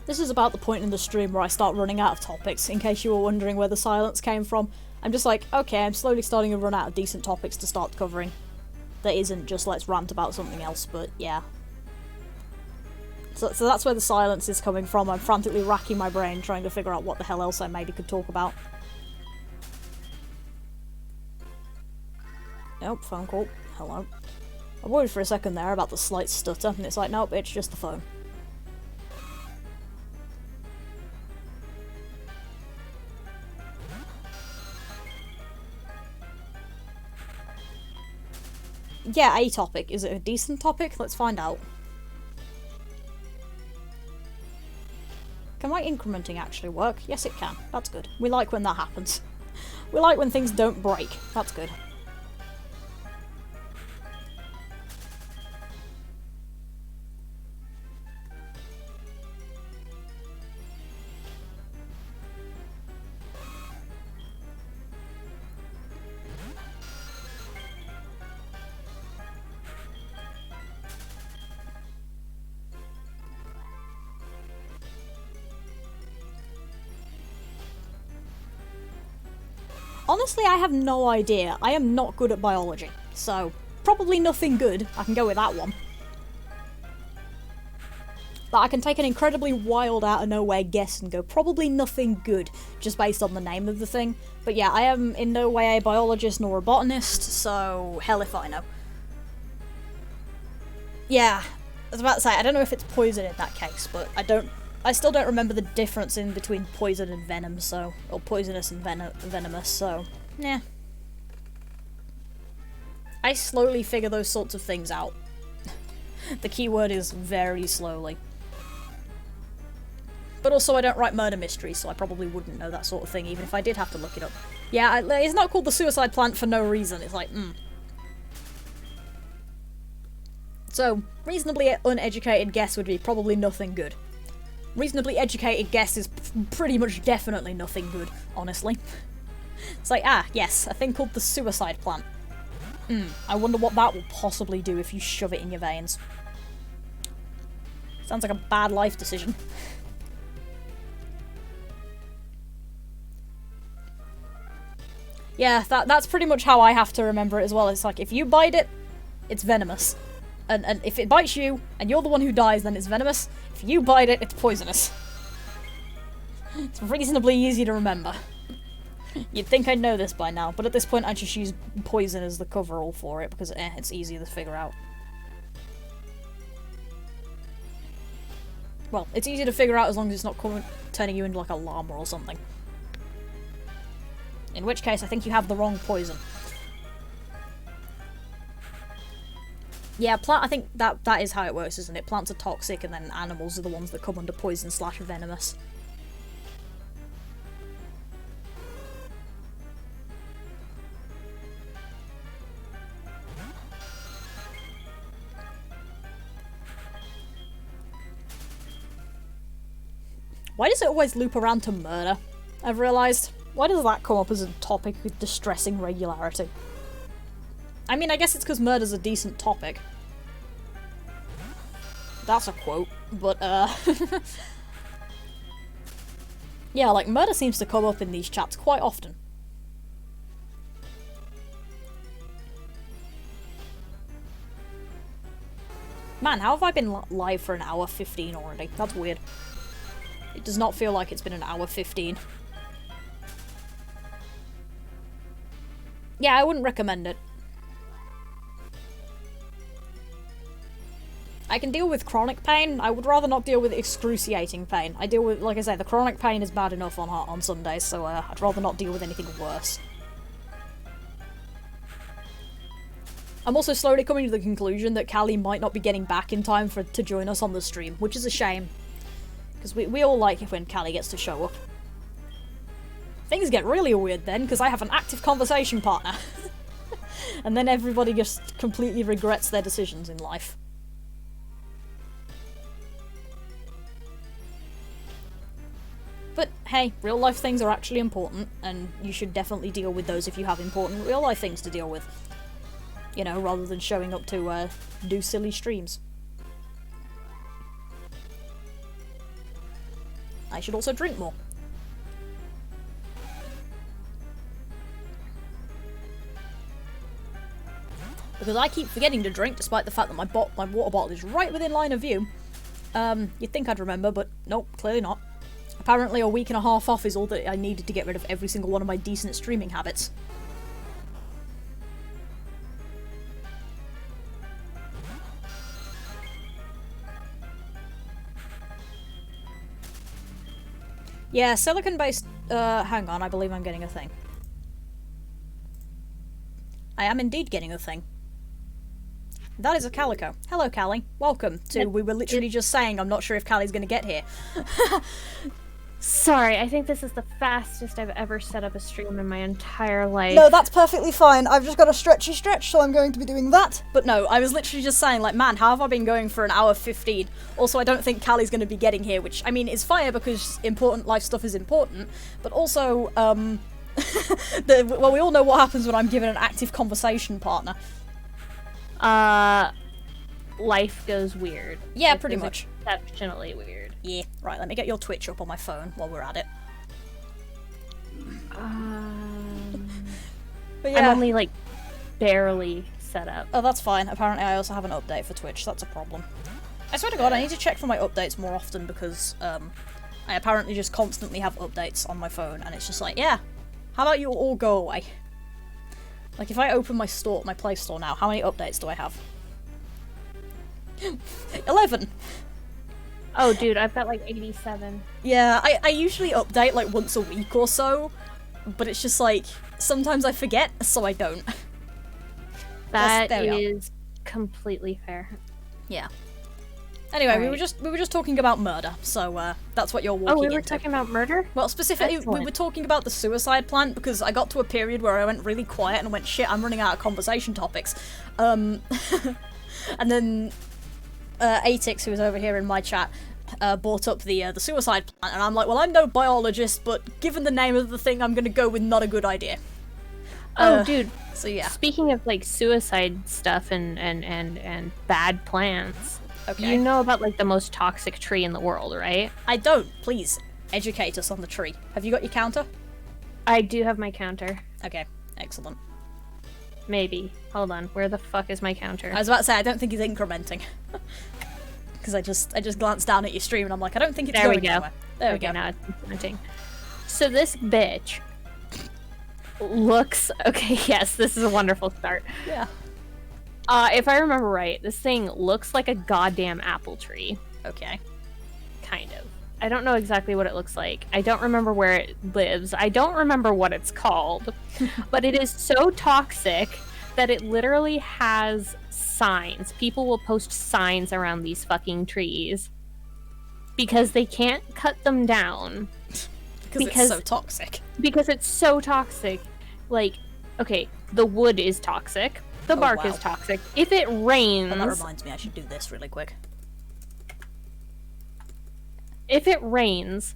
This is about the point in the stream where I start running out of topics, in case you were wondering where the silence came from. I'm just like, okay, I'm slowly starting to run out of decent topics to start covering. That isn't just let's rant about something else, but yeah. So that's where the silence is coming from. I'm frantically racking my brain trying to figure out what the hell else I maybe could talk about. Nope, phone call. Hello. I worried for a second there about the slight stutter, and it's like, nope, it's just the phone. Yeah, a topic. Is it a decent topic? Let's find out. Can my incrementing actually work? Yes, it can. That's good. We like when that happens. We like when things don't break. That's good. Honestly, I have no idea. I am not good at biology, so probably nothing good. I can go with that one. But I can take an incredibly wild out-of-nowhere guess and go probably nothing good, just based on the name of the thing. But yeah, I am in no way a biologist nor a botanist, so hell if I know. Yeah, I was about to say, I don't know if it's poison in that case, but I still don't remember the difference in between poison and venom, so... Or poisonous and venomous, so... Yeah. I slowly figure those sorts of things out. The key word is very slowly. But also I don't write murder mysteries, so I probably wouldn't know that sort of thing, even if I did have to look it up. Yeah, it's not called the suicide plant for no reason, it's like, So, reasonably uneducated guess would be probably nothing good. Reasonably educated guess is pretty much definitely nothing good, honestly. It's like, yes, a thing called the suicide plant. I wonder what that will possibly do if you shove it in your veins. Sounds like a bad life decision. Yeah, that's pretty much how I have to remember it as well. It's like, if you bite it, it's venomous. And if it bites you, and you're the one who dies, then it's venomous. If you bite it, it's poisonous. It's reasonably easy to remember. You'd think I'd know this by now, but at this point I just use poison as the coverall for it, because it's easier to figure out. Well, it's easy to figure out as long as it's not turning you into like a llama or something. In which case, I think you have the wrong poison. Yeah, I think that is how it works, isn't it? Plants are toxic, and then animals are the ones that come under poison/venomous. Why does it always loop around to murder? I've realised. Why does that come up as a topic with distressing regularity? I mean, I guess it's because murder's a decent topic. That's a quote, but, yeah, like, murder seems to come up in these chats quite often. Man, how have I been live for an hour 15 already? That's weird. It does not feel like it's been an hour 15. Yeah, I wouldn't recommend it. I can deal with chronic pain. I would rather not deal with excruciating pain. I deal with, like I say, the chronic pain is bad enough on Sundays, so I'd rather not deal with anything worse. I'm also slowly coming to the conclusion that Kali might not be getting back in time to join us on the stream, which is a shame. Because we all like it when Kali gets to show up. Things get really weird then, because I have an active conversation partner. And then everybody just completely regrets their decisions in life. But hey, real life things are actually important, and you should definitely deal with those if you have important real life things to deal with. You know, rather than showing up to do silly streams. I should also drink more. Because I keep forgetting to drink, despite the fact that my water bottle is right within line of view. You'd think I'd remember, but nope, clearly not. Apparently a week and a half off is all that I needed to get rid of every single one of my decent streaming habits. Yeah, silicon-based, hang on, I believe I'm getting a thing. I am indeed getting a thing. That is a Calico. Hello, Callie. Welcome to We Were Literally Just Saying I'm not sure if Callie's gonna get here. Sorry, I think this is the fastest I've ever set up a stream in my entire life. No, that's perfectly fine. I've just got a stretchy stretch, so I'm going to be doing that. But no, I was literally just saying, like, man, how have I been going for an hour 15? Also, I don't think Callie's going to be getting here, which, I mean, is fire because important life stuff is important. But also, well, we all know what happens when I'm given an active conversation partner. Life goes weird. Yeah, Life pretty goes much. Exceptionally weird. Yeah, right, let me get your Twitch up on my phone while we're at it. But yeah. I'm only, like, barely set up. Oh, that's fine. Apparently I also have an update for Twitch. That's a problem. I swear to God, I need to check for my updates more often because, I apparently just constantly have updates on my phone, and it's just like, yeah, how about you all go away? Like, if I open my store, my Play Store now, how many updates do I have? 11! Oh, dude, I've got like 87. Yeah, I usually update like once a week or so, but it's just like, sometimes I forget, so I don't. That is completely fair. Yeah. Anyway, Right. we were just talking about murder, so that's what you're walking into. Oh, we were talking about murder? Well, specifically, Excellent. we were talking about the suicide plant because I got to a period where I went really quiet and went, shit, I'm running out of conversation topics. And then Atix, who was over here in my chat, brought up the suicide plant, and I'm like, well, I'm no biologist, but given the name of the thing, I'm gonna go with not a good idea. Oh, dude. So yeah. Speaking of like suicide stuff and bad plants, Okay. you know about like the most toxic tree in the world, right? I don't. Please, educate us on the tree. Have you got your counter? I do have my counter. Okay, excellent. Maybe. Hold on. Where the fuck is my counter? I was about to say, I don't think he's incrementing. Because I just glanced down at your stream and I'm like, I don't think it's There we going go. anywhere. There we Okay, go. now it's implementing. So this bitch looks... Okay, yes, this is a wonderful start. Yeah. If I remember right, this thing looks like a goddamn apple tree. Okay. Kind of. I don't know exactly what it looks like. I don't remember where it lives. I don't remember what it's called. But it is so toxic that it literally has signs. People will post signs around these fucking trees because they can't cut them down. Because it's so toxic. Because it's so toxic. Like, okay, the wood is toxic. The bark wow. is toxic. If it rains... Well, that reminds me, I should do this really quick. If it rains,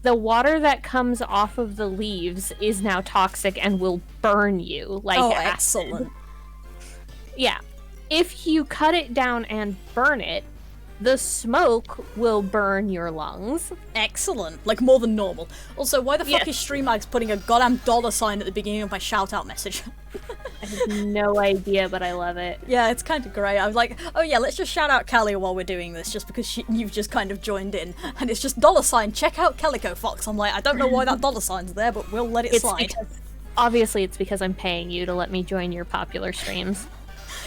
the water that comes off of the leaves is now toxic and will burn you. Like Oh, acid. excellent. Yeah. If you cut it down and burn it, the smoke will burn your lungs. Excellent. Like, more than normal. Also, why the fuck Yes. is StreamLag's putting a goddamn $sign at the beginning of my shout-out message? I have no idea, but I love it. Yeah, it's kind of great. I was like, oh yeah, let's just shout out Callie while we're doing this, just because you've just kind of joined in. And it's just $, check out KalicoFox. I'm like, I don't know why that $sign's there, but we'll let it slide. Obviously, it's because I'm paying you to let me join your popular streams.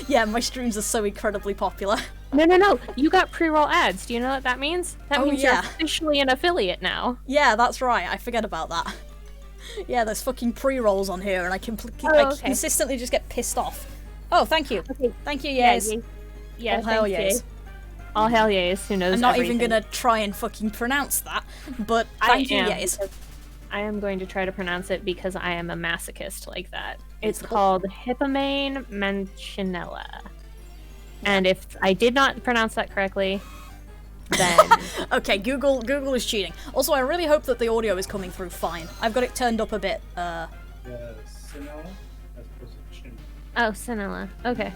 Yeah, my streams are so incredibly popular. No. You got pre-roll ads. Do you know what that means? That Oh, means yeah. you're officially an affiliate now. Yeah, that's right. I forget about that. Yeah, there's fucking pre-rolls on here, and I okay. consistently just get pissed off. Oh, thank you. Okay. Thank you, Yeah, yes. yeah, All hell thank you. yes. All hell yes. Who knows I'm not everything. even gonna try and fucking pronounce that, but thank you, yes. I am going to try to pronounce it because I am a masochist like that. It's Reasonable. called Hippomane manchinella. And if I did not pronounce that correctly, then... Okay, Google is cheating. Also, I really hope that the audio is coming through fine. I've got it turned up a bit, The Sinella as opposed to Chin. Oh, Sinella. Okay.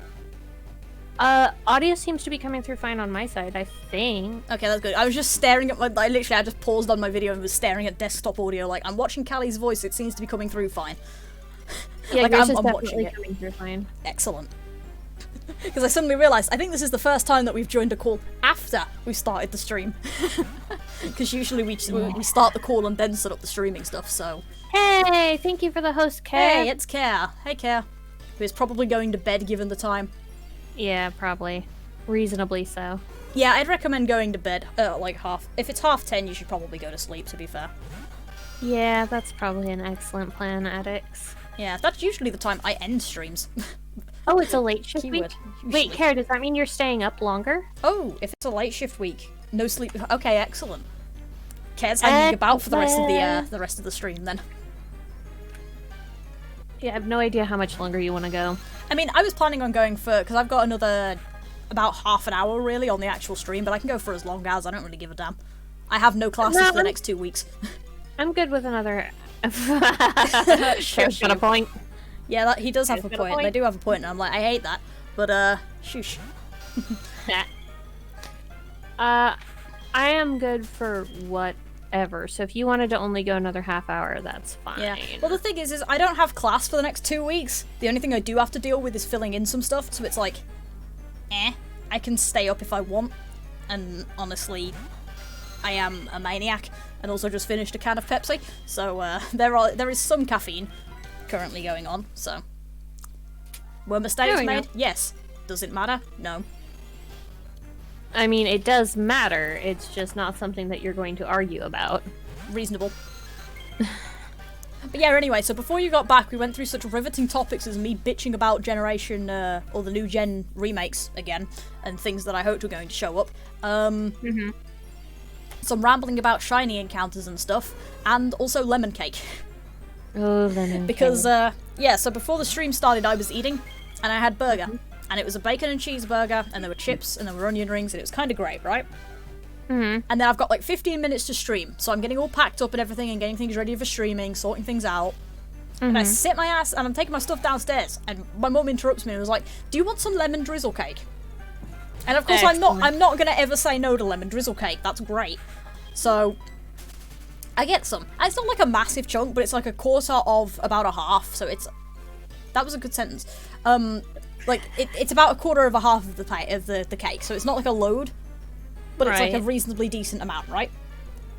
Audio seems to be coming through fine on my side, I think. Okay, that's good. I was just staring at I just paused on my video and was staring at desktop audio, like, I'm watching Callie's voice, it seems to be coming through fine. Yeah, like, yours is I'm definitely watching it. coming through fine. Excellent. Because I suddenly realised, I think this is the first time that we've joined a call after we started the stream. Because usually we start the call and then set up the streaming stuff, so... Hey, thank you for the host, Care. Hey, it's Care. Hey, Care. Who is probably going to bed given the time. Yeah, probably. Reasonably so. Yeah, I'd recommend going to bed, like if it's 10:30, you should probably go to sleep, to be fair. Yeah, that's probably an excellent plan, addicts. Yeah, that's usually the time I end streams. Oh, it's a late shift week? Keyword. Wait, Kara, does that mean you're staying up longer? Oh, if it's a late shift week, no sleep. Okay, excellent. Care's hanging about for the rest of the stream then. Yeah, I have no idea how much longer you want to go. I mean, I was planning on going because I've got another about half an hour really on the actual stream, but I can go for as long as. I don't really give a damn. I have no classes for the next 2 weeks. I'm good with another. Kara's got a point. Yeah, he does have a point. They do have a point, and I'm like, I hate that. But, shush. I am good for whatever. So if you wanted to only go another half hour, that's fine. Yeah. Well, the thing is I don't have class for the next 2 weeks. The only thing I do have to deal with is filling in some stuff, so it's like, I can stay up if I want. And honestly, I am a maniac, and also just finished a can of Pepsi, so there is some caffeine currently going on, so. Were mistakes made? Yes. Does it matter? No. I mean, it does matter, it's just not something that you're going to argue about. Reasonable. But yeah, anyway, so before you got back, we went through such riveting topics as me bitching about Generation, or the new gen remakes again, and things that I hoped were going to show up. Some rambling about shiny encounters and stuff, and also lemon cake. Oh, lemon cake. Because, yeah, so before the stream started, I was eating, and I had burger. And it was a bacon and cheeseburger, and there were chips, and there were onion rings, and it was kind of great, right? And then I've got like 15 minutes to stream, so I'm getting all packed up and everything, and getting things ready for streaming, sorting things out. And I sit my ass, and I'm taking my stuff downstairs, and my mum interrupts me and was like, "Do you want some lemon drizzle cake?" And of course, I'm not gonna ever say no to lemon drizzle cake. That's great. So I get some. And it's not like a massive chunk, but it's like a quarter of about a half. So that was a good sentence. Like it's about a quarter of a half of the cake. So it's not like a load, but it's like a reasonably decent amount, right?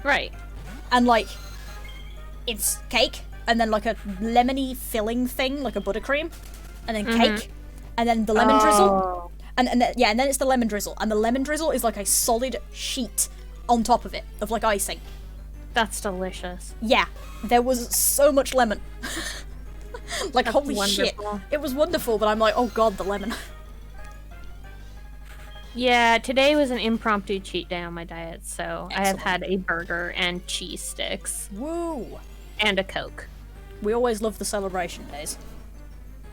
Right. And like it's cake, and then like a lemony filling thing, like a buttercream, and then cake, and then the lemon drizzle. And then it's the lemon drizzle, and the lemon drizzle is like a solid sheet on top of it of like icing. That's delicious. Yeah, there was so much lemon. Like, That's holy wonderful. shit. It was wonderful, but I'm like, oh god, the lemon. Yeah, today was an impromptu cheat day on my diet, so Excellent. I have had a burger and cheese sticks. Woo! And a Coke. We always love the celebration days.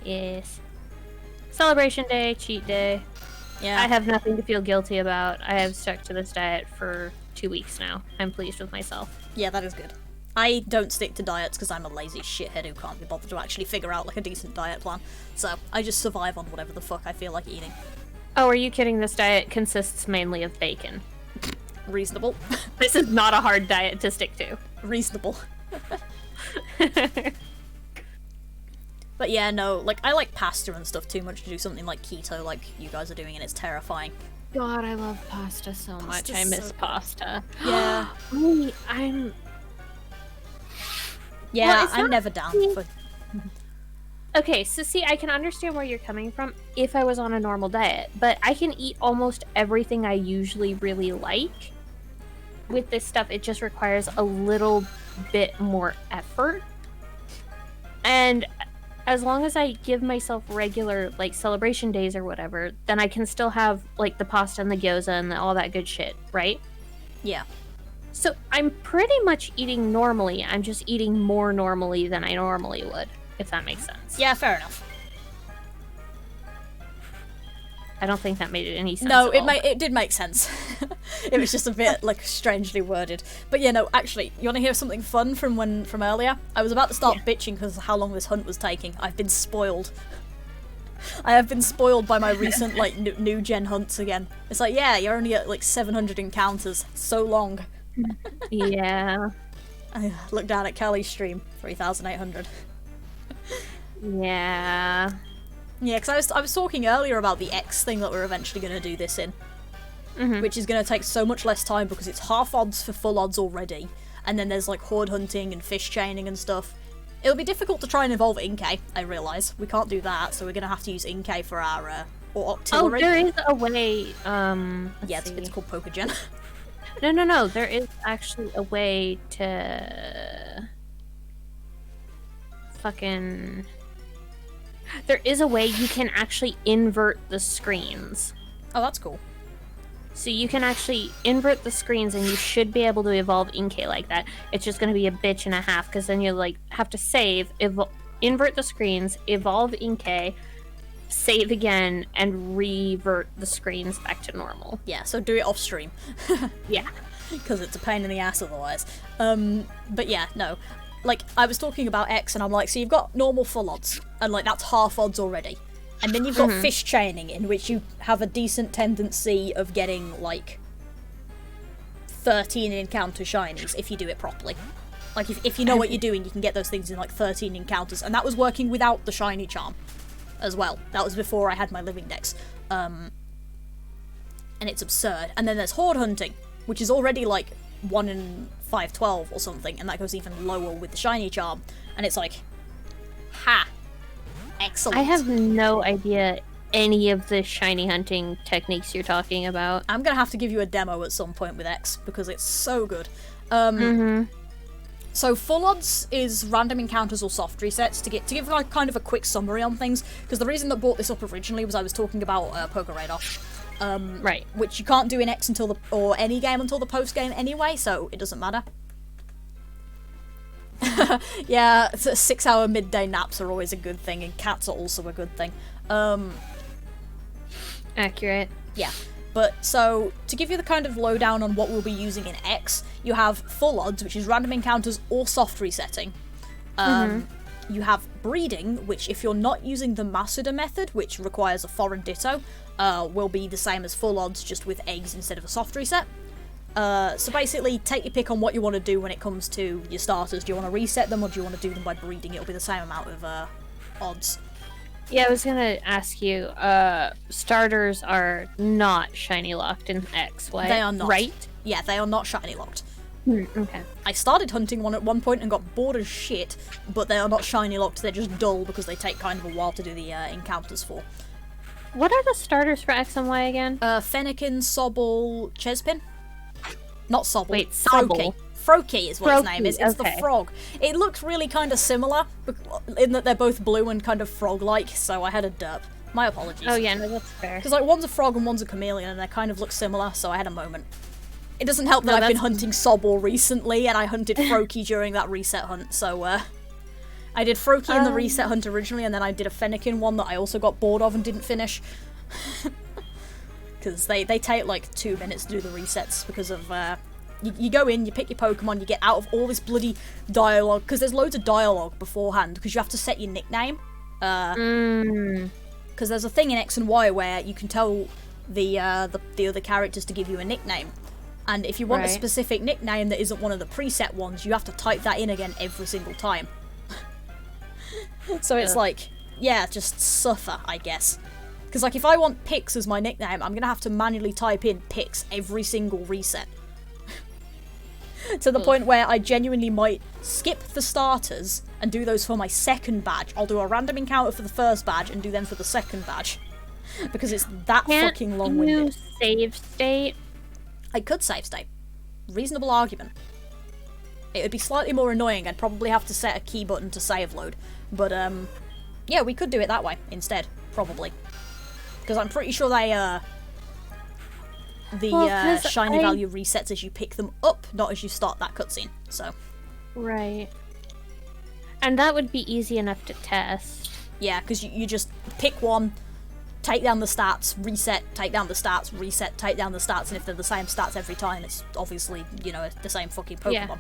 Yes. Celebration day, cheat day. Yeah. I have nothing to feel guilty about. I have stuck to this diet for 2 weeks now. I'm pleased with myself. Yeah, that is good. I don't stick to diets because I'm a lazy shithead who can't be bothered to actually figure out like a decent diet plan. So I just survive on whatever the fuck I feel like eating. Oh, are you kidding? This diet consists mainly of bacon. Reasonable. This is not a hard diet to stick to. Reasonable. But yeah, no, like, I like pasta and stuff too much to do something like keto like you guys are doing, and it's terrifying. God, I love pasta so much. I miss pasta. Yeah. Wait, Yeah, Well, I'm never down for... Okay, so see, I can understand where you're coming from if I was on a normal diet, but I can eat almost everything I usually really like. With this stuff, it just requires a little bit more effort. And as long as I give myself regular, like, celebration days or whatever, then I can still have, like, the pasta and the gyoza and all that good shit, right? Yeah. So I'm pretty much eating normally. I'm just eating more normally than I normally would, if that makes sense. Yeah, fair enough. I don't think that made any sense. No, at all. it did make sense. It was just a bit, like, strangely worded. But yeah, no, actually, you want to hear something fun from earlier? I was about to start bitching because of how long this hunt was taking. I've been spoiled. I have been spoiled by my recent, like, new gen hunts again. It's like, yeah, you're only at, like, 700 encounters. So long. Yeah. I look down at Kali's stream, 3,800. Yeah. Yeah, because I was talking earlier about the X thing that we're eventually going to do this in. Which is going to take so much less time because it's half odds for full odds already. And then there's, like, horde hunting and fish chaining and stuff. It'll be difficult to try and evolve Inkay, I realise. We can't do that, so we're going to have to use Inkay for our, or Octillery. Oh, there is a way, yeah, it's called Pokegen. No, there is actually a way to... Fucking... There is a way you can actually invert the screens. Oh, that's cool. So you can actually invert the screens and you should be able to evolve Inkay like that. It's just going to be a bitch and a half because then you like have to save, invert the screens, evolve Inkay, save again, and revert the screens back to normal. Yeah, so do it off stream. Yeah. Because it's a pain in the ass otherwise. But yeah, no. Like, I was talking about X and I'm like, so you've got normal full odds, and like that's half odds already. And then you've got fish chaining, in which you have a decent tendency of getting, like, 13 encounter shinies if you do it properly. Like, if you know what you're doing, you can get those things in, like, 13 encounters. And that was working without the shiny charm as well. That was before I had my living dex. And it's absurd. And then there's horde hunting, which is already, like, 1 in 512 or something, and that goes even lower with the shiny charm. And it's like, ha! Excellent. I have no idea any of the shiny hunting techniques you're talking about. I'm gonna have to give you a demo at some point with X because it's so good. So full odds is random encounters or soft resets to give like kind of a quick summary on things, because the reason that brought this up originally was I was talking about Poké Radar. Right. Which you can't do in X or any game until the post game anyway, so it doesn't matter. Yeah, 6-hour midday naps are always a good thing, and cats are also a good thing. Accurate. Yeah, but so to give you the kind of lowdown on what we'll be using in X, you have full odds, which is random encounters or soft resetting. You have breeding, which if you're not using the Masuda method, which requires a foreign ditto, will be the same as full odds, just with eggs instead of a soft reset. So basically, take your pick on what you want to do when it comes to your starters. Do you want to reset them, or do you want to do them by breeding? It'll be the same amount of odds. Yeah, I was gonna ask you, starters are not shiny locked in X, right? They are not. Right? Yeah, they are not shiny locked. Okay. I started hunting one at one point and got bored as shit, but they are not shiny locked, they're just dull because they take kind of a while to do the encounters for. What are the starters for X and Y again? Fennekin, Sobble, Chespin? Not Sobble. Wait, Sobble. Froakie is what his name is. It's okay. the frog. It looks really kind of similar, in that they're both blue and kind of frog-like, so I had a derp. My apologies. Oh yeah, no, that's fair. Because like one's a frog and one's a chameleon, and they kind of look similar, so I had a moment. It doesn't help that I've been hunting Sobble recently, and I hunted Froakie during that reset hunt, so I did Froakie in the reset hunt originally, and then I did a Fennekin one that I also got bored of and didn't finish. Because they take like 2 minutes to do the resets because of you go in, you pick your Pokemon, you get out of all this bloody dialogue, because there's loads of dialogue beforehand because you have to set your nickname. Because there's a thing in X and Y where you can tell the other characters to give you a nickname, and if you want a specific nickname that isn't one of the preset ones, you have to type that in again every single time. So it's like, yeah, just suffer, I guess. Because, like, if I want Pix as my nickname, I'm going to have to manually type in Pix every single reset. To the point where I genuinely might skip the starters and do those for my second badge. I'll do a random encounter for the first badge and do them for the second badge. Because it's that fucking long-winded. Can't you save state? I could save state. Reasonable argument. It would be slightly more annoying. I'd probably have to set a key button to save load. But, yeah, we could do it that way instead. Probably. Because I'm pretty sure they, shiny value resets as you pick them up, not as you start that cutscene, so. Right. And that would be easy enough to test. Yeah, because you just pick one, take down the stats, reset, take down the stats, reset, take down the stats, and if they're the same stats every time, it's obviously, you know, the same fucking Pokemon.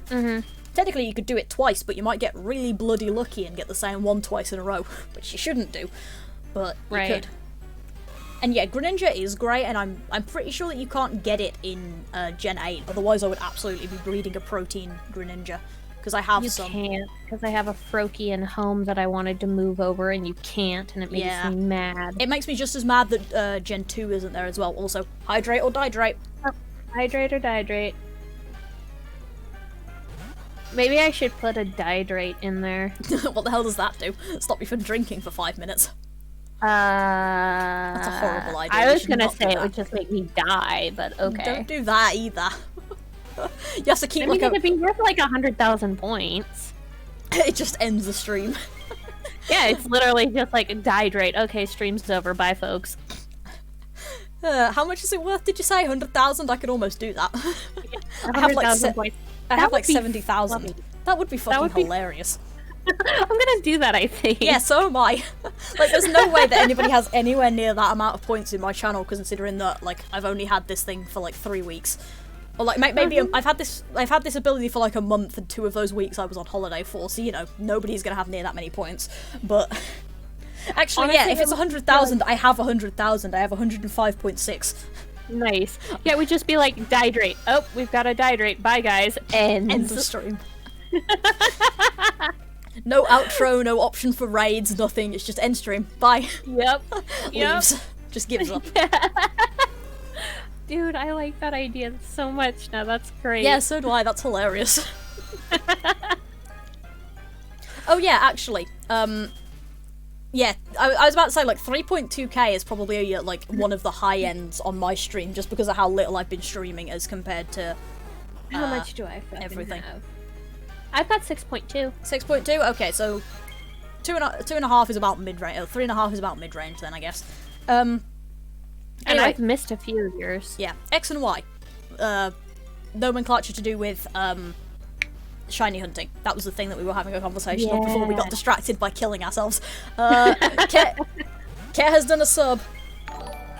Yeah. Technically, you could do it twice, but you might get really bloody lucky and get the same one twice in a row, which you shouldn't do, but you could. And yeah, Greninja is great, and I'm pretty sure that you can't get it in Gen 8, otherwise I would absolutely be breeding a protein Greninja, because I have some. You can't, because I have a Froakian home that I wanted to move over, and you can't, and it makes me mad. It makes me just as mad that Gen 2 isn't there as well. Also, hydrate or dihydrate. Hydrate or dihydrate. Maybe I should put a dihydrate in there. What the hell does that do? Stop you from drinking for 5 minutes. That's a horrible idea. I was gonna say it would just make me die, but okay. Don't do that either. You have to keep like it'd be worth like 100,000 points. It just ends the stream. Yeah, it's literally just like dihydrate. Okay, stream's over. Bye, folks. How much is it worth? Did you say 100,000? I could almost do that. I have like I have like 70,000. That would be fucking hilarious. I'm gonna do that, I think. Yeah, so am I. Like, there's no way that anybody has anywhere near that amount of points in my channel, considering that, like, I've only had this thing for like 3 weeks, or like maybe I've had this ability for like a month, and 2 of those weeks I was on holiday for. So you know, nobody's gonna have near that many points. But actually, honestly, yeah, if it's 100,000, I have 100,000. I have 105.6. Nice. Yeah, we'd just be like, dihydrate. Oh, we've got to dihydrate. Bye, guys. Ends the stream. No outro, no option for raids, nothing. It's just end stream. Bye. Yep. Leaves. Just gives up. Dude, I like that idea so much now. That's great. Yeah, so do I. That's hilarious. Oh yeah, actually, yeah, I was about to say, like, 3.2k is probably like one of the high ends on my stream, just because of how little I've been streaming as compared to how much do I everything have? I've got 6.2. 6.2? Okay, so 2.5 is about mid-range. 3.5 is about mid-range then, I guess. And anyway, I've missed a few of yours. Yeah, X and Y. Nomenclature to do with shiny hunting. That was the thing that we were having a conversation of before we got distracted by killing ourselves. Care has done a sub.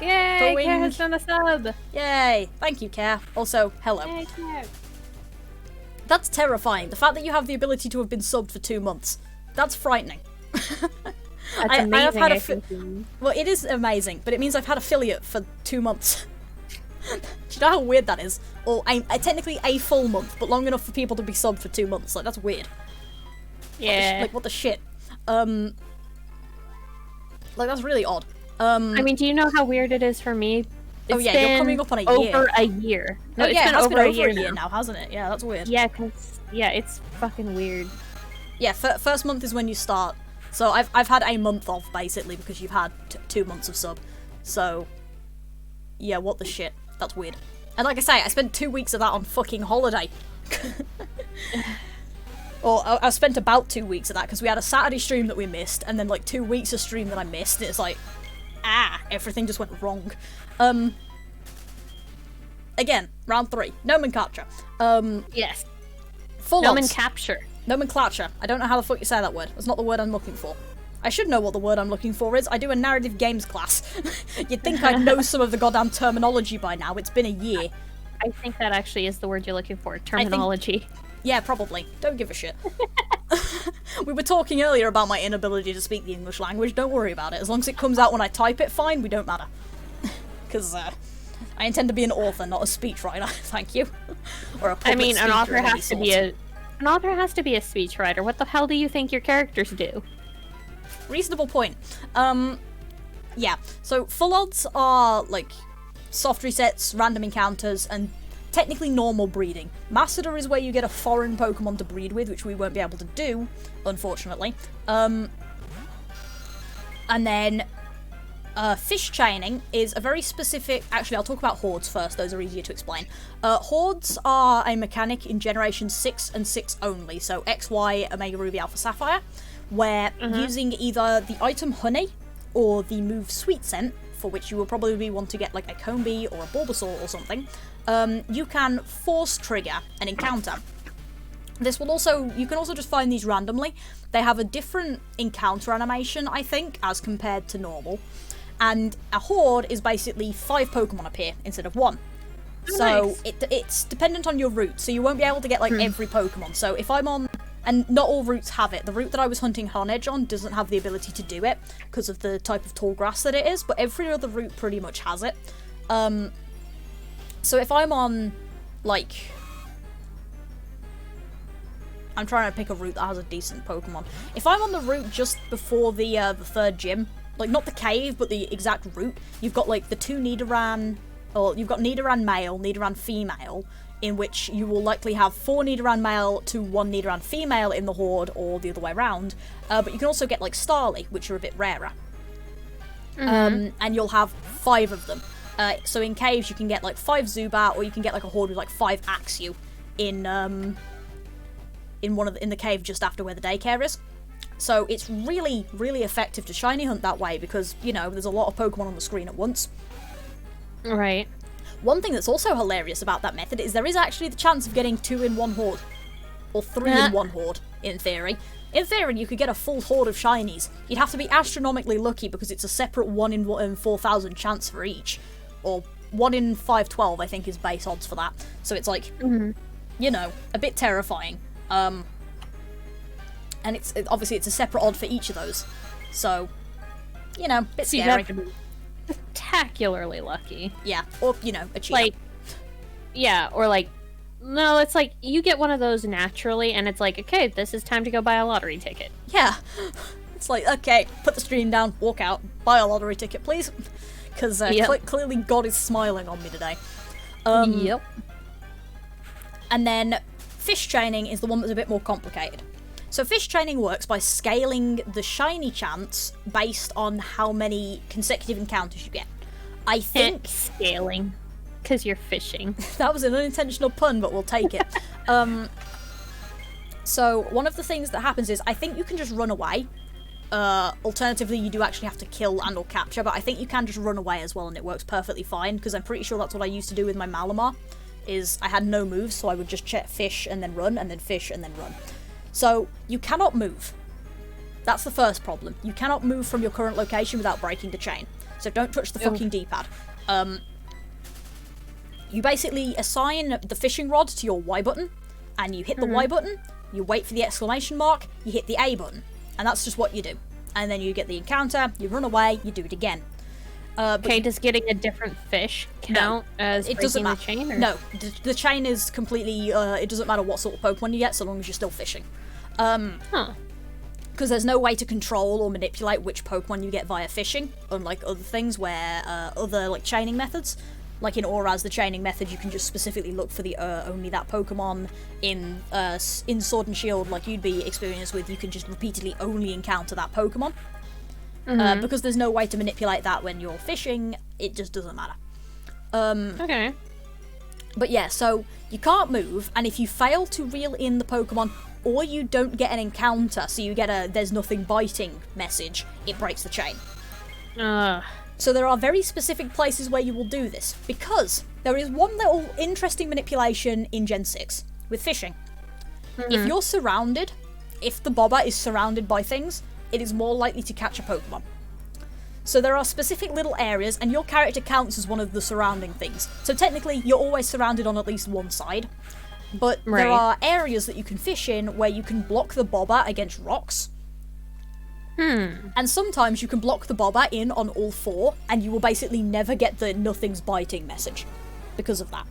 Yay, Care has done a sub. Yay, thank you, Care. Also, hello. Yay, Care. That's terrifying. The fact that you have the ability to have been subbed for 2 months. That's frightening. That's amazing. Well, it is amazing, but it means I've had affiliate for 2 months. Do you know how weird that is? Or technically a full month, but long enough for people to be subbed for 2 months. Like, that's weird. Yeah. What the shit? Like, that's really odd. I mean, do you know how weird it is for me? It's you're coming up on a year. Over a year. No, it's been over a year now, hasn't it? Yeah, that's weird. Yeah, it's fucking weird. Yeah, first month is when you start. So I've had a month off, basically, because you've had 2 months of sub. So, yeah, what the shit? That's weird. And like I say, I spent 2 weeks of that on fucking holiday. Or I spent about 2 weeks of that, because we had a Saturday stream that we missed, and then like 2 weeks of stream that I missed, and it's like, everything just went wrong. Again, round 3. Nomenclature. Yes. Full Nomenclature. Nomenclature. I don't know how the fuck you say that word. That's not the word I'm looking for. I should know what the word I'm looking for is. I do a narrative games class. You'd think I'd know some of the goddamn terminology by now. It's been a year. I think that actually is the word you're looking for. Terminology. Yeah, probably. Don't give a shit. We were talking earlier about my inability to speak the English language. Don't worry about it. As long as it comes out when I type it, fine, we don't matter. Because I intend to be an author, not a speechwriter. Thank you. Or a public an speaker author of any has to be sort. an author has to be a speechwriter. What the hell do you think your characters do? Reasonable point. Yeah. So full odds are like soft resets, random encounters, and technically normal breeding. Masseter is where you get a foreign Pokemon to breed with, which we won't be able to do, unfortunately. And then fish chaining is a very specific... Actually, I'll talk about hordes first. Those are easier to explain. Hordes are a mechanic in Generation 6 and 6 only, so X, Y, Omega Ruby, Alpha Sapphire, where using either the item Honey or the move Sweet Scent, for which you will probably want to get like a Combee or a Bulbasaur or something, you can force trigger an encounter. This will also, you can also just find these randomly. They have a different encounter animation, I think, as compared to normal. And a horde is basically 5 Pokemon appear instead of 1. So nice. it's dependent on your route, so you won't be able to get like every Pokemon. So if I'm on, and not all routes have it. The route that I was hunting Honedge on doesn't have the ability to do it because of the type of tall grass that it is, but every other route pretty much has it. So if I'm on, like, I'm trying to pick a route that has a decent Pokemon. If I'm on the route just before the third gym, like not the cave, but the exact route, you've got like the two Nidoran, or you've got Nidoran male, Nidoran female, in which you will likely have 4 Nidoran male to 1 Nidoran female in the horde, or the other way around. But you can also get like Starly, which are a bit rarer. And you'll have 5 of them. So in caves you can get like 5 Zubat, or you can get like a horde with like 5 Axew in the cave just after where the daycare is. So it's really, really effective to shiny hunt that way because, you know, there's a lot of Pokemon on the screen at once. Right. One thing that's also hilarious about that method is there is actually the chance of getting 2 in one horde. Or 3 in one horde, in theory. In theory, you could get a full horde of shinies. You'd have to be astronomically lucky because it's a separate 1 in 4,000 chance for each. Or 1 in 512, I think, is base odds for that. So it's like, you know, a bit terrifying. And obviously it's a separate odd for each of those. So, you know, a bit scary. You have to be spectacularly lucky. Yeah, or, you know, a cheater. Like, yeah, or like, no, it's like, you get one of those naturally, and it's like, okay, this is time to go buy a lottery ticket. Yeah. It's like, okay, put the stream down, walk out, buy a lottery ticket, please. Because clearly God is smiling on me today. Yep. And then fish chaining is the one that's a bit more complicated. So fish chaining works by scaling the shiny chance based on how many consecutive encounters you get. I think... Scaling. Because you're fishing. That was an unintentional pun, but we'll take it. So one of the things that happens is I think you can just run away. Alternatively, you do actually have to kill and or capture, but I think you can just run away as well, and it works perfectly fine, because I'm pretty sure that's what I used to do with my Malamar, is I had no moves, so I would just fish and then run, and then fish and then run. So, you cannot move. That's the first problem. You cannot move from your current location without breaking the chain. So don't touch the fucking D-pad. You basically assign the fishing rod to your Y button, and you hit the Y button, you wait for the exclamation mark, you hit the A button. And that's just what you do. And then you get the encounter, you run away, you do it again. Okay, does getting a different fish count as breaking the chain? Or? No, the chain is completely, it doesn't matter what sort of Pokemon you get, so long as you're still fishing. Because there's no way to control or manipulate which Pokemon you get via fishing, unlike other things where, other, like, chaining methods. Like in Auras, the chaining method, you can just specifically look for the only that Pokemon. In Sword and Shield, like you'd be experienced with, you can just repeatedly only encounter that Pokemon. Because there's no way to manipulate that when you're fishing, it just doesn't matter. Okay. But yeah, so you can't move, and if you fail to reel in the Pokemon, or you don't get an encounter, so you get a "there's nothing biting" message, it breaks the chain. So there are very specific places where you will do this, because there is one little interesting manipulation in Gen 6 with fishing. If you're surrounded, if the bobber is surrounded by things, it is more likely to catch a Pokemon. So there are specific little areas, and your character counts as one of the surrounding things. So technically, you're always surrounded on at least one side. But there are areas that you can fish in where you can block the bobber against rocks. And sometimes you can block the bobber in on all 4, and you will basically never get the nothing's biting message because of that.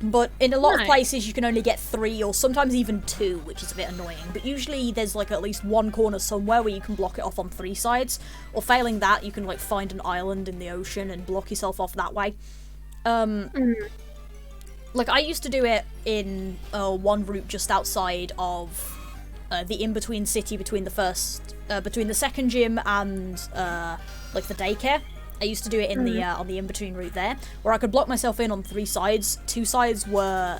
But in a lot of places you can only get 3 or sometimes even 2, which is a bit annoying. But usually there's like at least one corner somewhere where you can block it off on 3 sides. Or failing that, you can like find an island in the ocean and block yourself off that way. Like I used to do it in one route just outside of the in-between city between the second gym and like the daycare. I used to do it in the on the in-between route there, where I could block myself in on 3 sides. 2 sides were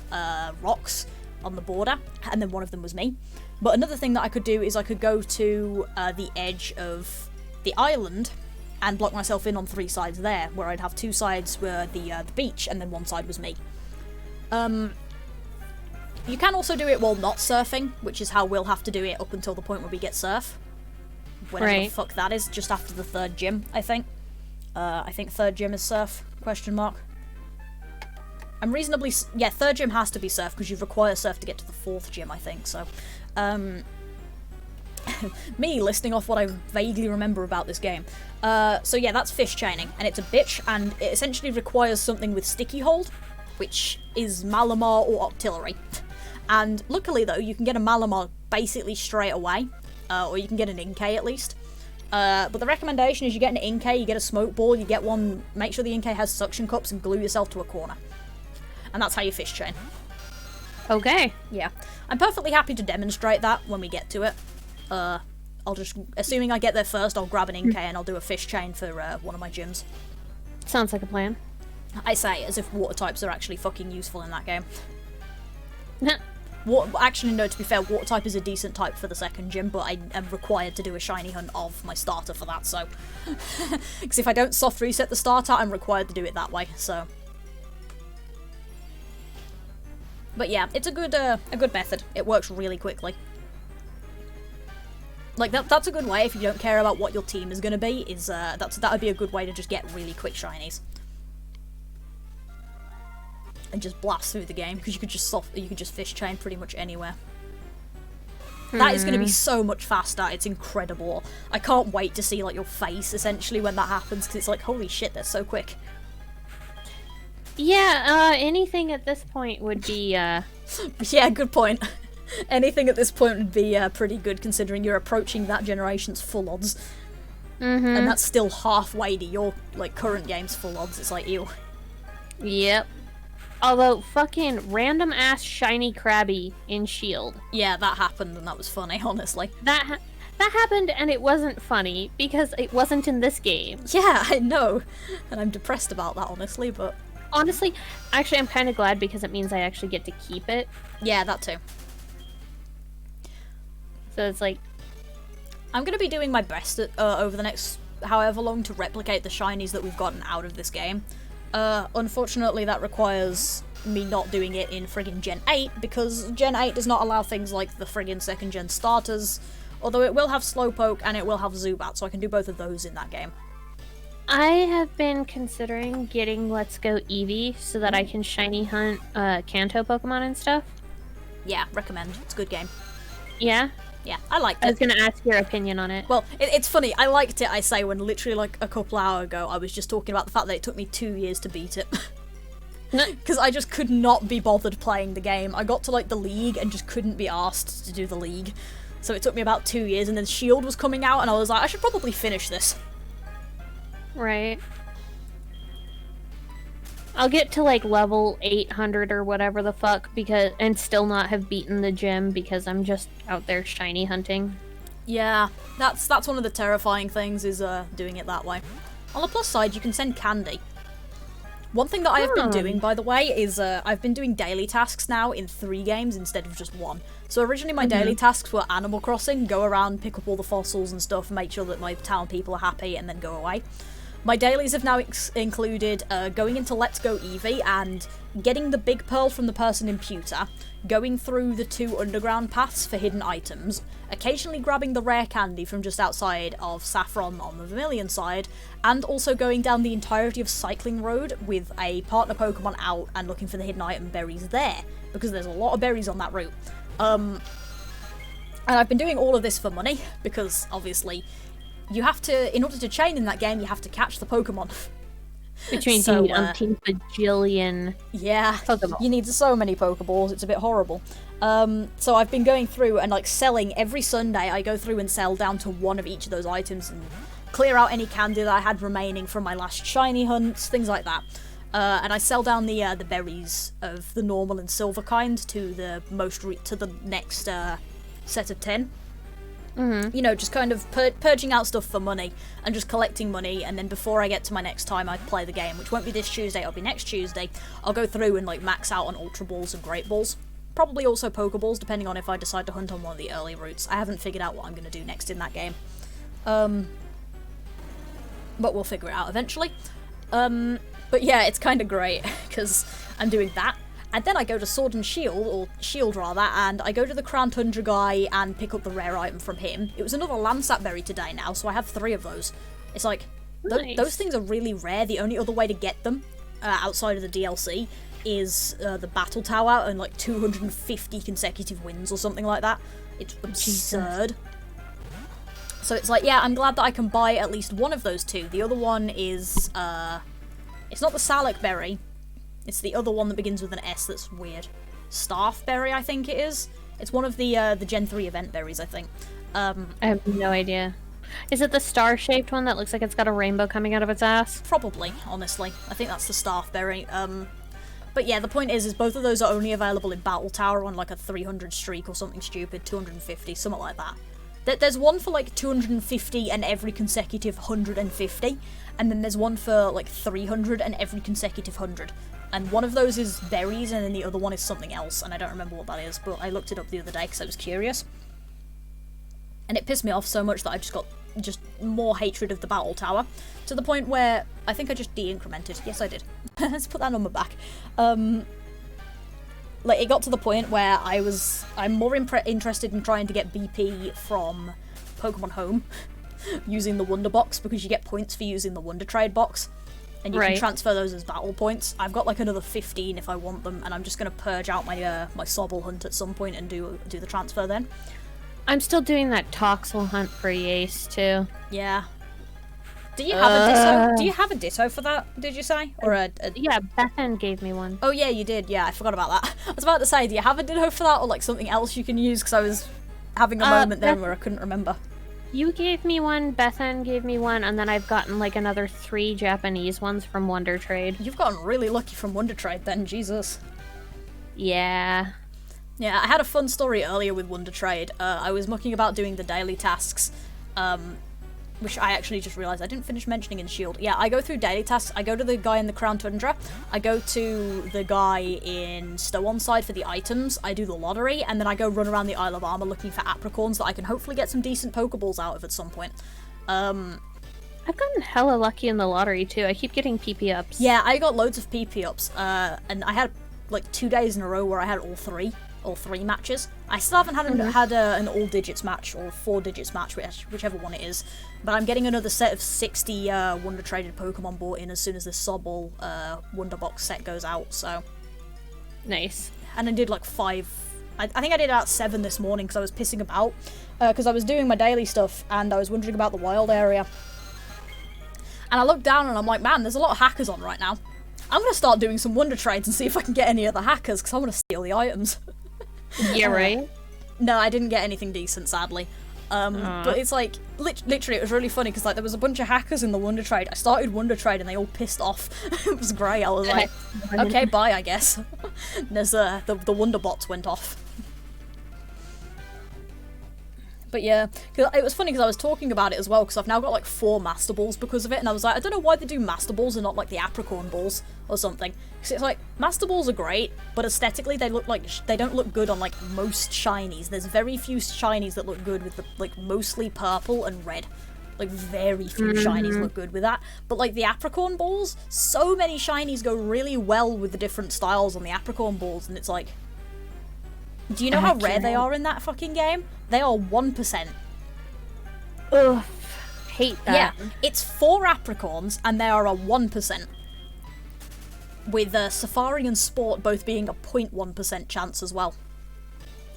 rocks on the border, and then one of them was me. But another thing that I could do is I could go to the edge of the island and block myself in on 3 sides there, where I'd have 2 sides were the beach, and then 1 side was me. You can also do it while not surfing, which is how we'll have to do it up until the point where we get surf. Whatever the fuck that is, just after the 3rd gym, I think. I think 3rd gym is surf, question mark. I'm reasonably... Yeah, 3rd gym has to be surf, because you require surf to get to the 4th gym, I think, so... me listing off what I vaguely remember about this game. So yeah, that's fish chaining, and it's a bitch, and it essentially requires something with sticky hold, which is Malamar or Octillery. And luckily, though, you can get a Malamar basically straight away, or you can get an Inkay at least. But the recommendation is you get an Inkay, you get a smoke ball, you get one, make sure the Inkay has suction cups, and glue yourself to a corner. And that's how you fish chain. Okay. Yeah. I'm perfectly happy to demonstrate that when we get to it. I'll just, assuming I get there first, I'll grab an Inkay and I'll do a fish chain for one of my gyms. Sounds like a plan. I say as if water types are actually fucking useful in that game. Actually, no, to be fair, water type is a decent type for the 2nd gym, but I am required to do a shiny hunt of my starter for that, so... Because if I don't soft reset the starter, I'm required to do it that way, so... But yeah, it's a good method. It works really quickly. Like, that's a good way if you don't care about what your team is going to be, is, that would be a good way to just get really quick shinies. And just blast through the game, because you could just fish chain pretty much anywhere. That is going to be so much faster, it's incredible. I can't wait to see, like, your face, essentially, when that happens, because it's like, holy shit, they're so quick. Yeah, anything at this point would be, Yeah, good point. Anything at this point would be pretty good, considering you're approaching that generation's full odds. And that's still halfway to your, like, current game's full odds. It's like, ew. Yep. Although, fucking random-ass shiny Krabby in Shield. Yeah, that happened, and that was funny, honestly. That happened, and it wasn't funny, because it wasn't in this game. Yeah, I know. And I'm depressed about that, honestly, but... Honestly, actually, I'm kind of glad, because it means I actually get to keep it. Yeah, that too. So it's like... I'm going to be doing my best over the next however long to replicate the shinies that we've gotten out of this game. Unfortunately, that requires me not doing it in friggin' Gen 8, because Gen 8 does not allow things like the friggin' 2nd Gen starters, although it will have Slowpoke and it will have Zubat, so I can do both of those in that game. I have been considering getting Let's Go Eevee so that I can shiny hunt Kanto Pokemon and stuff. Yeah, recommend. It's a good game. Yeah? Yeah, I liked it. I was gonna ask your opinion on it. Well, it's funny, I liked it, I say, when literally like a couple hours ago I was just talking about the fact that it took me 2 years to beat it. Because I just could not be bothered playing the game. I got to like the league and just couldn't be asked to do the league. So it took me about 2 years, and then Shield was coming out and I was like, I should probably finish this. Right. I'll get to like level 800 or whatever the fuck and still not have beaten the gym because I'm just out there shiny hunting. Yeah, that's one of the terrifying things, is doing it that way. On the plus side, you can send candy. One thing that I have been doing, by the way, is I've been doing daily tasks now in 3 games instead of just 1. So originally my daily tasks were Animal Crossing, go around, pick up all the fossils and stuff, make sure that my town people are happy, and then go away. My dailies have now included going into Let's Go Eevee and getting the big pearl from the person in Pewter, going through the 2 underground paths for hidden items, occasionally grabbing the rare candy from just outside of Saffron on the Vermilion side, and also going down the entirety of Cycling Road with a partner Pokemon out and looking for the hidden item berries there, because there's a lot of berries on that route. And I've been doing all of this for money, because obviously you have to, in order to chain in that game, you have to catch the Pokemon. Which means you need umpteen bajillion Pokemon. You need so many Pokeballs, it's a bit horrible. So I've been going through and like selling every Sunday. I go through and sell down to 1 of each of those items and clear out any candy that I had remaining from my last shiny hunts, things like that. And I sell down the berries of the normal and silver kind to the next set of 10. You know, just kind of purging out stuff for money and just collecting money, and then before I get to my next time I play the game, which won't be this Tuesday, it'll be next Tuesday, I'll go through and like max out on Ultra Balls and Great Balls. Probably also Pokeballs, depending on if I decide to hunt on one of the early routes. I haven't figured out what I'm going to do next in that game. But we'll figure it out eventually. But yeah, it's kind of great, because I'm doing that. And then I go to Sword and Shield, or Shield rather, and I go to the Crown Tundra guy and pick up the rare item from him. It was another Landsat berry today now, so I have 3 of those. It's like, nice. Those things are really rare. The only other way to get them, outside of the DLC, is the battle tower and like 250 consecutive wins or something like that. It's absurd. So it's like, yeah, I'm glad that I can buy at least one of those two. The other one is, it's not the Salak berry. It's the other one that begins with an S that's weird. Staffberry, I think it is. It's one of the Gen 3 event berries, I think. I have no idea. Is it the star-shaped one that looks like it's got a rainbow coming out of its ass? Probably, honestly. I think that's the Staffberry. But yeah, the point is both of those are only available in Battle Tower on like a 300 streak or something stupid, 250, something like that. There's one for like 250 and every consecutive 150, and then there's one for like 300 and every consecutive 100. And one of those is berries, and then the other one is something else, and I don't remember what that is, but I looked it up the other day because I was curious. And it pissed me off so much that I just got more hatred of the Battle Tower, to the point where I think I just de-incremented. Yes, I did. Let's put that number back. Like, it got to the point where I'm more interested in trying to get BP from Pokemon Home using the Wonder Box, because you get points for using the Wonder Trade box. And you can transfer those as battle points. I've got like another 15 if I want them, and I'm just going to purge out my my Sobble hunt at some point and do the transfer then. I'm still doing that Toxel hunt for Yace too. Yeah. Do you have a Ditto? Do you have a Ditto for that? Did you say? Or Yeah, Bethan gave me one. Oh yeah, you did. Yeah, I forgot about that. I was about to say, do you have a Ditto for that, or like something else you can use? Because I was having a moment then where I couldn't remember. You gave me one, Bethan gave me one, and then I've gotten like another 3 Japanese ones from Wonder Trade. You've gotten really lucky from Wonder Trade then, Jesus. Yeah. Yeah, I had a fun story earlier with Wonder Trade. I was mucking about doing the daily tasks, which I actually just realised I didn't finish mentioning in S.H.I.E.L.D. Yeah, I go through daily tasks. I go to the guy in the Crown Tundra. I go to the guy in Stowonside for the items. I do the lottery, and then I go run around the Isle of Armor looking for apricorns that I can hopefully get some decent Pokeballs out of at some point. I've gotten hella lucky in the lottery too. I keep getting PP ups. Yeah, I got loads of PP ups, and I had like 2 days in a row where I had all three matches. I still haven't had an all digits match or 4 digits match, whichever one it is. But I'm getting another set of 60 Wonder Traded Pokemon bought in as soon as this Sobble Wonder Box set goes out. So nice. And I did like 5. I think I did about 7 this morning because I was pissing about because I was doing my daily stuff and I was wondering about the wild area. And I looked down and I'm like, man, there's a lot of hackers on right now. I'm gonna start doing some Wonder Trades and see if I can get any other hackers because I want to steal the items. Yeah, right. No, I didn't get anything decent, sadly. But it's like, literally, it was really funny because like there was a bunch of hackers in the Wonder Trade. I started Wonder Trade and they all pissed off. It was great. I was like, okay, bye, I guess. There's the Wonder Bots went off. But yeah, cause it was funny because I was talking about it as well because I've now got like 4 Master Balls because of it, and I was like, I don't know why they do Master Balls and not like the Apricorn Balls or something. Because it's like, Master Balls are great, but aesthetically they look like they don't look good on like most shinies. There's very few shinies that look good with the like mostly purple and red. Like very few shinies look good with that. But like the Apricorn Balls, so many shinies go really well with the different styles on the Apricorn Balls, and it's like, do you know how rare they are in that fucking game? They are 1%. Ugh, hate that. Yeah, it's 4 Apricorns, and they are a 1%. With Safari and Sport both being a 0.1% chance as well.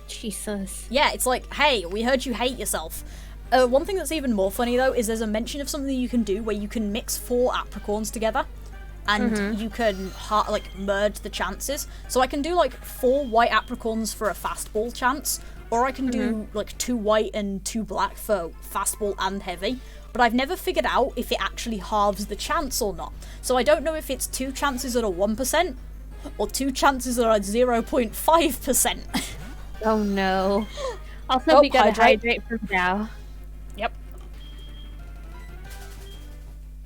Jesus. Yeah, it's like, hey, we heard you hate yourself. One thing that's even more funny, though, is there's a mention of something you can do where you can mix 4 Apricorns together. And you can, like, merge the chances. So I can do, like, 4 white Apricorns for a fastball chance, or I can do, like, 2 white and 2 black for fastball and heavy. But I've never figured out if it actually halves the chance or not. So I don't know if it's 2 chances at a 1%, or 2 chances at a 0.5%. Oh no. Also, we gotta hydrate from Dow. Yep.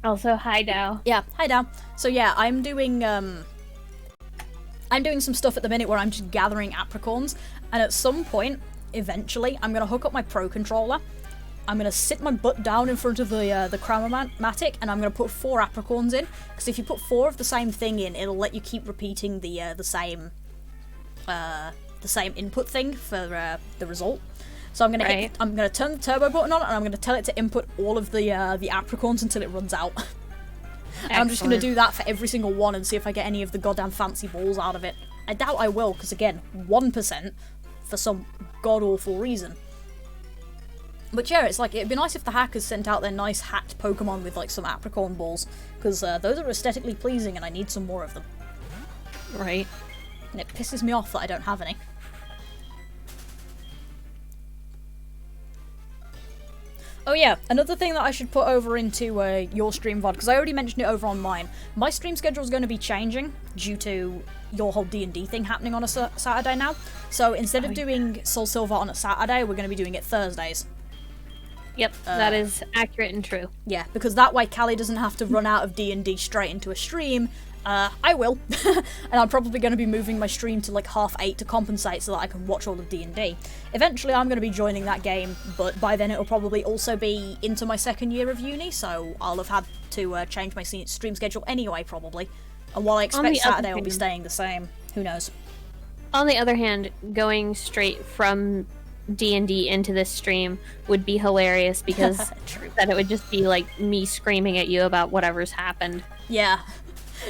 Also, hi Dow. Yeah, hi Dow. So yeah, I'm doing some stuff at the minute where I'm just gathering apricorns, and at some point, eventually, I'm gonna hook up my Pro Controller. I'm gonna sit my butt down in front of the Chronomatic, and I'm gonna put 4 apricorns in. Because if you put 4 of the same thing in, it'll let you keep repeating the same input thing for the result. So I'm gonna turn the turbo button on, and I'm gonna tell it to input all of the apricorns until it runs out. And I'm just going to do that for every single one and see if I get any of the goddamn fancy balls out of it. I doubt I will, because again, 1% for some god-awful reason. But yeah, it's like, it'd be nice if the hackers sent out their nice hacked Pokemon with like some apricorn balls, because those are aesthetically pleasing and I need some more of them. Right. And it pisses me off that I don't have any. Oh yeah, another thing that I should put over into your stream VOD, because I already mentioned it over on mine. My stream schedule is going to be changing due to your whole D&D thing happening on a Saturday now. So instead of doing SoulSilver on a Saturday, we're going to be doing it Thursdays. Yep, that is accurate and true. Yeah, because that way Callie doesn't have to run out of D&D straight into a stream. I will. And I'm probably going to be moving my stream to like 8:30 to compensate so that I can watch all of D&D. Eventually I'm going to be joining that game, but by then it'll probably also be into my second year of uni, so I'll have had to change my stream schedule anyway, probably. And while I expect Saturday will be staying the same, who knows. On the other hand, going straight from D&D into this stream would be hilarious, because then it would just be like me screaming at you about whatever's happened. Yeah.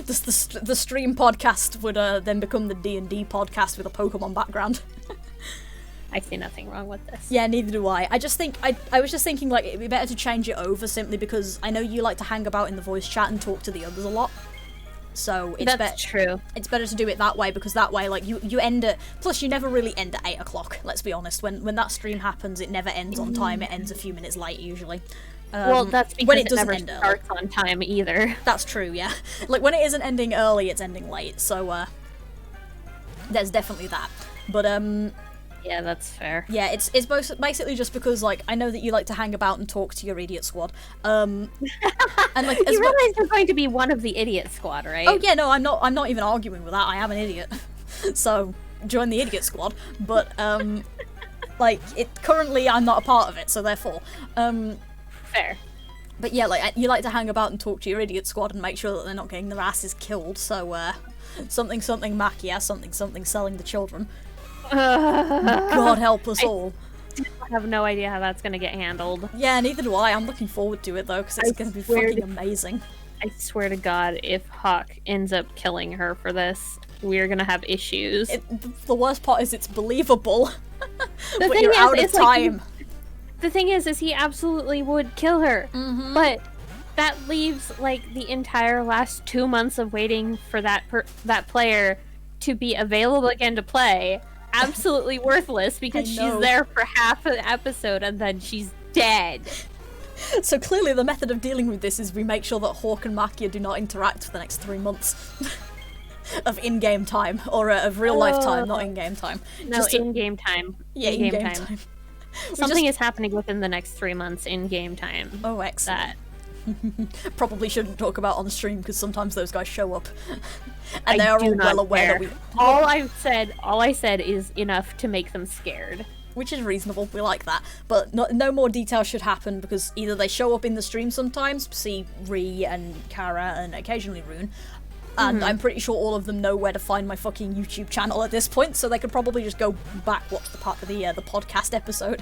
The stream podcast would then become the D&D podcast with a Pokemon background. I see nothing wrong with this. Yeah, neither do I. I just think, I was just thinking like it'd be better to change it over simply because I know you like to hang about in the voice chat and talk to the others a lot. So it's true. It's better to do it that way, because that way like you end at, plus you never really end at 8 o'clock, let's be honest. When that stream happens, it never ends on time, it ends a few minutes late usually. Well, that's because when it never starts on time either. That's true, yeah. Like, when it isn't ending early, it's ending late, so, there's definitely that. But, yeah, that's fair. Yeah, it's basically just because, like, I know that you like to hang about and talk to your idiot squad. And, like, you realize you're going to be one of the idiot squad, right? Oh, yeah, no, I'm not even arguing with that. I am an idiot. So, join the idiot squad. But, like, currently I'm not a part of it, so therefore, Fair. But yeah, like, you like to hang about and talk to your idiot squad and make sure that they're not getting their asses killed, so, something Macchia, something selling the children. God help us all. I have no idea how that's gonna get handled. Yeah, neither do I. I'm looking forward to it, though, because it's gonna be fucking amazing. I swear to God, if Hawk ends up killing her for this, we're gonna have issues. The worst part is it's believable. But you're out of time. The thing is he absolutely would kill her. Mm-hmm. But that leaves, like, the entire last 2 months of waiting for that player to be available again to play absolutely worthless, because she's there for half an episode and then she's dead. So clearly the method of dealing with this is we make sure that Hawk and Macchia do not interact for the next 3 months. Of in-game time, or of real-life time, not in-game time. No, in-game time. Yeah, in-game time. Something is happening within the next 3 months in game time. Oh, excellent. Probably shouldn't talk about on stream, because sometimes those guys show up. And they are all well aware that we... All I said is enough to make them scared. Which is reasonable, we like that. But no more details should happen, because either they show up in the stream sometimes, see Ree and Kara and occasionally Rune, and I'm pretty sure all of them know where to find my fucking YouTube channel at this point, so they could probably just go back, watch the part of the podcast episode.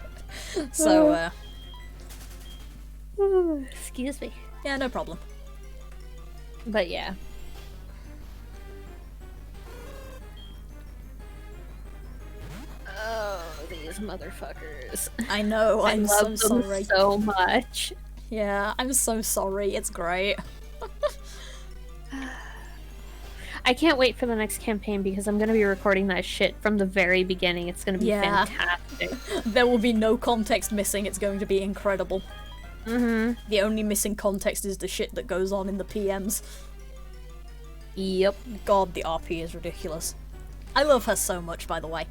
So, excuse me. Yeah, no problem. But yeah. Oh, these motherfuckers. I know, I love them so much. Yeah, I'm so sorry, it's great. I can't wait for the next campaign, because I'm going to be recording that shit from the very beginning. It's going to be fantastic. There will be no context missing. It's going to be incredible. Mm-hmm. The only missing context is the shit that goes on in the PMs. Yep. God, the RP is ridiculous. I love her so much, by the way.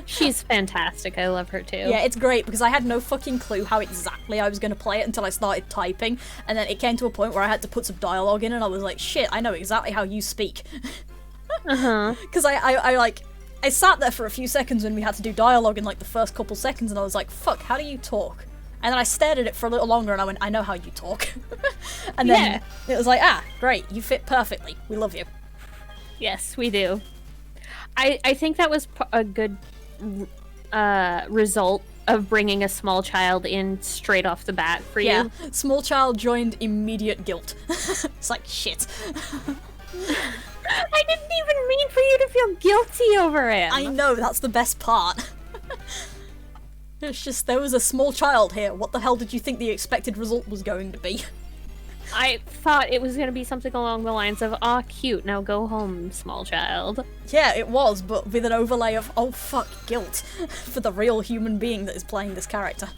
She's fantastic. I love her too. Yeah, it's great, because I had no fucking clue how exactly I was going to play it until I started typing, and then it came to a point where I had to put some dialogue in, and I was like, shit, I know exactly how you speak. Because I sat there for a few seconds when we had to do dialogue in like the first couple seconds, and I was like, fuck, how do you talk? And then I stared at it for a little longer, and I went, I know how you talk. And then it was like, great, you fit perfectly. We love you. Yes, we do. I think that was a good result of bringing a small child in straight off the bat for you. Yeah, small child joined, immediate guilt. It's like, shit. I didn't even mean for you to feel guilty over him. I know, that's the best part. It's just, there was a small child here. What the hell did you think the expected result was going to be? I thought it was going to be something along the lines of, "Aw, cute, now go home, small child." Yeah, it was, but with an overlay of, oh fuck, guilt for the real human being that is playing this character.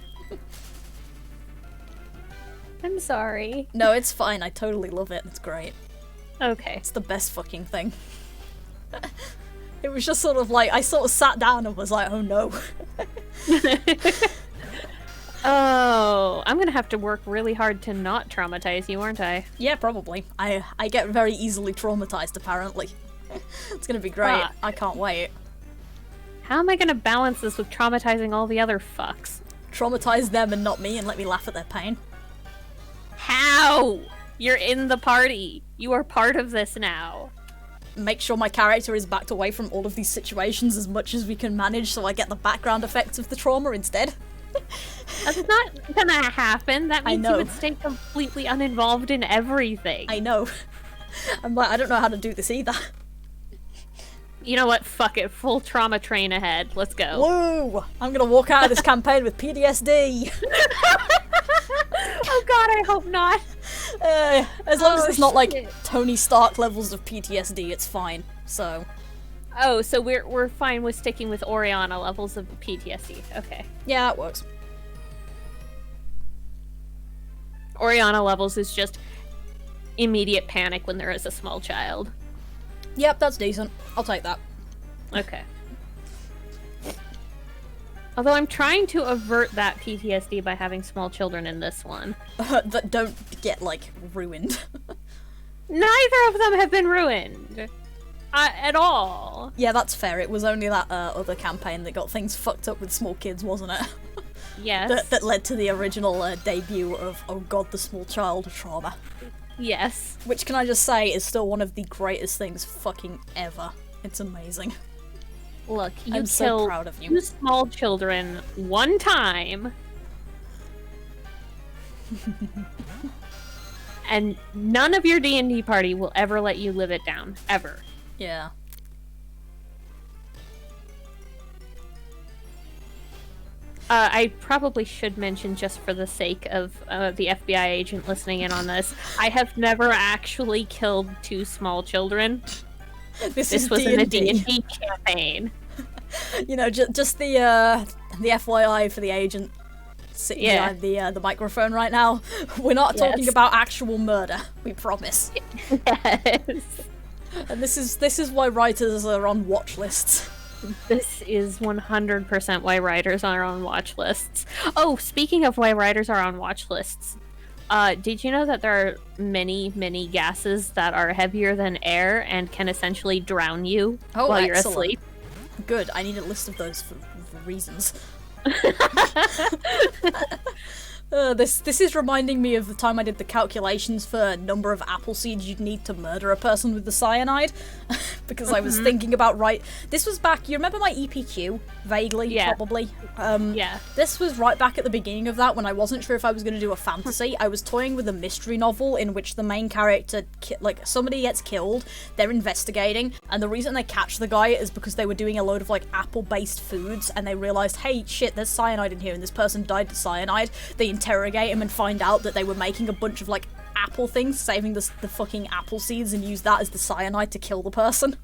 I'm sorry. No, it's fine. I totally love it. It's great. Okay. It's the best fucking thing. It was just sort of like, I sort of sat down and was like, oh no. Oh, I'm gonna have to work really hard to not traumatize you, aren't I? Yeah, probably. I get very easily traumatized, apparently. It's gonna be great. Fuck. I can't wait. How am I gonna balance this with traumatizing all the other fucks? Traumatize them and not me and let me laugh at their pain. How? You're in the party. You are part of this now. Make sure my character is backed away from all of these situations as much as we can manage so I get the background effects of the trauma instead. That's not gonna happen. That I means know. you would stay completely uninvolved in everything. I know. I'm like, I don't know how to do this either. You know what? Fuck it. Full trauma train ahead. Let's go. Woo! I'm gonna walk out of this campaign with PTSD. Oh god, I hope not. As long as it's not like shit. Tony Stark levels of PTSD, it's fine. So, Oh, so we're fine with sticking with Oriana levels of PTSD. Okay. yeah, it works. Oriana levels is just immediate panic when there is a small child. Yep, that's decent. I'll take that. Okay. Although I'm trying to avert that PTSD by having small children in this one. That don't get, like, ruined. Neither of them have been ruined. At all. Yeah, that's fair. It was only that other campaign that got things fucked up with small kids, wasn't it? Yes. that led to the original debut of, oh god, the small child trauma. Yes. Which, can I just say, is still one of the greatest things fucking ever. It's amazing. Look, you I'm so killed proud of you. 2 small children one time. And none of your D&D party will ever let you live it down. Ever. Yeah. I probably should mention, just for the sake of the FBI agent listening in on this, I have never actually killed 2 small children. This was in a D&D campaign. You know, just the FYI for the agent sitting behind the microphone right now. We're not talking about actual murder. We promise. Yes. And this is why writers are on watch lists. This is 100% why writers are on watch lists. Oh, speaking of why writers are on watch lists, did you know that there are many, many gases that are heavier than air and can essentially drown you while you're asleep? Good. I need a list of those for reasons. This is reminding me of the time I did the calculations for number of apple seeds you'd need to murder a person with the cyanide, because I was thinking about this was back. You remember my EPQ vaguely, probably. Yeah. This was right back at the beginning of that when I wasn't sure if I was going to do a fantasy. I was toying with a mystery novel in which the main character, somebody gets killed, they're investigating, and the reason they catch the guy is because they were doing a load of apple-based foods, and they realized, hey, shit, there's cyanide in here, and this person died to cyanide. They interrogate him and find out that they were making a bunch of apple things, saving the fucking apple seeds, and use that as the cyanide to kill the person.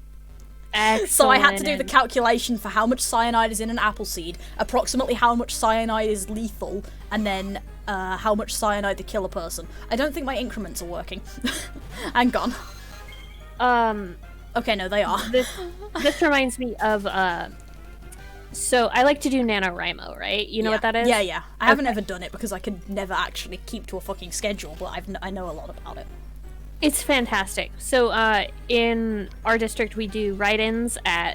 Excellent. So I had to do the calculation for how much cyanide is in an apple seed, approximately how much cyanide is lethal, and then how much cyanide to kill a person. I don't think my increments are working. Hang on. Okay, no, they are. This reminds me of so I like to do NaNoWriMo, right? You know what that is? Yeah. I haven't ever done it because I could never actually keep to a fucking schedule, but I know a lot about it. It's fantastic. So in our district, we do write-ins at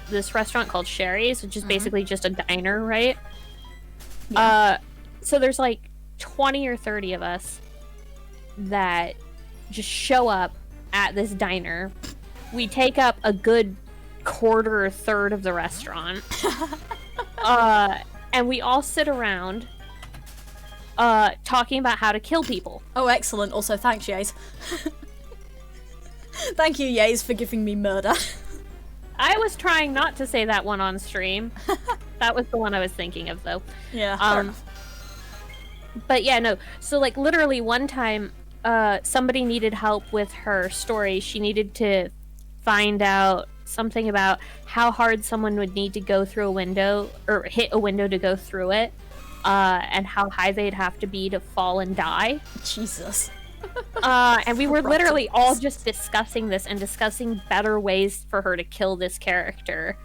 this restaurant called Sherry's, which is basically just a diner, right? Yeah. So there's 20 or 30 of us that just show up at this diner. We take up a good quarter or third of the restaurant. and we all sit around talking about how to kill people. Oh, excellent. Also, thanks, Yays. Thank you, Yays, for giving me murder. I was trying not to say that one on stream. That was the one I was thinking of, though. Yeah, fair enough. But yeah, no. So, like, literally one time, somebody needed help with her story. She needed to find out something about how hard someone would need to go through a window, or hit a window to go through it, and how high they'd have to be to fall and die. Jesus. And we were literally all just discussing this and discussing better ways for her to kill this character.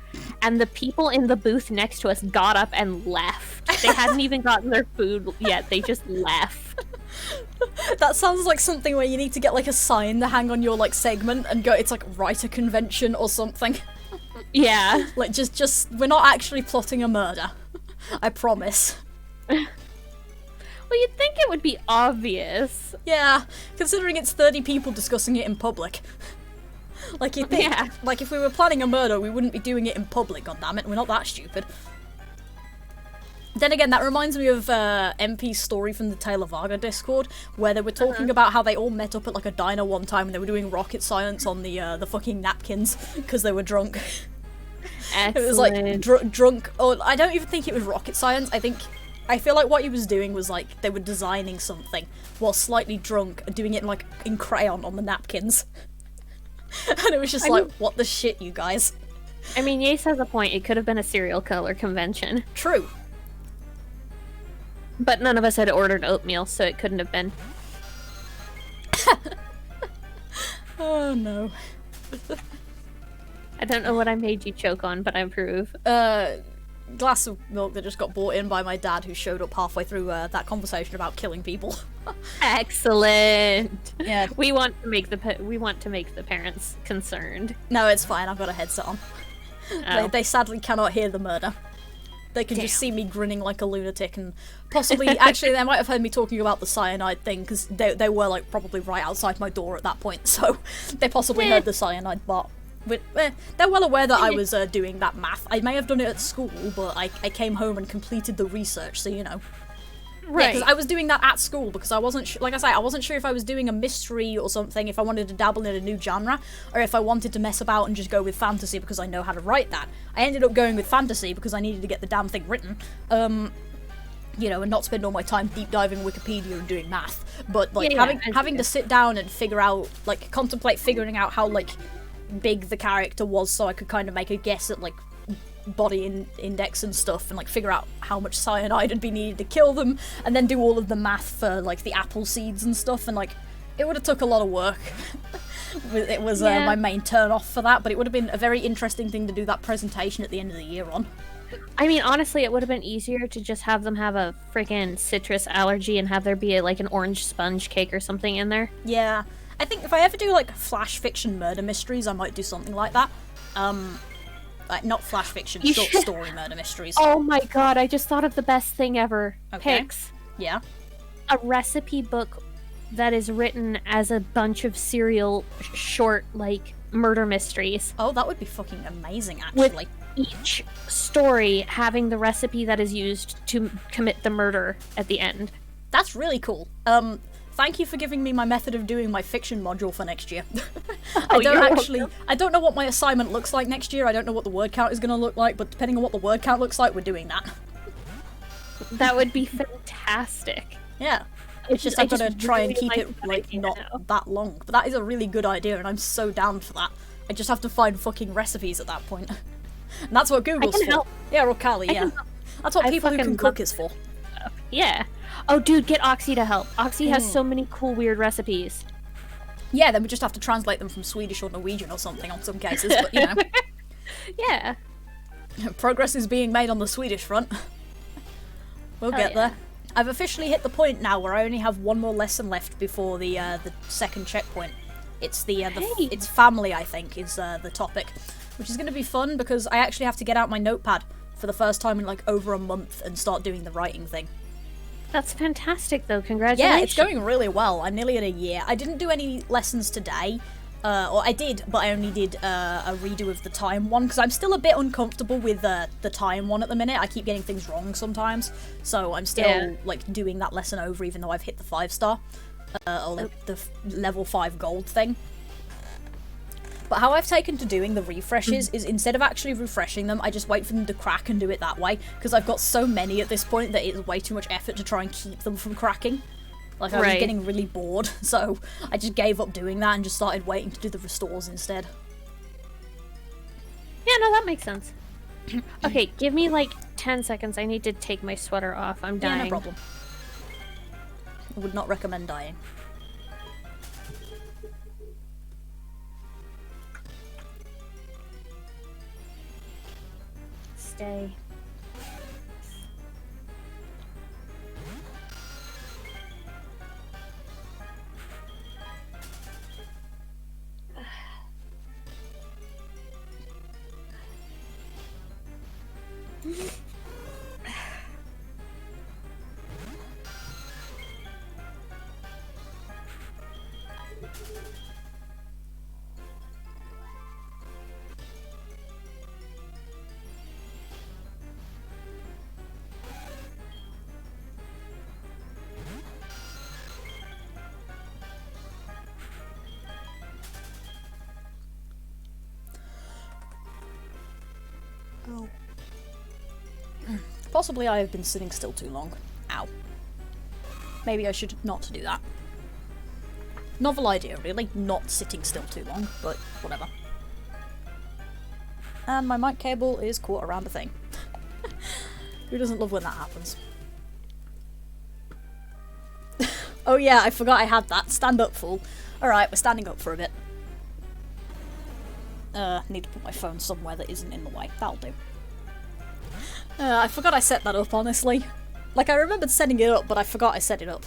And the people in the booth next to us got up and left. They hadn't even gotten their food yet. They just left. That sounds like something where you need to get like a sign to hang on your like segment and go, it's like writer convention or something. Yeah. Like just we're not actually plotting a murder. I promise. Well, you'd think it would be obvious. Yeah, considering it's 30 people discussing it in public. Like, you'd think, like, if we were planning a murder, we wouldn't be doing it in public, goddammit. We're not that stupid. Then again, that reminds me of MP's story from the Tale of Vaga Discord, where they were talking about how they all met up at, like, a diner one time and they were doing rocket science on the fucking napkins, because they were drunk. Excellent. It was, like, drunk, or I don't even think it was rocket science, I feel like what he was doing was, like, they were designing something while slightly drunk and doing it, like, in crayon on the napkins. And it was just what the shit, you guys? I mean, Yace has a point. It could have been a serial killer convention. True. But none of us had ordered oatmeal, so it couldn't have been. Oh, no. I don't know what I made you choke on, but I approve. Glass of milk that just got brought in by my dad, who showed up halfway through that conversation about killing people. Excellent. Yeah. We want to make the parents concerned. No, it's fine. I've got a headset on. Oh. They sadly cannot hear the murder. They can just see me grinning like a lunatic, and possibly, actually, they might have heard me talking about the cyanide thing, because they were, like, probably right outside my door at that point, so they possibly heard the cyanide part. But they're well aware that I was doing that math. I may have done it at school, but I came home and completed the research, so you know. Right. Yeah, because I was doing that at school, because I wasn't, like I say, I wasn't sure if I was doing a mystery or something, if I wanted to dabble in a new genre, or if I wanted to mess about and just go with fantasy because I know how to write that. I ended up going with fantasy because I needed to get the damn thing written. You know, and not spend all my time deep diving Wikipedia and doing math. But, like, having to sit down and figure out, like, contemplate figuring out how, like, big the character was, so I could kind of make a guess at, like, body index and stuff, and, like, figure out how much cyanide would be needed to kill them, and then do all of the math for, like, the apple seeds and stuff, and, like, it would have took a lot of work. It was my main turn off for that, but it would have been a very interesting thing to do that presentation at the end of the year on. I mean, honestly, it would have been easier to just have them have a freaking citrus allergy and have there be like an orange sponge cake or something in there. Yeah. I think if I ever do, like, flash fiction murder mysteries, I might do something like that. Like, not flash fiction, short story murder mysteries. Oh my god, I just thought of the best thing ever. Okay. Pix. Yeah? A recipe book that is written as a bunch of serial short, like, murder mysteries. Oh, that would be fucking amazing, actually. With each story having the recipe that is used to commit the murder at the end. That's really cool. Thank you for giving me my method of doing my fiction module for next year. I don't know what my assignment looks like next year. I don't know what the word count is going to look like, but depending on what the word count looks like, we're doing that. That would be fantastic. Yeah. It's just I've got to try and keep it, like, not that long. But that is a really good idea, and I'm so down for that. I just have to find fucking recipes at that point. And that's what Google's for. Help. Yeah, or Kali, yeah. That's what people who can cook is for. Yeah. Oh, dude, get Oxy to help. Oxy has so many cool, weird recipes. Yeah, then we just have to translate them from Swedish or Norwegian or something on some cases, but, you know. Yeah. Progress is being made on the Swedish front. We'll get there. I've officially hit the point now where I only have one more lesson left before the second checkpoint. It's it's family, I think, is the topic, which is going to be fun because I actually have to get out my notepad for the first time in, like, over a month and start doing the writing thing. That's fantastic, though. Congratulations. Yeah, it's going really well. I'm nearly at a year. I didn't do any lessons today, or I did, but I only did a redo of the time one, because I'm still a bit uncomfortable with the time one at the minute. I keep getting things wrong sometimes, so I'm still like doing that lesson over, even though I've hit the 5-star, or like the level 5 gold thing. But how I've taken to doing the refreshes is instead of actually refreshing them, I just wait for them to crack and do it that way, because I've got so many at this point that it's way too much effort to try and keep them from cracking. Like, I was getting really bored, so I just gave up doing that and just started waiting to do the restores instead. Yeah, no, that makes sense. Okay, give me like 10 seconds. I need to take my sweater off. I'm dying. Yeah, no problem. I would not recommend dying. Stay. Oh. Possibly I have been sitting still too long. Ow. Maybe I should not do that. Novel idea, really. Not sitting still too long, but whatever. And my mic cable is caught around a thing. Who doesn't love when that happens? Oh yeah, I forgot I had that. Stand up, fool. Alright, we're standing up for a bit. Need to put my phone somewhere that isn't in the way. That'll do. I forgot I set that up, honestly. Like, I remembered setting it up, but I forgot I set it up.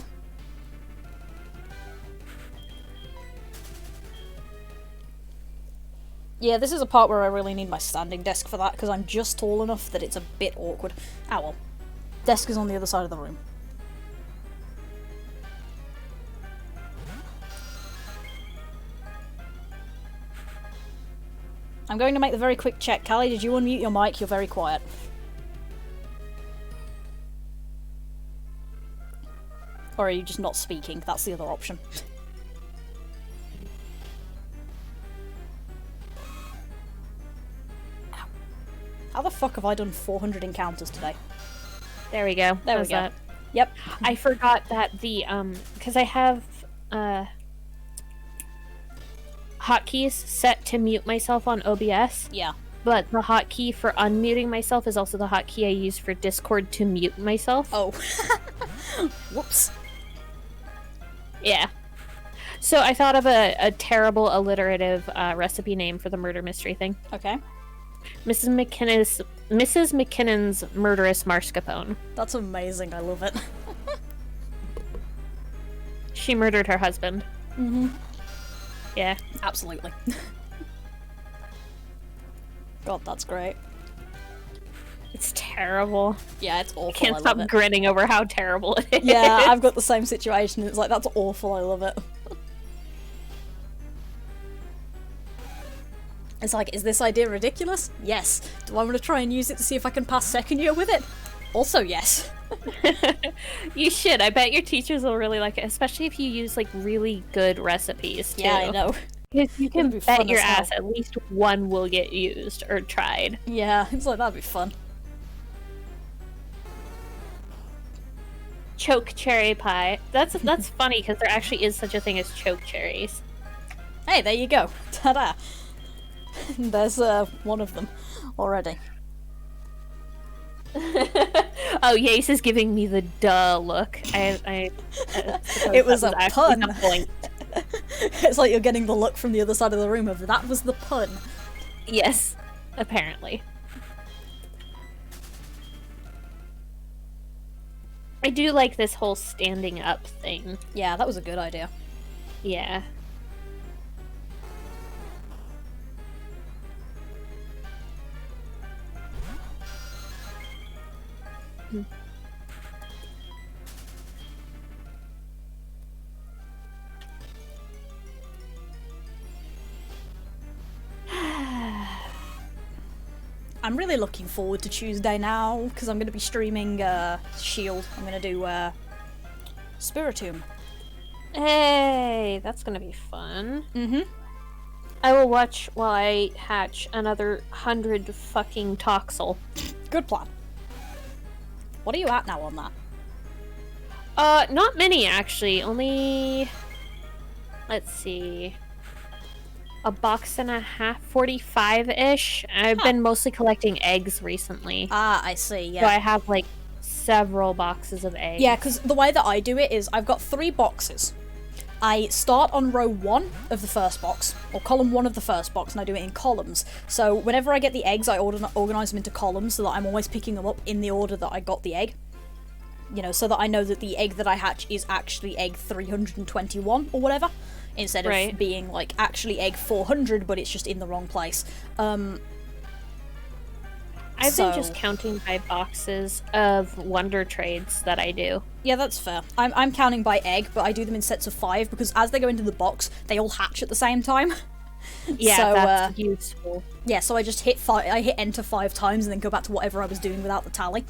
Yeah, this is a part where I really need my standing desk for that, because I'm just tall enough that it's a bit awkward. Ah well. Desk is on the other side of the room. I'm going to make the very quick check. Callie, did you unmute your mic? You're very quiet. Or are you just not speaking? That's the other option. Ow. How the fuck have I done 400 encounters today? There we go. There we go. That? Yep. I forgot that the, because I have, hotkeys set to mute myself on OBS. Yeah. But the hotkey for unmuting myself is also the hotkey I use for Discord to mute myself. Oh. Whoops. Yeah. So I thought of a terrible alliterative recipe name for the murder mystery thing. Okay. Mrs. McKinnon's murderous mascarpone. That's amazing. I love it. She murdered her husband. Mm-hmm. Yeah. Absolutely. God, that's great. It's terrible. Yeah, it's awful. Can't I stop love it. grinning over how terrible it is. Yeah, I've got the same situation. It's like, that's awful. I love it. It's like, is this idea ridiculous? Yes. Do I want to try and use it to see if I can pass second year with it? Also, yes. You should. I bet your teachers will really like it, especially if you use like really good recipes too. Yeah, I know. Because you can bet your ass at least one will get used or tried. Yeah, it's like, that'd be fun. Choke cherry pie. That's funny because there actually is such a thing as choke cherries. Hey, there you go. Ta-da. There's one of them already. Oh, Yace is giving me the duh look. It was a pun. It's like you're getting the look from the other side of the room of that was the pun. Yes, apparently. I do like this whole standing up thing. Yeah, that was a good idea. Yeah. I'm really looking forward to Tuesday now, because I'm going to be streaming Shield. I'm going to do Spiritomb. Hey, that's gonna be fun. Mm-hmm. I will watch while I hatch another 100 fucking Toxel. Good plan. What are you at now on that? Not many actually. Only, let's see, a box and a half, 45-ish. I've been mostly collecting eggs recently. Ah, I see, yeah. So I have, like, several boxes of eggs. Yeah, because the way that I do it is I've got 3 boxes. I start on row 1 of the first box, or column 1 of the first box, and I do it in columns. So whenever I get the eggs, I organise them into columns so that I'm always picking them up in the order that I got the egg. You know, so that I know that the egg that I hatch is actually egg 321 or whatever, instead of being, like, actually egg 400, but it's just in the wrong place. I've been just counting by boxes of Wonder Trades that I do. Yeah, that's fair. I'm counting by egg, but I do them in sets of 5, because as they go into the box, they all hatch at the same time. Yeah, so, that's useful. Yeah, so I just hit enter 5 times and then go back to whatever I was doing without the tally.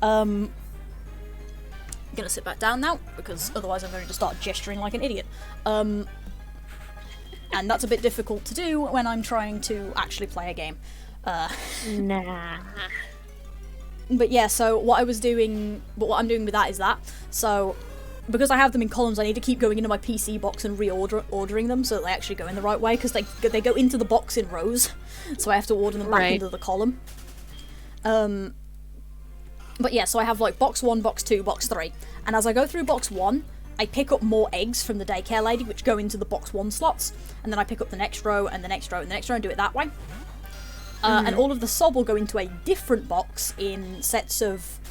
I'm gonna sit back down now, because otherwise I'm going to start gesturing like an idiot. And that's a bit difficult to do when I'm trying to actually play a game. Nah. But yeah, so what I'm doing with that is that. So, because I have them in columns, I need to keep going into my PC box and ordering them so that they actually go in the right way, because they go into the box in rows, so I have to order them back into the column. But yeah, so I have, like, box 1, box 2, box 3, and as I go through box 1, I pick up more eggs from the daycare lady, which go into the box 1 slots, and then I pick up the next row, and the next row, and the next row, and do it that way. And all of the sob will go into a different box in sets of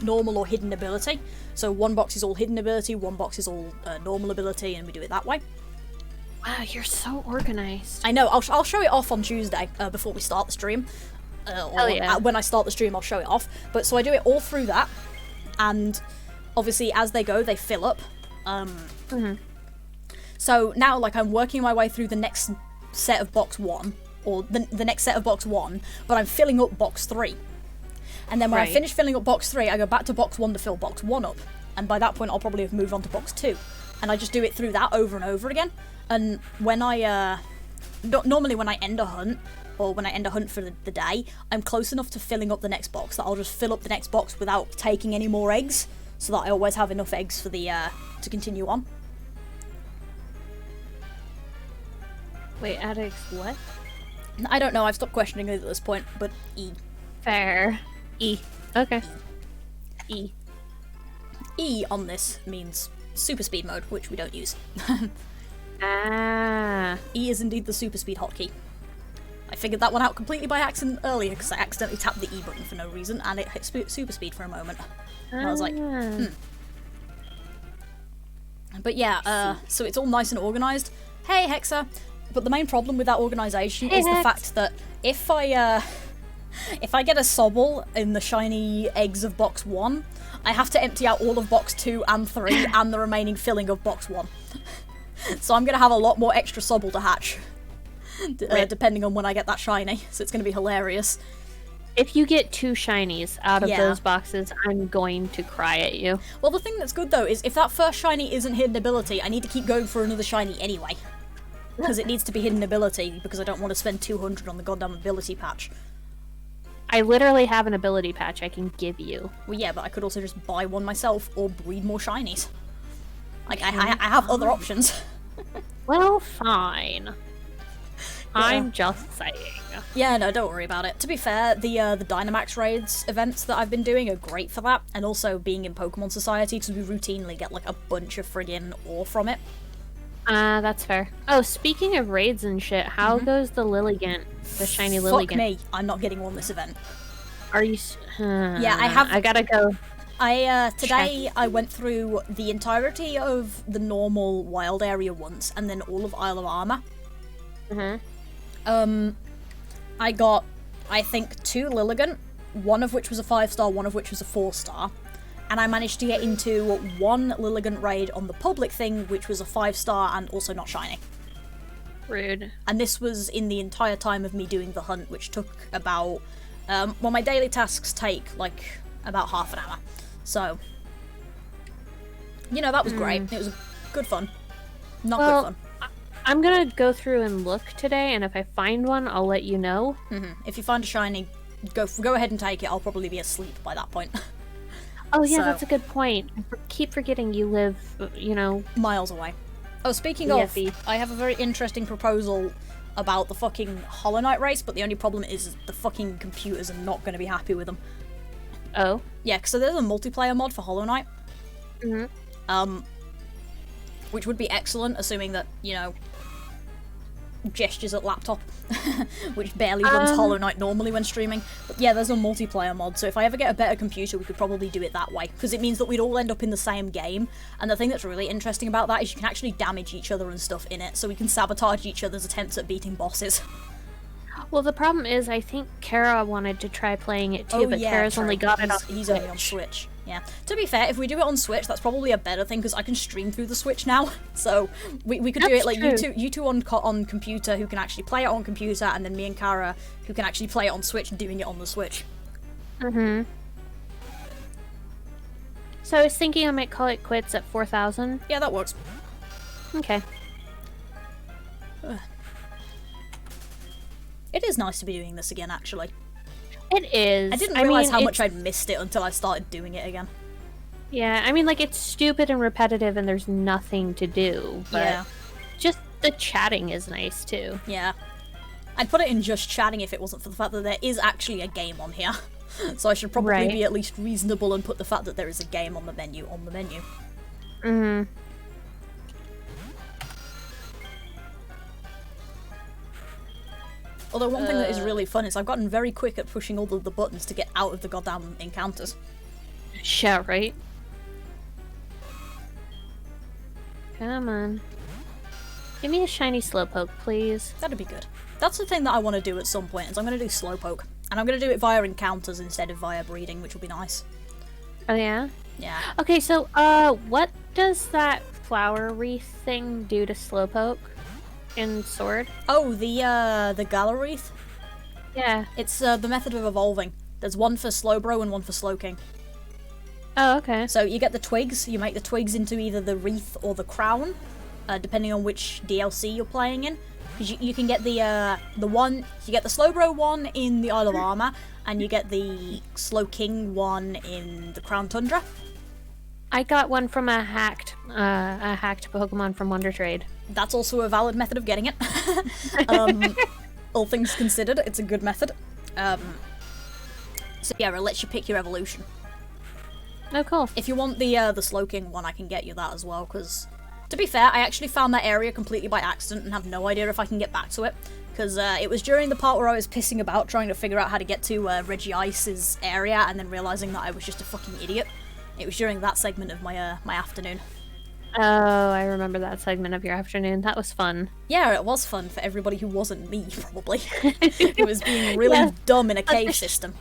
normal or hidden ability. So one box is all hidden ability, one box is all normal ability, and we do it that way. Wow, you're so organized. I know, I'll show it off on Tuesday before we start the stream. When I start the stream, I'll show it off. But so I do it all through that, and obviously as they go, they fill up. So now, like, I'm working my way through the next set of box 1, or the next set of box 1, but I'm filling up box 3. And then when I finish filling up box 3, I go back to box 1 to fill box 1 up. And by that point, I'll probably have moved on to box 2. And I just do it through that over and over again. And when I, normally when I end a hunt, or when I end a hunt for the day, I'm close enough to filling up the next box that I'll just fill up the next box without taking any more eggs, so that I always have enough eggs for the, to continue on. Wait, addicts what? I don't know, I've stopped questioning it at this point, but E. Fair. E. Okay. E. E on this means super speed mode, which we don't use. E is indeed the super speed hotkey. I figured that one out completely by accident earlier, because I accidentally tapped the E button for no reason, and it hit super speed for a moment. And I was like, But yeah, so it's all nice and organised. Hey, Hexa! But the main problem with that organisation is the fact that if I get a Sobble in the shiny eggs of box 1, I have to empty out all of box 2 and 3 and the remaining filling of box 1. So I'm going to have a lot more extra Sobble to hatch, depending on when I get that shiny, so it's going to be hilarious. If you get 2 shinies out of those boxes, I'm going to cry at you. Well, the thing that's good, though, is if that first shiny isn't hidden ability, I need to keep going for another shiny anyway. Because it needs to be hidden ability, because I don't want to spend 200 on the goddamn ability patch. I literally have an ability patch I can give you. Well, yeah, but I could also just buy one myself, or breed more shinies. Like, I have other options. Well, fine. Yeah. I'm just saying. Yeah, no, don't worry about it. To be fair, the Dynamax raids events that I've been doing are great for that, and also being in Pokemon Society, because we routinely get, like, a bunch of friggin' ore from it. That's fair. Oh, speaking of raids and shit, how goes the Lilligant? The shiny Lilligant? Fuck me, I'm not getting one this event. Are you... Yeah, I gotta go. Today I went through the entirety of the normal wild area once, and then all of Isle of Armor. I got, I think, 2 Lilligant, one of which was a 5-star, one of which was a 4-star. And I managed to get into 1 Lilligant raid on the public thing, which was a 5-star and also not shiny. Rude. And this was in the entire time of me doing the hunt, which took about Well, my daily tasks take, like, about half an hour. So, you know, that was great. It was good fun. Not good fun. I'm gonna go through and look today, and if I find one, I'll let you know. If you find a shiny, go ahead and take it. I'll probably be asleep by that point. Oh yeah, that's a good point. I keep forgetting you live, you know... miles away. Oh, speaking of, I have a very interesting proposal about the fucking Hollow Knight race, but the only problem is the fucking computers are not going to be happy with them. Oh? Yeah, so there's a multiplayer mod for Hollow Knight. Which would be excellent, assuming that, you know, gestures at laptop, which barely runs Hollow Knight normally when streaming. But yeah, there's a multiplayer mod, so if I ever get a better computer, we could probably do it that way, because it means that we'd all end up in the same game, and the thing that's really interesting about that is you can actually damage each other and stuff in it, so we can sabotage each other's attempts at beating bosses. Well, the problem is, I think Kara wanted to try playing it too, but Kara's only got it on Switch. He's only on Switch. Yeah. To be fair, if we do it on Switch, that's probably a better thing, because I can stream through the Switch now. So we could do it like you two on computer who can actually play it on computer, and then me and Kara who can actually play it on Switch doing it on the Switch. So I was thinking I might call it quits at 4,000. Yeah, that works. Okay. It is nice to be doing this again, actually. It is. I didn't realize how much I'd missed it until I started doing it again. Yeah, I mean, like, it's stupid and repetitive and there's nothing to do, but just the chatting is nice, too. Yeah. I'd put it in just chatting if it wasn't for the fact that there is actually a game on here. So I should probably be at least reasonable and put the fact that there is a game on the menu on the menu. Although one thing that is really fun is I've gotten very quick at pushing all of the buttons to get out of the goddamn encounters. Yeah, right? Come on. Give me a shiny Slowpoke, please. That'd be good. That's the thing that I want to do at some point, is I'm going to do Slowpoke. And I'm going to do it via encounters instead of via breeding, which will be nice. Oh, yeah? Yeah. Okay, so, what does that flower wreath thing do to Slowpoke in Sword? Oh, the Galarith? Yeah. It's the method of evolving. There's one for Slowbro and one for Slowking. Oh, okay. So you get the twigs, you make the twigs into either the wreath or the crown, depending on which DLC you're playing in. Because you can get the one, you get the Slowbro one in the Isle of Armor, and you get the Slowking one in the Crown Tundra. I got one from a hacked Pokemon from Wonder Trade. That's also a valid method of getting it. All things considered, it's a good method. So yeah, it lets you pick your evolution. Oh, cool. If you want the Slowking one, I can get you that as well, because, to be fair, I actually found that area completely by accident and have no idea if I can get back to it, because it was during the part where I was pissing about trying to figure out how to get to Reggie Ice's area, and then realising that I was just a fucking idiot. It was during that segment of my my afternoon. Oh, I remember that segment of your afternoon. That was fun. Yeah, it was fun for everybody who wasn't me, probably. It was being really dumb in a cave system.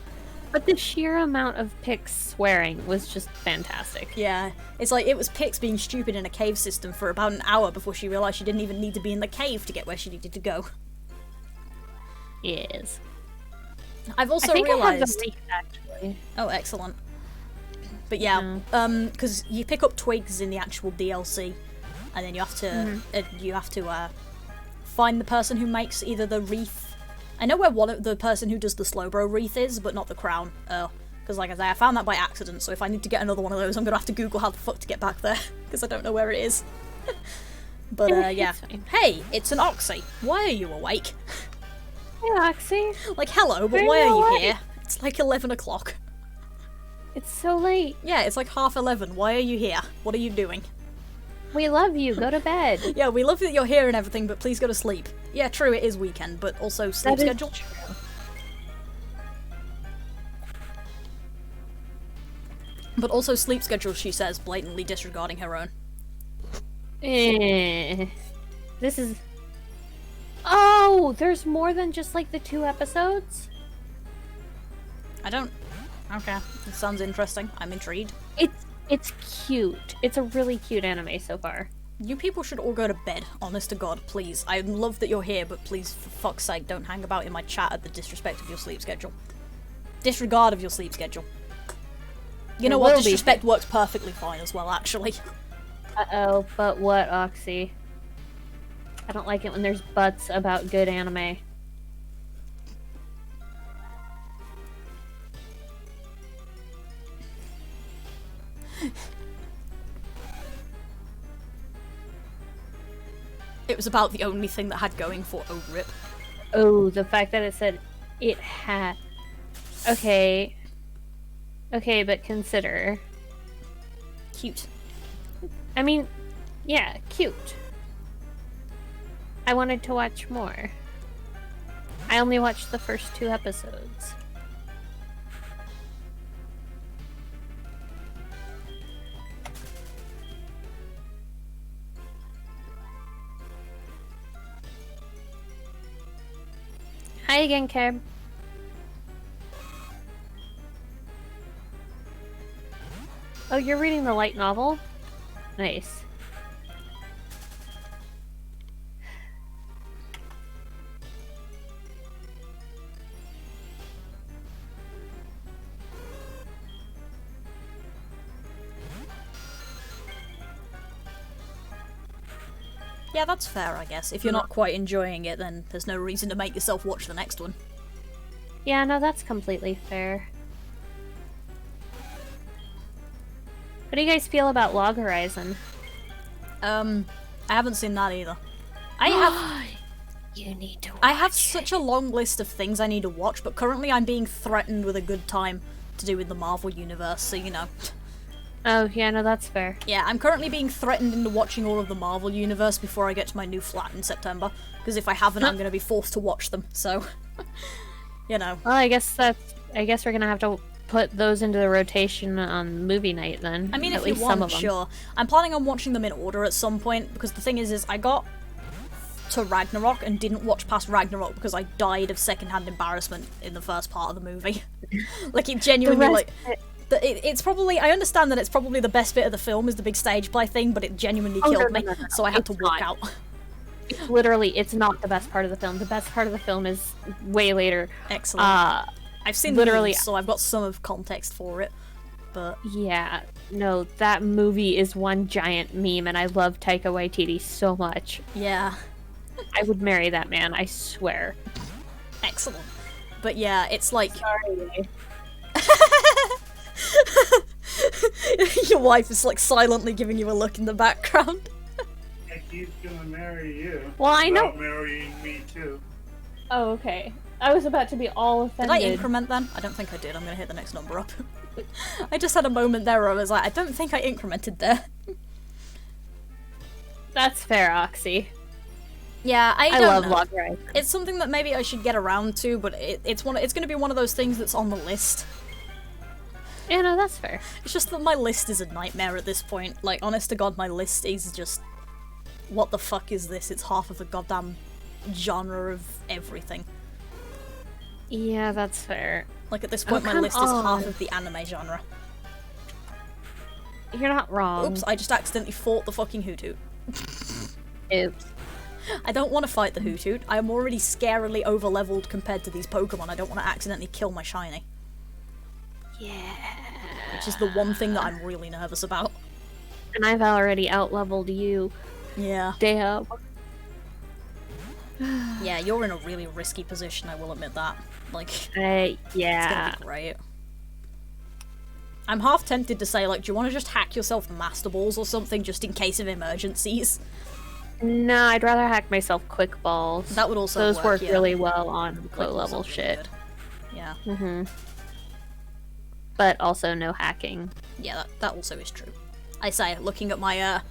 But the sheer amount of Pix swearing was just fantastic. Yeah, it's like, it was Pix being stupid in a cave system for about an hour before she realised she didn't even need to be in the cave to get where she needed to go. Yes. I've also realised... I have the wreath, actually. Oh, excellent. But yeah, because you pick up twigs in the actual DLC, and then you have to find the person who makes either the wreath. I know where the person who does the Slowbro wreath is, but not the crown. Because like I say, I found that by accident, so if I need to get another one of those, I'm gonna have to Google how the fuck to get back there, because I don't know where it is. But yeah. Hey, it's an Oxy. Why are you awake? Hey, Oxy. Like, hello, but why are you here? It's like 11 o'clock. It's so late. Yeah, it's like 11:30. Why are you here? What are you doing? We love you. Go to bed. Yeah, we love that you're here and everything, but please go to sleep. Yeah, true, it is weekend, but also sleep schedule. True. But also sleep schedule, she says, blatantly disregarding her own. This is... Oh, there's more than just like the 2 episodes? I don't... Okay, it sounds interesting. I'm intrigued. It's cute. It's a really cute anime so far. You people should all go to bed, honest to God, please. I love that you're here, but please, for fuck's sake, don't hang about in my chat at the disrespect of your sleep schedule. Disregard of your sleep schedule. You know It what? will be. Disrespect works perfectly fine as well, actually. Uh-oh, but what, Oxy? I don't like it when there's buts about good anime. It was about the only thing that had going for oh rip. Oh, the fact that it said it had... Okay. Okay, but consider... Cute. I mean, yeah, cute. I wanted to watch more. I only watched the first 2 episodes. Hi again, Cab. Oh, you're reading the light novel? Nice. Yeah, that's fair, I guess. If you're not quite enjoying it, then there's no reason to make yourself watch the next one. Yeah, no, that's completely fair. What do you guys feel about Log Horizon? I haven't seen that either. I have... You need to watch I have such a long list of things I need to watch, but currently I'm being threatened with a good time to do with the Marvel Universe, so you know. Oh, yeah, no, that's fair. Yeah, I'm currently being threatened into watching all of the Marvel Universe before I get to my new flat in September, because if I haven't, I'm going to be forced to watch them, so... you know. Well, I guess we're gonna have to put those into the rotation on movie night then. I mean, at if you least some want, of them. sure. I'm planning on watching them in order at some point, because the thing is I got to Ragnarok and didn't watch past Ragnarok because I died of secondhand embarrassment in the first part of the movie. Like, it genuinely, like... It's probably... I understand that it's probably the best bit of the film is the big stage play thing, but it genuinely killed me, so I had to walk out. It's literally, it's not the best part of the film. The best part of the film is way later. Excellent. I've seen literally, memes, so I've got some of context for it, but... Yeah, no, that movie is one giant meme, and I love Taika Waititi so much. Yeah. I would marry that man, I swear. Excellent. But yeah, it's like... Sorry. Your wife is like silently giving you a look in the background. He's gonna marry you. Well, I know. Without marrying me too. Oh, okay. I was about to be all Did offended. I increment then? I don't think I did. I'm gonna hit the next number up. I just had a moment there where I was like, I don't think I incremented there. That's fair, Oxy. Yeah, I don't love know. Log Horizon. It's something that maybe I should get around to, but it's gonna be one of those things that's on the list. Yeah, no, that's fair. It's just that my list is a nightmare at this point. Like, honest to God, my list is just... What the fuck is this? It's half of the goddamn genre of everything. Yeah, that's fair. Like, at this point, my come list is half on. of the anime genre. You're not wrong. Oops, I just accidentally fought the fucking Hoothoot. Oops. I don't want to fight the Hoothoot. I am already scarily over-leveled compared to these Pokemon. I don't want to accidentally kill my shiny. Yeah. Which is the one thing that I'm really nervous about. And I've already out-leveled you. Yeah. Damn. Yeah, you're in a really risky position, I will admit that. Like, yeah. it's gonna be great. I'm half tempted to say, like, do you want to just hack yourself Master Balls or something just in case of emergencies? No, I'd rather hack myself Quick Balls. That would also Those work yeah. really well on Quick low-level Balls are really shit. good. Yeah. Mm-hmm. But also no hacking. Yeah, that also is true. I say, looking at my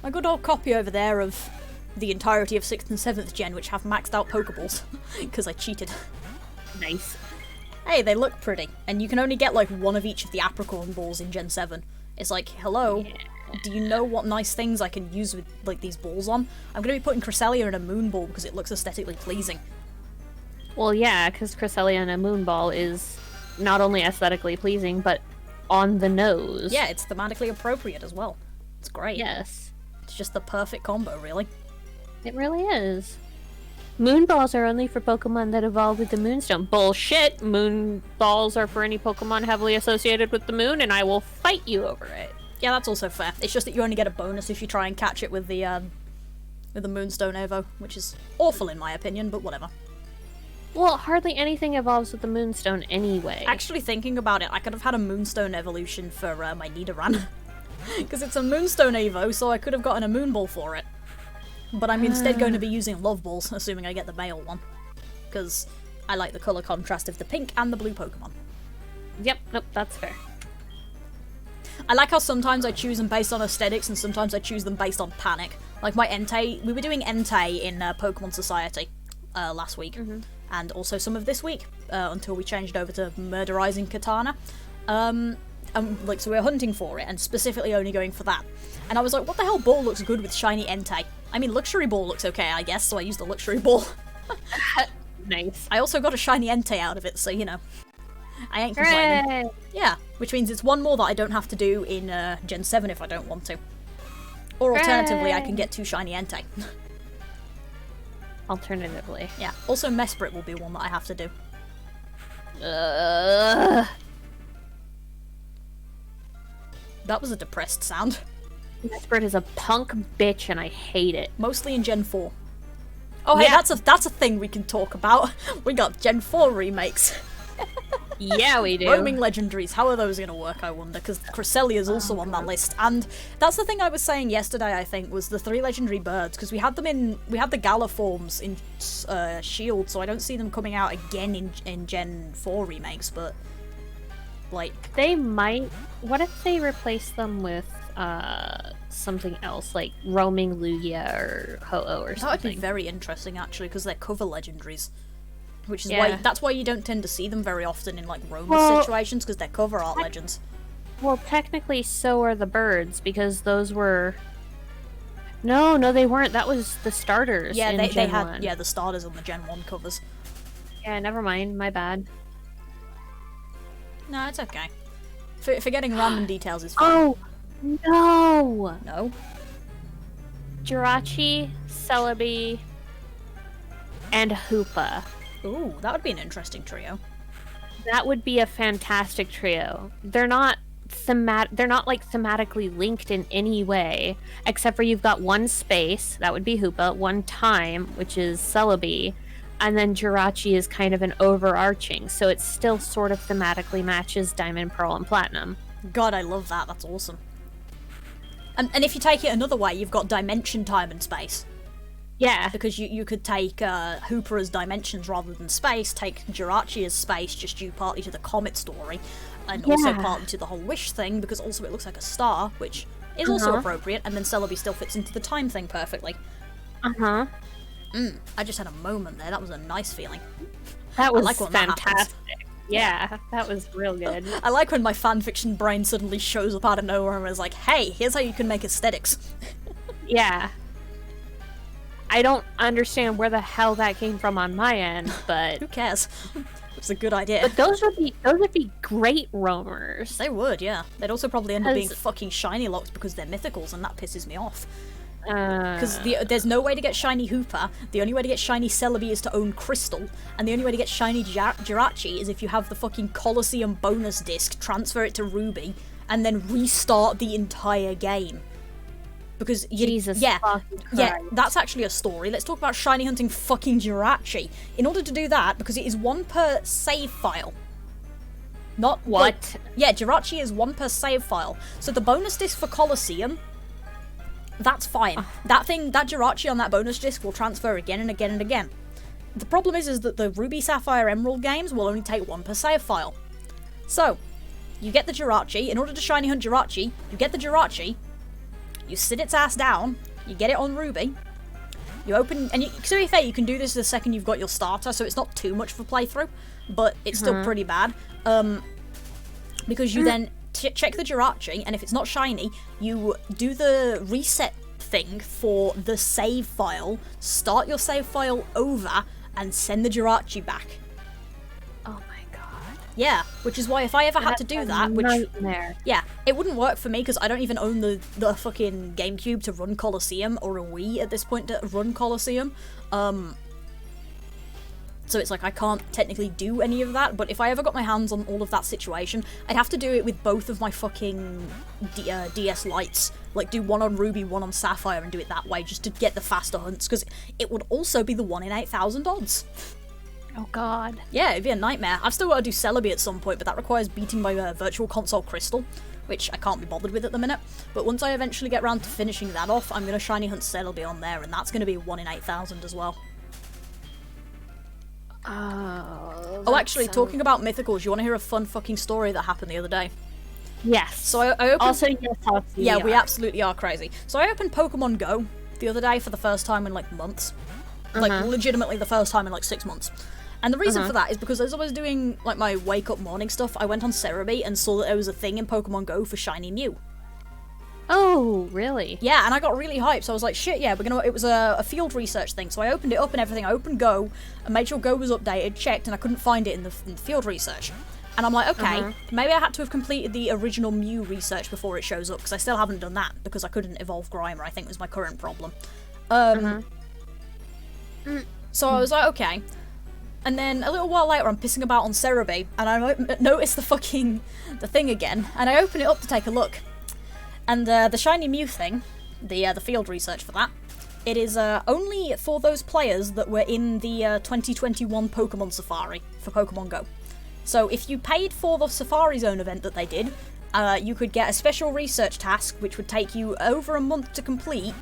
my good old copy over there of the entirety of 6th and 7th gen, which have maxed out Pokeballs, because I cheated. Nice. Hey, they look pretty, and you can only get like one of each of the Apricorn balls in Gen 7. It's like, hello, do you know what nice things I can use with like these balls on? I'm gonna be putting Cresselia in a Moon Ball because it looks aesthetically pleasing. Well, yeah, because Cresselia and a Moonball is not only aesthetically pleasing, but on the nose. Yeah, it's thematically appropriate as well. It's great. Yes. It's just the perfect combo, really. It really is. Moon balls are only for Pokemon that evolve with the Moonstone. Bullshit! Moon balls are for any Pokemon heavily associated with the moon, and I will fight you over it. Yeah, that's also fair. It's just that you only get a bonus if you try and catch it with the Moonstone Evo, which is awful in my opinion, but whatever. Well, hardly anything evolves with the Moonstone anyway. Actually, thinking about it, I could have had a Moonstone evolution for my Nidoran. Because it's a Moonstone Evo, so I could have gotten a Moon Ball for it. But I'm instead going to be using Love Balls, assuming I get the male one. Because I like the colour contrast of the pink and the blue Pokemon. Yep, nope, that's fair. I like how sometimes I choose them based on aesthetics and sometimes I choose them based on panic. Like my Entei, we were doing Entei in Pokemon Society last week. And also some of this week, until we changed over to murderizing Katana. So we were hunting for it, and specifically only going for that. And I was like, what the hell ball looks good with shiny Entei? I mean, Luxury Ball looks okay, I guess, so I used the Luxury Ball. Nice. I also got a shiny Entei out of it, so, you know. I ain't complaining. Hooray! Yeah, which means it's one more that I don't have to do in Gen 7 if I don't want to. Or alternatively, I can get 2 shiny Entei. Alternatively. Yeah, also Mesprit will be one that I have to do. That was a depressed sound. Mesprit is a punk bitch and I hate it. Mostly in Gen 4. Oh hey, Yeah. that's a thing we can talk about. We got Gen 4 remakes. Yeah, we do. Roaming legendaries, how are those going to work, I wonder? Because Cresselia is also on that list. And that's the thing I was saying yesterday, I think, was the 3 legendary birds. Because we had the Gala forms in Shield, so I don't see them coming out again in Gen 4 remakes, but, like... They might... What if they replace them with something else, like roaming Lugia or Ho-Oh or something? That would be very interesting, actually, because they're cover legendaries. Which is Yeah. that's why you don't tend to see them very often in, like, roamer situations, because they're cover art legends. Well, technically, so are the birds, because those were... No, they weren't. That was the starters Yeah, in they Gen had 1. the starters on the Gen 1 covers. Yeah, never mind. My bad. No, it's okay. Forgetting random details is fine. Oh! No! No? Jirachi, Celebi, and Hoopa. Ooh, that would be an interesting trio. That would be a fantastic trio. They're not like thematically linked in any way, except for you've got one space, that would be Hoopa, one time, which is Celebi, and then Jirachi is kind of an overarching, so it still sort of thematically matches Diamond, Pearl, and Platinum. God, I love that. That's awesome. And if you take it another way, you've got dimension, time, and space. Yeah. Because you could take Hooper as dimensions rather than space, take Jirachi as space, just due partly to the Comet story, and also partly to the whole Wish thing, because also it looks like a star, which is also appropriate, and then Celebi still fits into the time thing perfectly. Uh-huh. I just had a moment there. That was a nice feeling. That was like when that happens. fantastic. Yeah, that was real good. I like when my fanfiction brain suddenly shows up out of nowhere and is like, hey, here's how you can make aesthetics. Yeah. I don't understand where the hell that came from on my end, but Who cares? It's a good idea. but those would be great roamers. They would, yeah. They'd also probably end up being 'Cause- fucking shiny locks because they're mythicals, and that pisses me off. Because Because there's no way to get shiny Hooper, the only way to get shiny Celebi is to own Crystal, and the only way to get shiny Jirachi is if you have the fucking Colosseum bonus disc, transfer it to Ruby, and then restart the entire game. Because Jesus yeah, fucking yeah, Christ. that's actually a story. Let's talk about shiny hunting fucking Jirachi. In order to do that, because it is 1 per save file. Not What? Yeah, Jirachi is 1 per save file. So the bonus disc for Colosseum, that's fine. That Jirachi on that bonus disc will transfer again and again and again. The problem is that the Ruby, Sapphire, Emerald games will only take 1 per save file. So, you get the Jirachi. In order to shiny hunt Jirachi, you get the Jirachi, you sit its ass down, you get it on Ruby, you open, and to be fair, you can do this the second you've got your starter, so it's not too much for playthrough, but it's still pretty bad. Because you then check the Jirachi, and if it's not shiny, you do the reset thing for the save file, start your save file over, and send the Jirachi back. Oh my god. Yeah, which is why if I ever had to do that, which nightmare. yeah, it wouldn't work for me because I don't even own the fucking GameCube to run Colosseum or a Wii at this point to run Colosseum. So it's like I can't technically do any of that, but if I ever got my hands on all of that situation, I'd have to do it with both of my fucking DS lights. Like, do one on Ruby, one on Sapphire, and do it that way, just to get the faster hunts, because it would also be the 1 in 8,000 odds. Oh god. Yeah, it'd be a nightmare. I've still got to do Celebi at some point, but that requires beating my Virtual Console Crystal, which I can't be bothered with at the minute. But once I eventually get around to finishing that off, I'm going to shiny hunt Celebi on there, and that's going to be 1 in 8,000 as well. Oh, actually, talking about mythicals, you want to hear a fun fucking story that happened the other day? Yes. So I opened... Also, yes, yeah, we absolutely are crazy. So I opened Pokemon Go the other day for the first time in, like, months. Like, legitimately the first time in, like, 6 months. And the reason for that is because as I was doing, like, my wake-up morning stuff, I went on Cerebi and saw that there was a thing in Pokemon Go for Shiny Mew. Oh, really? Yeah, and I got really hyped, so I was like, shit, yeah, it was a field research thing, so I opened it up and everything. I opened Go, and made sure Go was updated, checked, and I couldn't find it in the field research. And I'm like, okay, maybe I had to have completed the original Mew research before it shows up, because I still haven't done that, because I couldn't evolve Grimer, I think was my current problem. So I was like, okay. And then a little while later, I'm pissing about on Cerebi, and I noticed the thing again, and I open it up to take a look. And the Shiny Mew thing, the field research for that, it is only for those players that were in the 2021 Pokemon Safari for Pokemon Go. So if you paid for the Safari Zone event that they did, you could get a special research task which would take you over a month to complete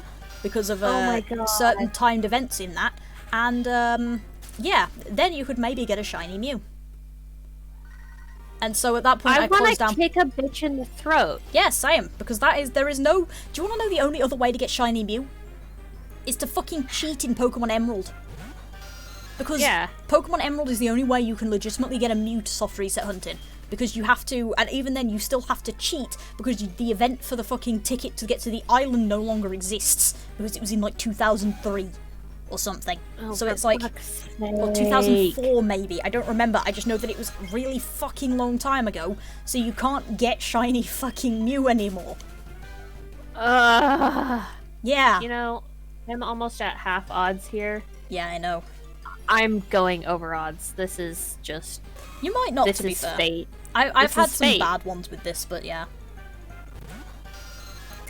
because of certain timed events in that. And yeah, then you could maybe get a Shiny Mew. And so at that point, I closed down. I want to kick a bitch in the throat. Yeah, same. Because there is no. Do you want to know the only other way to get Shiny Mew? Is to fucking cheat in Pokemon Emerald. Because Pokemon Emerald is the only way you can legitimately get a Mew to soft reset hunting. Because you have to, and even then you still have to cheat because the event for the fucking ticket to get to the island no longer exists because it was in like 2003. Or something. Oh, so it's like, well, 2004 maybe. I don't remember. I just know that it was really fucking long time ago. So you can't get shiny fucking Mew anymore. Yeah. You know, I'm almost at half odds here. Yeah, I know. I'm going over odds. This is just. You might not. This to be is fair. fate. I've had some bad ones with this, but yeah.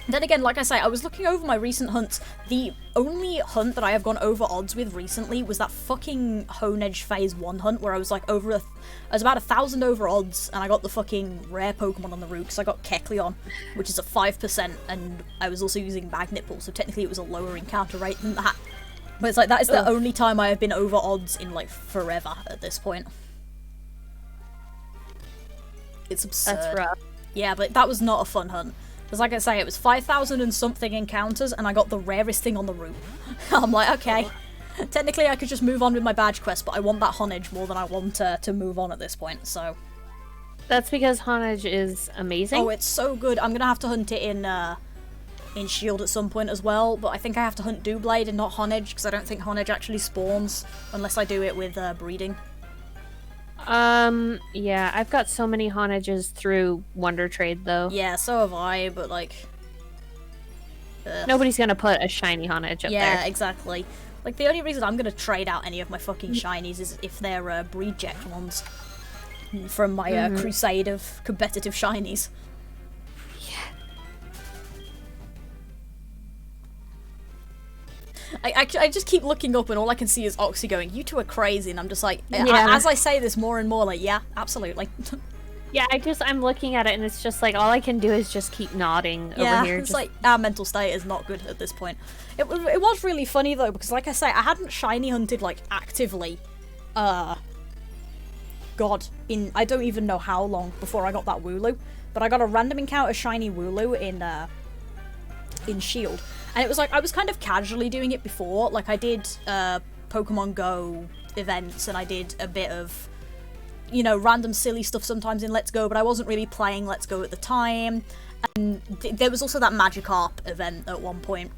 Then again, like I say, I was looking over my recent hunts. The only hunt that I have gone over odds with recently was that fucking Honedge Phase 1 hunt where I was like I was about 1,000 over odds and I got the fucking rare Pokemon on the route because I got Kecleon, which is a 5%, and I was also using Magnet Ball, so technically it was a lower encounter rate than that. But it's like, that is the only time I have been over odds in like forever at this point. It's absurd. That's rough. Yeah, but that was not a fun hunt. Because like I say, it was 5,000 and something encounters, and I got the rarest thing on the route. I'm like, okay. Technically, I could just move on with my badge quest, but I want that Honedge more than I want to move on at this point, so... That's because Honedge is amazing? Oh, it's so good. I'm gonna have to hunt it in Shield at some point as well, but I think I have to hunt Doublade and not Honedge, because I don't think Honedge actually spawns, unless I do it with breeding. Yeah, I've got so many Honedges through Wonder Trade, though. Yeah, so have I, but, like... Nobody's gonna put a shiny Honedge up there. Yeah, exactly. Like, the only reason I'm gonna trade out any of my fucking shinies is if they're breed-checked ones. From my crusade of competitive shinies. I just keep looking up and all I can see is Oxy going, you two are crazy, and I'm just like, as I say this more and more, like, yeah, absolutely. Yeah, I'm looking at it and it's just like, all I can do is just keep nodding over here. It's like, our mental state is not good at this point. It was really funny though, because like I say, I hadn't shiny hunted, like, actively, I don't even know how long before I got that Wulu, but I got a random encounter shiny Wulu in Shield. And it was like, I was kind of casually doing it before, like I did Pokemon Go events and I did a bit of, you know, random silly stuff sometimes in Let's Go, but I wasn't really playing Let's Go at the time. And there was also that Magikarp event at one point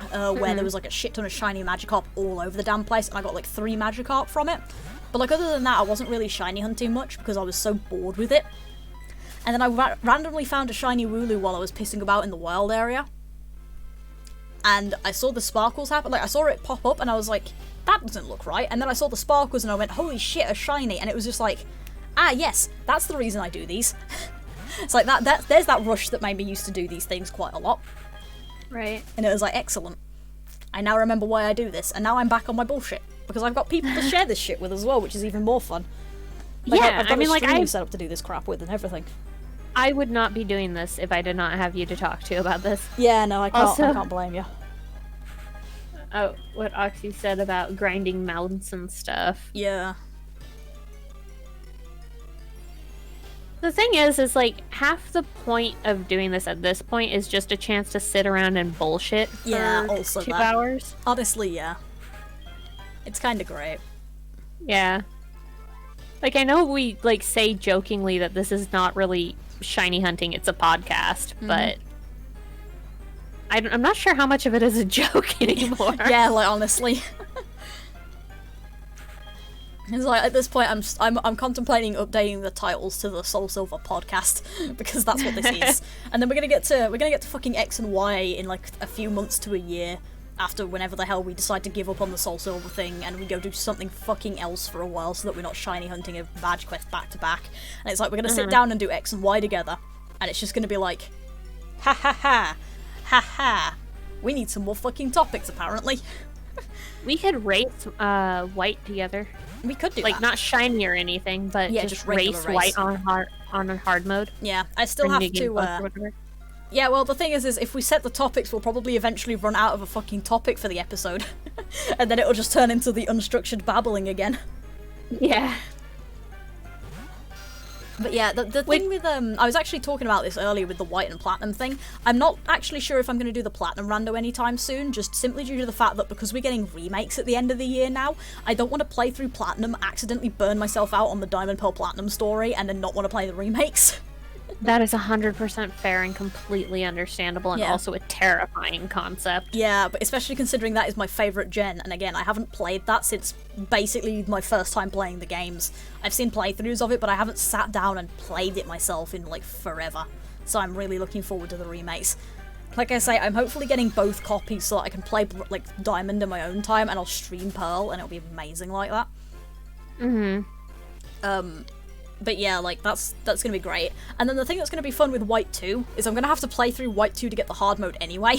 where there was like a shit ton of shiny Magikarp all over the damn place, and I got like 3 Magikarp from it. But like other than that, I wasn't really shiny hunting much because I was so bored with it. And then I randomly found a shiny Wulu while I was pissing about in the wild area. and I saw the sparkles happen. Like, I saw it pop up, and I was like, that doesn't look right. And then I saw the sparkles, and I went, holy shit, a shiny. And it was just like, ah, yes, that's the reason I do these. It's like, there's that rush that made me used to do these things quite a lot. Right. And it was like, excellent. I now remember why I do this, and now I'm back on my bullshit. Because I've got people to share this shit with as well, which is even more fun. Like, yeah, I've got I mean, a like, stream set up to do this crap with and everything. I would not be doing this if I did not have you to talk to about this. Yeah, no, I can't. Also, I can't blame you. Oh, what Oxy said about grinding mounts and stuff. Yeah. The thing is like, half the point of doing this at this point is just a chance to sit around and bullshit for Yeah, also 2 that. hours. Honestly, yeah. It's kind of great. Yeah. Like, I know we, like, say jokingly that this is not really shiny hunting, it's a podcast, but I'm not sure how much of it is a joke anymore. Yeah, like, honestly. It's like, at this point, I'm contemplating updating the titles to the SoulSilver podcast, because that's what this is. And then we're gonna get to fucking X and Y in, like, a few months to a year, after whenever the hell we decide to give up on the SoulSilver thing, and we go do something fucking else for a while, so that we're not shiny hunting a badge quest back to back. And it's like, we're gonna sit down and do X and Y together, and it's just gonna be like, ha ha ha, ha ha, we need some more fucking topics, apparently. We could race white together. We could do like, that. not shiny or anything, but Yeah, just just regular race race. white on a hard mode. Yeah, I still Or have Negan to, Plus or whatever. yeah, well, the thing is if we set the topics, we'll probably eventually run out of a fucking topic for the episode. And then it'll just turn into the unstructured babbling again. Yeah. But yeah, the thing with, I was actually talking about this earlier with the white and platinum thing. I'm not actually sure if I'm going to do the platinum rando anytime soon, just simply due to the fact that because we're getting remakes at the end of the year now, I don't want to play through platinum, accidentally burn myself out on the Diamond Pearl Platinum story, and then not want to play the remakes. That is 100% fair and completely understandable, and Yeah. also a terrifying concept. Yeah, but especially considering that is my favourite gen, and again, I haven't played that since basically my first time playing the games. I've seen playthroughs of it, but I haven't sat down and played it myself in, like, forever. So I'm really looking forward to the remakes. Like I say, I'm hopefully getting both copies so that I can play, like, Diamond in my own time, and I'll stream Pearl, and it'll be amazing like that. But yeah, like, that's gonna be great. And then the thing that's gonna be fun with White 2 is I'm gonna have to play through White 2 to get the hard mode anyway.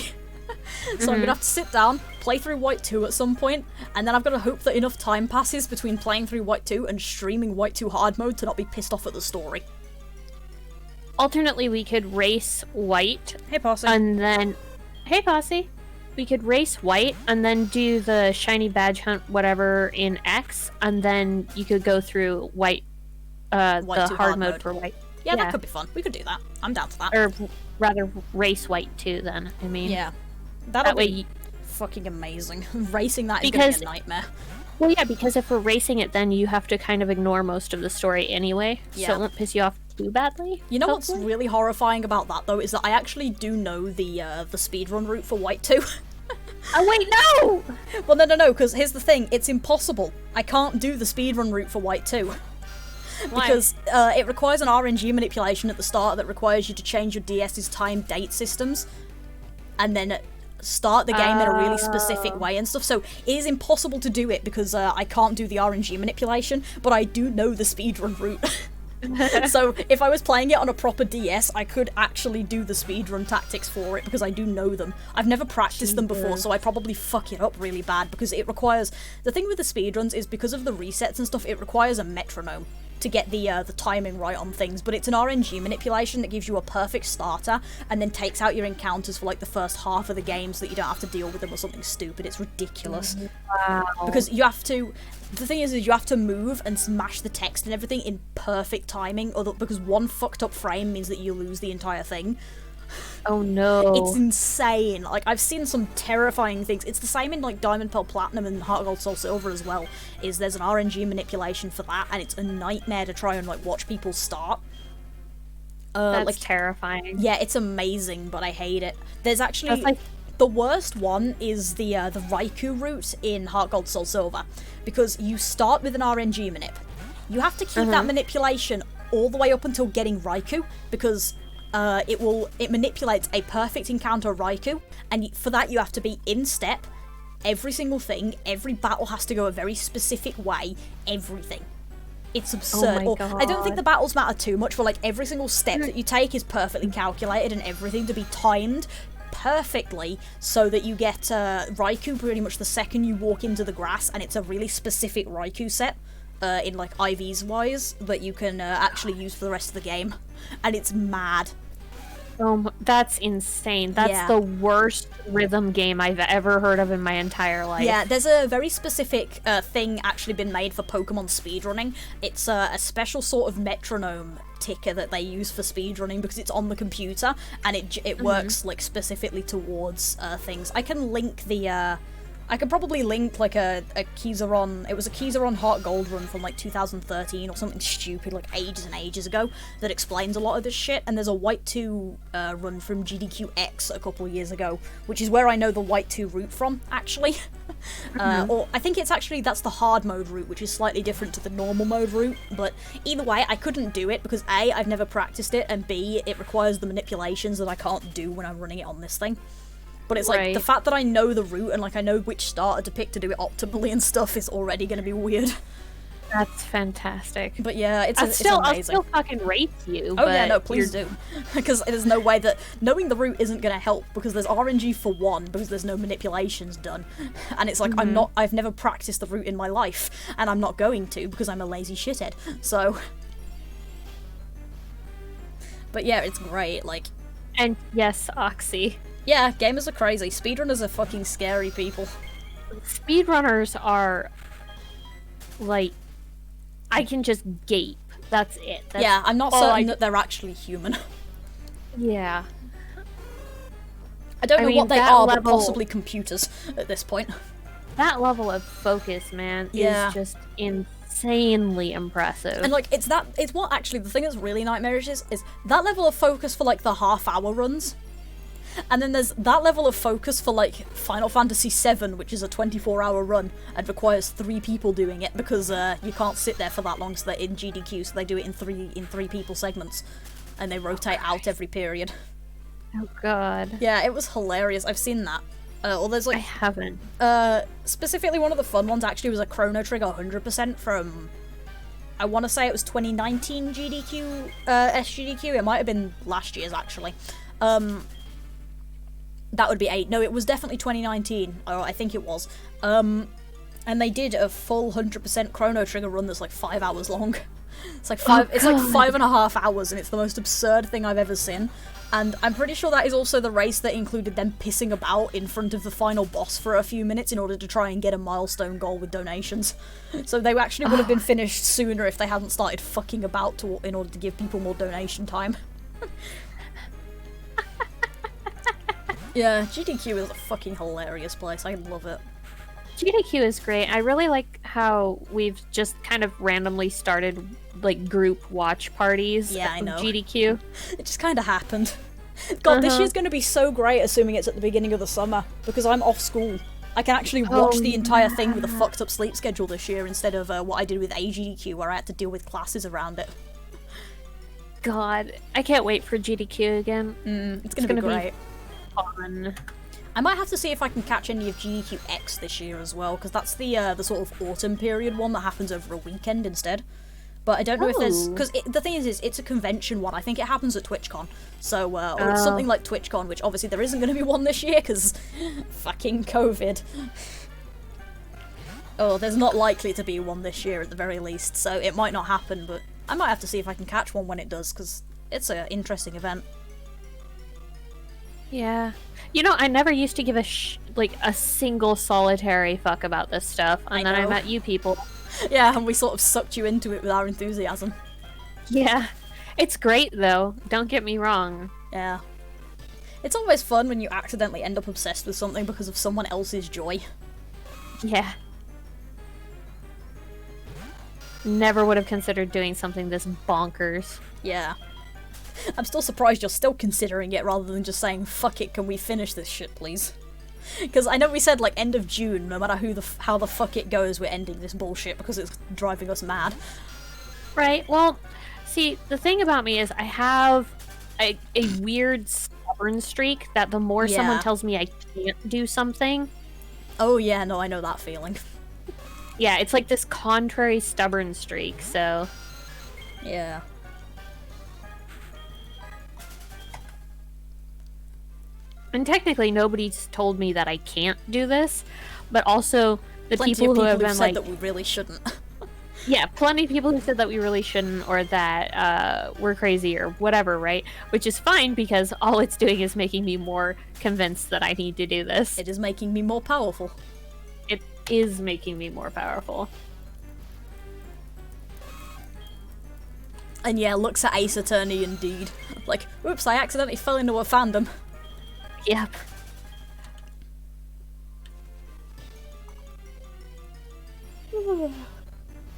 So I'm gonna have to sit down, play through White 2 at some point, and then I've gotta hope that enough time passes between playing through White 2 and streaming White 2 hard mode to not be pissed off at the story. Alternately, we could race white, Hey, Posse. and then... Hey, Posse! We could race white, and then do the shiny badge hunt whatever in X, and then you could go through white, White the 2 hard mode for white. Yeah, that could be fun. We could do that. I'm down for that. Or rather, race white too, then. I mean... Yeah. That'll That way be you... fucking amazing. Racing that is gonna Because- be a nightmare. Well, yeah, because if we're racing it, then you have to kind of ignore most of the story anyway, Yeah. so it won't piss you off too badly. You know what's hopefully. really horrifying about that, though, is that I actually do know the speedrun route for White 2. Oh, wait, no! Well, no, because here's the thing. It's impossible. I can't do the speedrun route for White 2. Why? Because it requires an RNG manipulation at the start that requires you to change your DS's time-date systems. And then start the game in a really specific way and stuff. So it is impossible to do it because I can't do the RNG manipulation, but I do know the speedrun route. So if I was playing it on a proper DS, I could actually do the speedrun tactics for it because I do know them. I've never practiced them before, so I probably fuck it up really bad because it requires... The thing with the speedruns is because of the resets and stuff, it requires a metronome to get the timing right on things, but it's an RNG manipulation that gives you a perfect starter and then takes out your encounters for like the first half of the game so that you don't have to deal with them or something stupid. It's ridiculous. Wow. Because you have to... The thing is you have to move and smash the text and everything in perfect timing, because one fucked up frame means that you lose the entire thing. Oh, no. It's insane. Like, I've seen some terrifying things. It's the same in, like, Diamond Pearl Platinum and Heart Gold Soul Silver as well, is there's an RNG manipulation for that, and it's a nightmare to try and, like, watch people start. That's like, terrifying. yeah, it's amazing, but I hate it. There's actually... That's like... The worst one is the Raikou route in Heart Gold Soul Silver, because you start with an RNG manip. You have to keep that manipulation all the way up until getting Raikou, because it manipulates a perfect encounter Raikou, and for that you have to be in step. Every single thing, every battle has to go a very specific way, everything. It's absurd. Oh my God. I don't think the battles matter too much, for like every single step that you take is perfectly calculated and everything to be timed perfectly so that you get Raikou pretty much the second you walk into the grass, and it's a really specific Raikou set in like IVs wise that you can actually use for the rest of the game, and it's mad. That's insane. That's the worst rhythm game I've ever heard of in my entire life. Yeah, there's a very specific thing actually been made for Pokemon speedrunning. It's a special sort of metronome ticker that they use for speedrunning because it's on the computer, and it works like specifically towards things. I can link the I could probably link like a Kizaron, it was a Kizaron Heart Gold run from like 2013 or something stupid like ages and ages ago that explains a lot of this shit, and there's a White 2 run from GDQX a couple of years ago, which is where I know the White 2 route from, actually. Or I think it's actually, that's the hard mode route, which is slightly different to the normal mode route, but either way, I couldn't do it because A, I've never practiced it, and B, it requires the manipulations that I can't do when I'm running it on this thing. But it's like, the fact that I know the route and like I know which starter to pick to do it optimally and stuff is already going to be weird. That's fantastic. But yeah, it's amazing. I'll still fucking race you. Oh yeah, no, please do. Because there's no way that knowing the route isn't going to help, because there's RNG for one, because there's no manipulations done. And it's like, I've never practiced the route in my life, and I'm not going to because I'm a lazy shithead. So. But yeah, it's great, like. And yes, Oxy. Yeah, gamers are crazy. Speedrunners are fucking scary people. Speedrunners are, like, I can just gape. That's it. Yeah, I'm not certain that they're actually human. Yeah. I don't know what they are, but possibly computers at this point. That level of focus, man, is just insanely impressive. And like, it's what actually, the thing that's really nightmarish is that level of focus for like the half-hour runs. And then there's that level of focus for like Final Fantasy VII, which is a 24-hour run and requires 3 people doing it because you can't sit there for that long, so they're in GDQ, so they do it in three people segments, and they rotate out every period. Oh god. Yeah, it was hilarious. I've seen that. Or there's like, I haven't. Specifically, one of the fun ones actually was a Chrono Trigger 100% from, I want to say it was 2019 GDQ, SGDQ. It might have been last year's actually. That would be 8. No, it was definitely 2019. Or I think it was. And they did a full 100% Chrono Trigger run that's like 5 hours long. It's like it's like 5.5 hours, and it's the most absurd thing I've ever seen. And I'm pretty sure that is also the race that included them pissing about in front of the final boss for a few minutes in order to try and get a milestone goal with donations. So they actually would have been finished sooner if they hadn't started fucking about in order to give people more donation time. Yeah, GDQ is a fucking hilarious place. I love it. GDQ is great. I really like how we've just kind of randomly started like group watch parties. Yeah, I know. GDQ. It just kind of happened. God, this year's going to be so great, assuming it's at the beginning of the summer, because I'm off school. I can actually watch the entire thing with a fucked up sleep schedule this year instead of what I did with AGDQ, where I had to deal with classes around it. God, I can't wait for GDQ again. It's going to be great. Fun. I might have to see if I can catch any of GDQX this year as well, because that's the sort of autumn period one that happens over a weekend instead. But I don't know if there's... Because the thing is, it's a convention one. I think it happens at TwitchCon. So, or it's something like TwitchCon, which obviously there isn't going to be one this year, because fucking COVID. Oh, there's not likely to be one this year at the very least, so it might not happen, but I might have to see if I can catch one when it does, because it's an interesting event. Yeah. You know, I never used to give a single solitary fuck about this stuff, and then I met you people. Yeah, and we sort of sucked you into it with our enthusiasm. Yeah. It's great, though. Don't get me wrong. Yeah. It's always fun when you accidentally end up obsessed with something because of someone else's joy. Yeah. Never would have considered doing something this bonkers. Yeah. I'm still surprised you're still considering it rather than just saying, fuck it, can we finish this shit, please? Because I know we said, like, end of June, no matter how the fuck it goes, we're ending this bullshit because it's driving us mad. Right, well, see, the thing about me is I have a weird stubborn streak that the more someone Yeah. tells me I can't do something, Oh yeah, no, I know that feeling. yeah, it's like this contrary stubborn streak, so... Yeah. And technically nobody's told me that I can't do this, but also the Plenty people of who people have who've been said like... that we really shouldn't. Yeah, plenty of people who said that we really shouldn't, or that we're crazy, or whatever, right? Which is fine, because all it's doing is making me more convinced that I need to do this. It is making me more powerful. It is making me more powerful. And yeah, looks at Ace Attorney indeed. Like, oops, I accidentally fell into a fandom. Yep.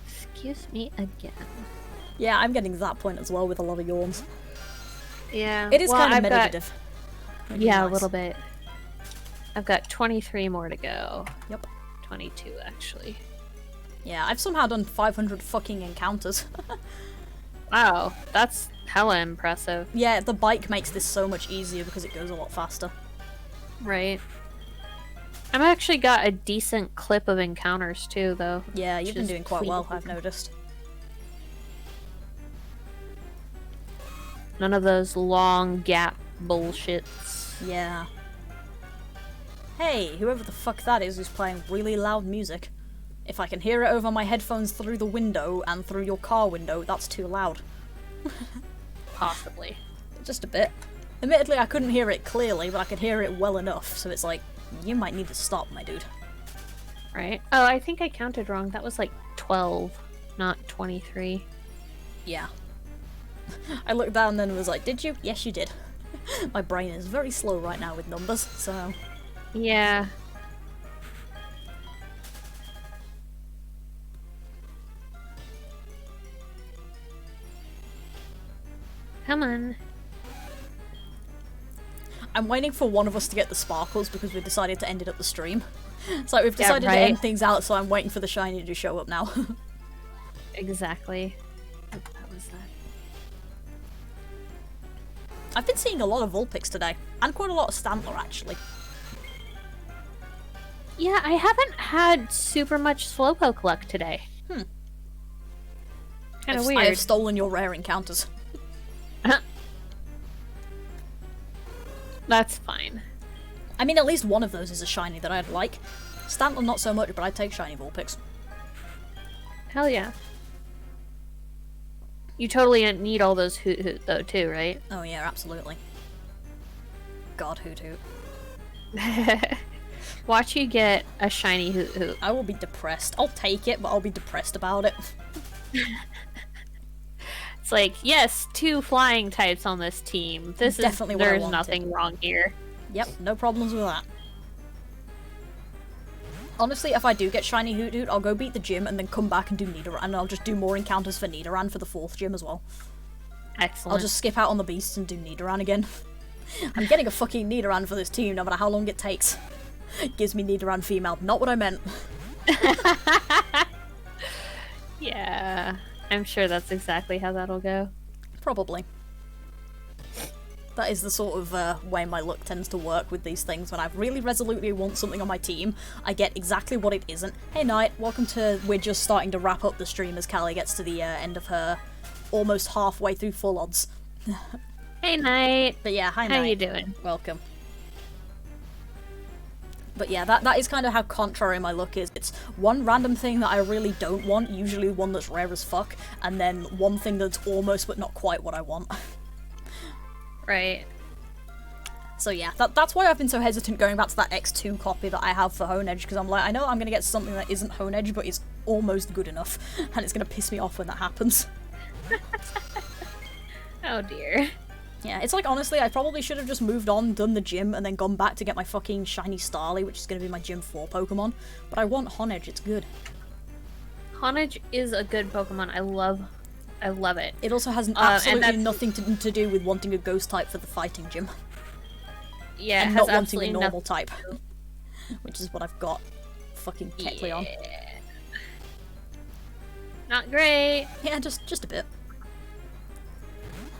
Excuse me again. Yeah, I'm getting to that point as well with a lot of yawns. Yeah. It is well, kind of I've got- meditative. Which is Yeah, nice. a little bit. I've got 23 more to go. Yep. 22, actually. Yeah, I've somehow done 500 fucking encounters. Wow, that's hella impressive. Yeah, the bike makes this so much easier because it goes a lot faster. Right. I've actually got a decent clip of encounters too, though. Yeah, you've which been is doing quite well, pleasing. I've noticed. None of those long gap bullshits. Yeah. Hey, whoever the fuck that is who's playing really loud music. If I can hear it over my headphones through the window and through your car window, that's too loud. Possibly. Just a bit. Admittedly, I couldn't hear it clearly, but I could hear it well enough, so it's like, you might need to stop, my dude. Right? Oh, I think I counted wrong. That was like 12, not 23. Yeah. I looked down then and was like, did you? Yes, you did. My brain is very slow right now with numbers, so... Yeah. Come on. I'm waiting for one of us to get the sparkles because we decided to end it at the stream. It's like we've Yeah, decided to right. end things out, so I'm waiting for the shiny to show up now. Exactly. That was that. I've been seeing a lot of Vulpix today, and quite a lot of Stantler actually. Yeah, I haven't had super much Slowpoke luck today. Kind of I have weird. stolen your rare encounters. That's fine. I mean, at least one of those is a shiny that I'd like. Stantler not so much, but I'd take shiny Vulpix. Hell yeah. You totally need all those Hoot Hoot though too, right? Oh yeah, absolutely. God, Hoot Hoot. Watch you get a shiny Hoot Hoot. I will be depressed. I'll take it, but I'll be depressed about it. It's like, yes, 2 flying types on this team. This Definitely is what I there's wanted. nothing wrong here. Yep, no problems with that. Honestly, if I do get shiny Hoot Hoot, I'll go beat the gym and then come back and do Nidoran, and I'll just do more encounters for Nidoran for the 4th gym as well. Excellent. I'll just skip out on the beasts and do Nidoran again. I'm getting a fucking Nidoran for this team, no matter how long it takes. Gives me Nidoran female, not what I meant. Yeah, I'm sure that's exactly how that'll go. Probably. That is the sort of way my luck tends to work with these things. When I really resolutely want something on my team, I get exactly what it isn't. Hey Knight, welcome to... We're just starting to wrap up the stream as Kali gets to the end of her almost halfway through full odds. Hey Knight. But yeah, hi Knight. How you doing? Welcome. But yeah, that is kind of how contrary my luck is. It's one random thing that I really don't want, usually one that's rare as fuck, and then one thing that's almost but not quite what I want. Right. So yeah, that's why I've been so hesitant going back to that X2 copy that I have for Honedge, because I'm like, I know I'm going to get something that isn't Honedge, but is almost good enough, and it's going to piss me off when that happens. Oh dear. Yeah, it's like, honestly, I probably should have just moved on, done the gym, and then gone back to get my fucking shiny Starly, which is going to be my Gym 4 Pokemon. But I want Honedge, it's good. Honedge is a good Pokemon. I love it. It also has and absolutely that's- nothing to do with wanting a ghost type for the fighting gym. Yeah, it And has not wanting a absolutely normal nothing type. to do. Which is what I've got fucking Kecleon. Yeah. Not great. Yeah, just a bit.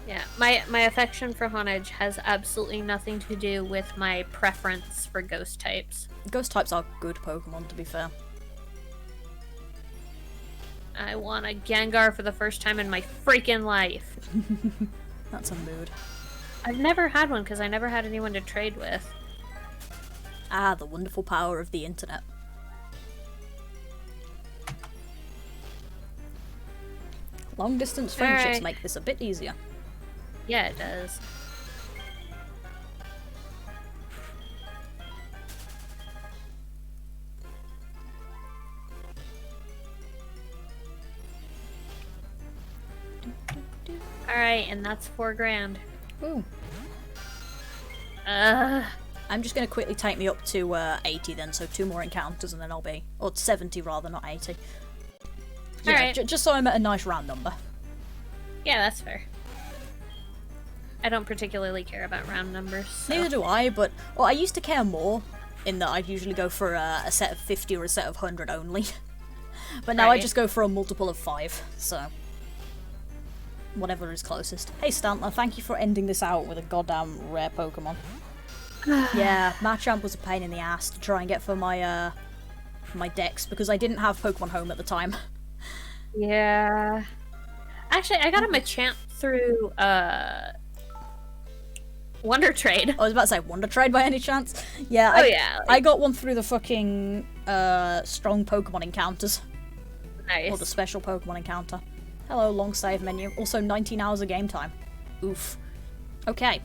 Yeah, my affection for Honage has absolutely nothing to do with my preference for ghost types. Ghost types are good Pokemon, to be fair. I want a Gengar for the first time in my freaking life. That's a mood. I've never had one because I never had anyone to trade with. Ah, the wonderful power of the internet. Long distance friendships make this a bit easier. Yeah, it does. Alright, and that's $4,000. Ooh. I'm just going to quickly take me up to 80 then, so 2 more encounters and then I'll be... Or 70 rather, not 80. Yeah, Alright. Just so I'm at a nice round number. Yeah, that's fair. I don't particularly care about round numbers. So. Neither do I, but... Well, I used to care more, in that I'd usually go for a set of 50 or a set of 100 only. But now I just go for a multiple of 5, so... Whatever is closest. Hey Stantler, thank you for ending this out with a goddamn rare Pokemon. Yeah, Machamp was a pain in the ass to try and get for my my decks because I didn't have Pokemon Home at the time. Yeah. Actually, I got a Machamp through Wonder Trade. I was about to say Wonder Trade by any chance. Yeah. I got one through the fucking strong Pokemon encounters. Nice. Or the special Pokemon encounter. Hello, long save menu. Also 19 hours of game time. Oof. Okay.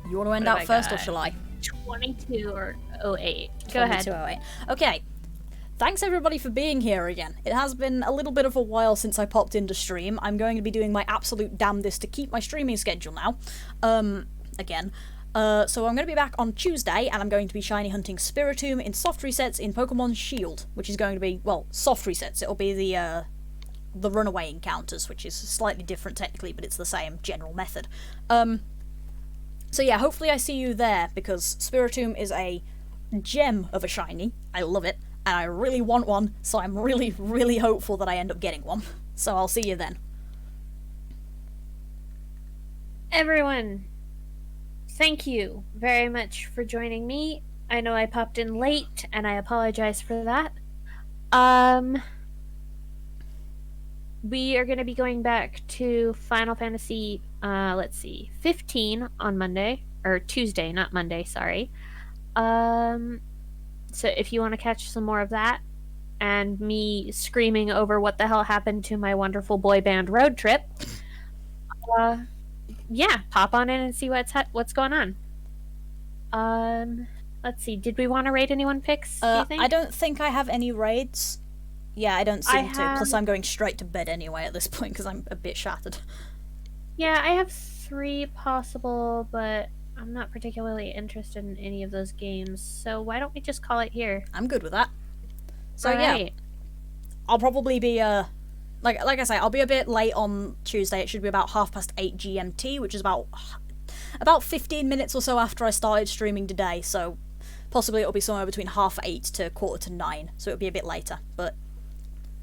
You want to end out first, or shall I? 22 or 08. Go ahead. 2208. Okay. Thanks everybody for being here again. It has been a little bit of a while since I popped into stream. I'm going to be doing my absolute damnedest to keep my streaming schedule now. Again. So I'm going to be back on Tuesday, and I'm going to be shiny hunting Spiritomb in soft resets in Pokemon Shield, which is going to be, well, soft resets. It'll be the runaway encounters, which is slightly different technically, but it's the same general method. So yeah, hopefully I see you there, because Spiritomb is a gem of a shiny. I love it, and I really want one, so I'm really, really hopeful that I end up getting one. So I'll see you then. Everyone, thank you very much for joining me. I know I popped in late, and I apologize for that. We are going to be going back to Final Fantasy, 15 on Monday, or Tuesday, not Monday, sorry. So if you want to catch some more of that, and me screaming over what the hell happened to my wonderful boy band road trip, yeah, pop on in and see what's going on. Let's see, did we want to raid anyone picks, do you think? I don't think I have any raids. Yeah, I don't seem to. Plus, I'm going straight to bed anyway at this point because I'm a bit shattered. Yeah, I have 3 possible, but I'm not particularly interested in any of those games. So why don't we just call it here? I'm good with that. So Alright. Yeah, I'll probably be like I say, I'll be a bit late on Tuesday. It should be about 8:30 GMT, which is about 15 minutes or so after I started streaming today. So possibly it'll be somewhere between 8:30 to 8:45. So it'll be a bit later, but.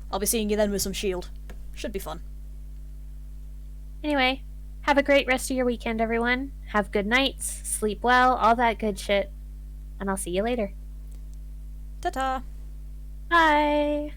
I'll be seeing you then with some Shield. Should be fun. Anyway, have a great rest of your weekend, everyone. Have good nights, sleep well, all that good shit. And I'll see you later. Ta-ta! Bye!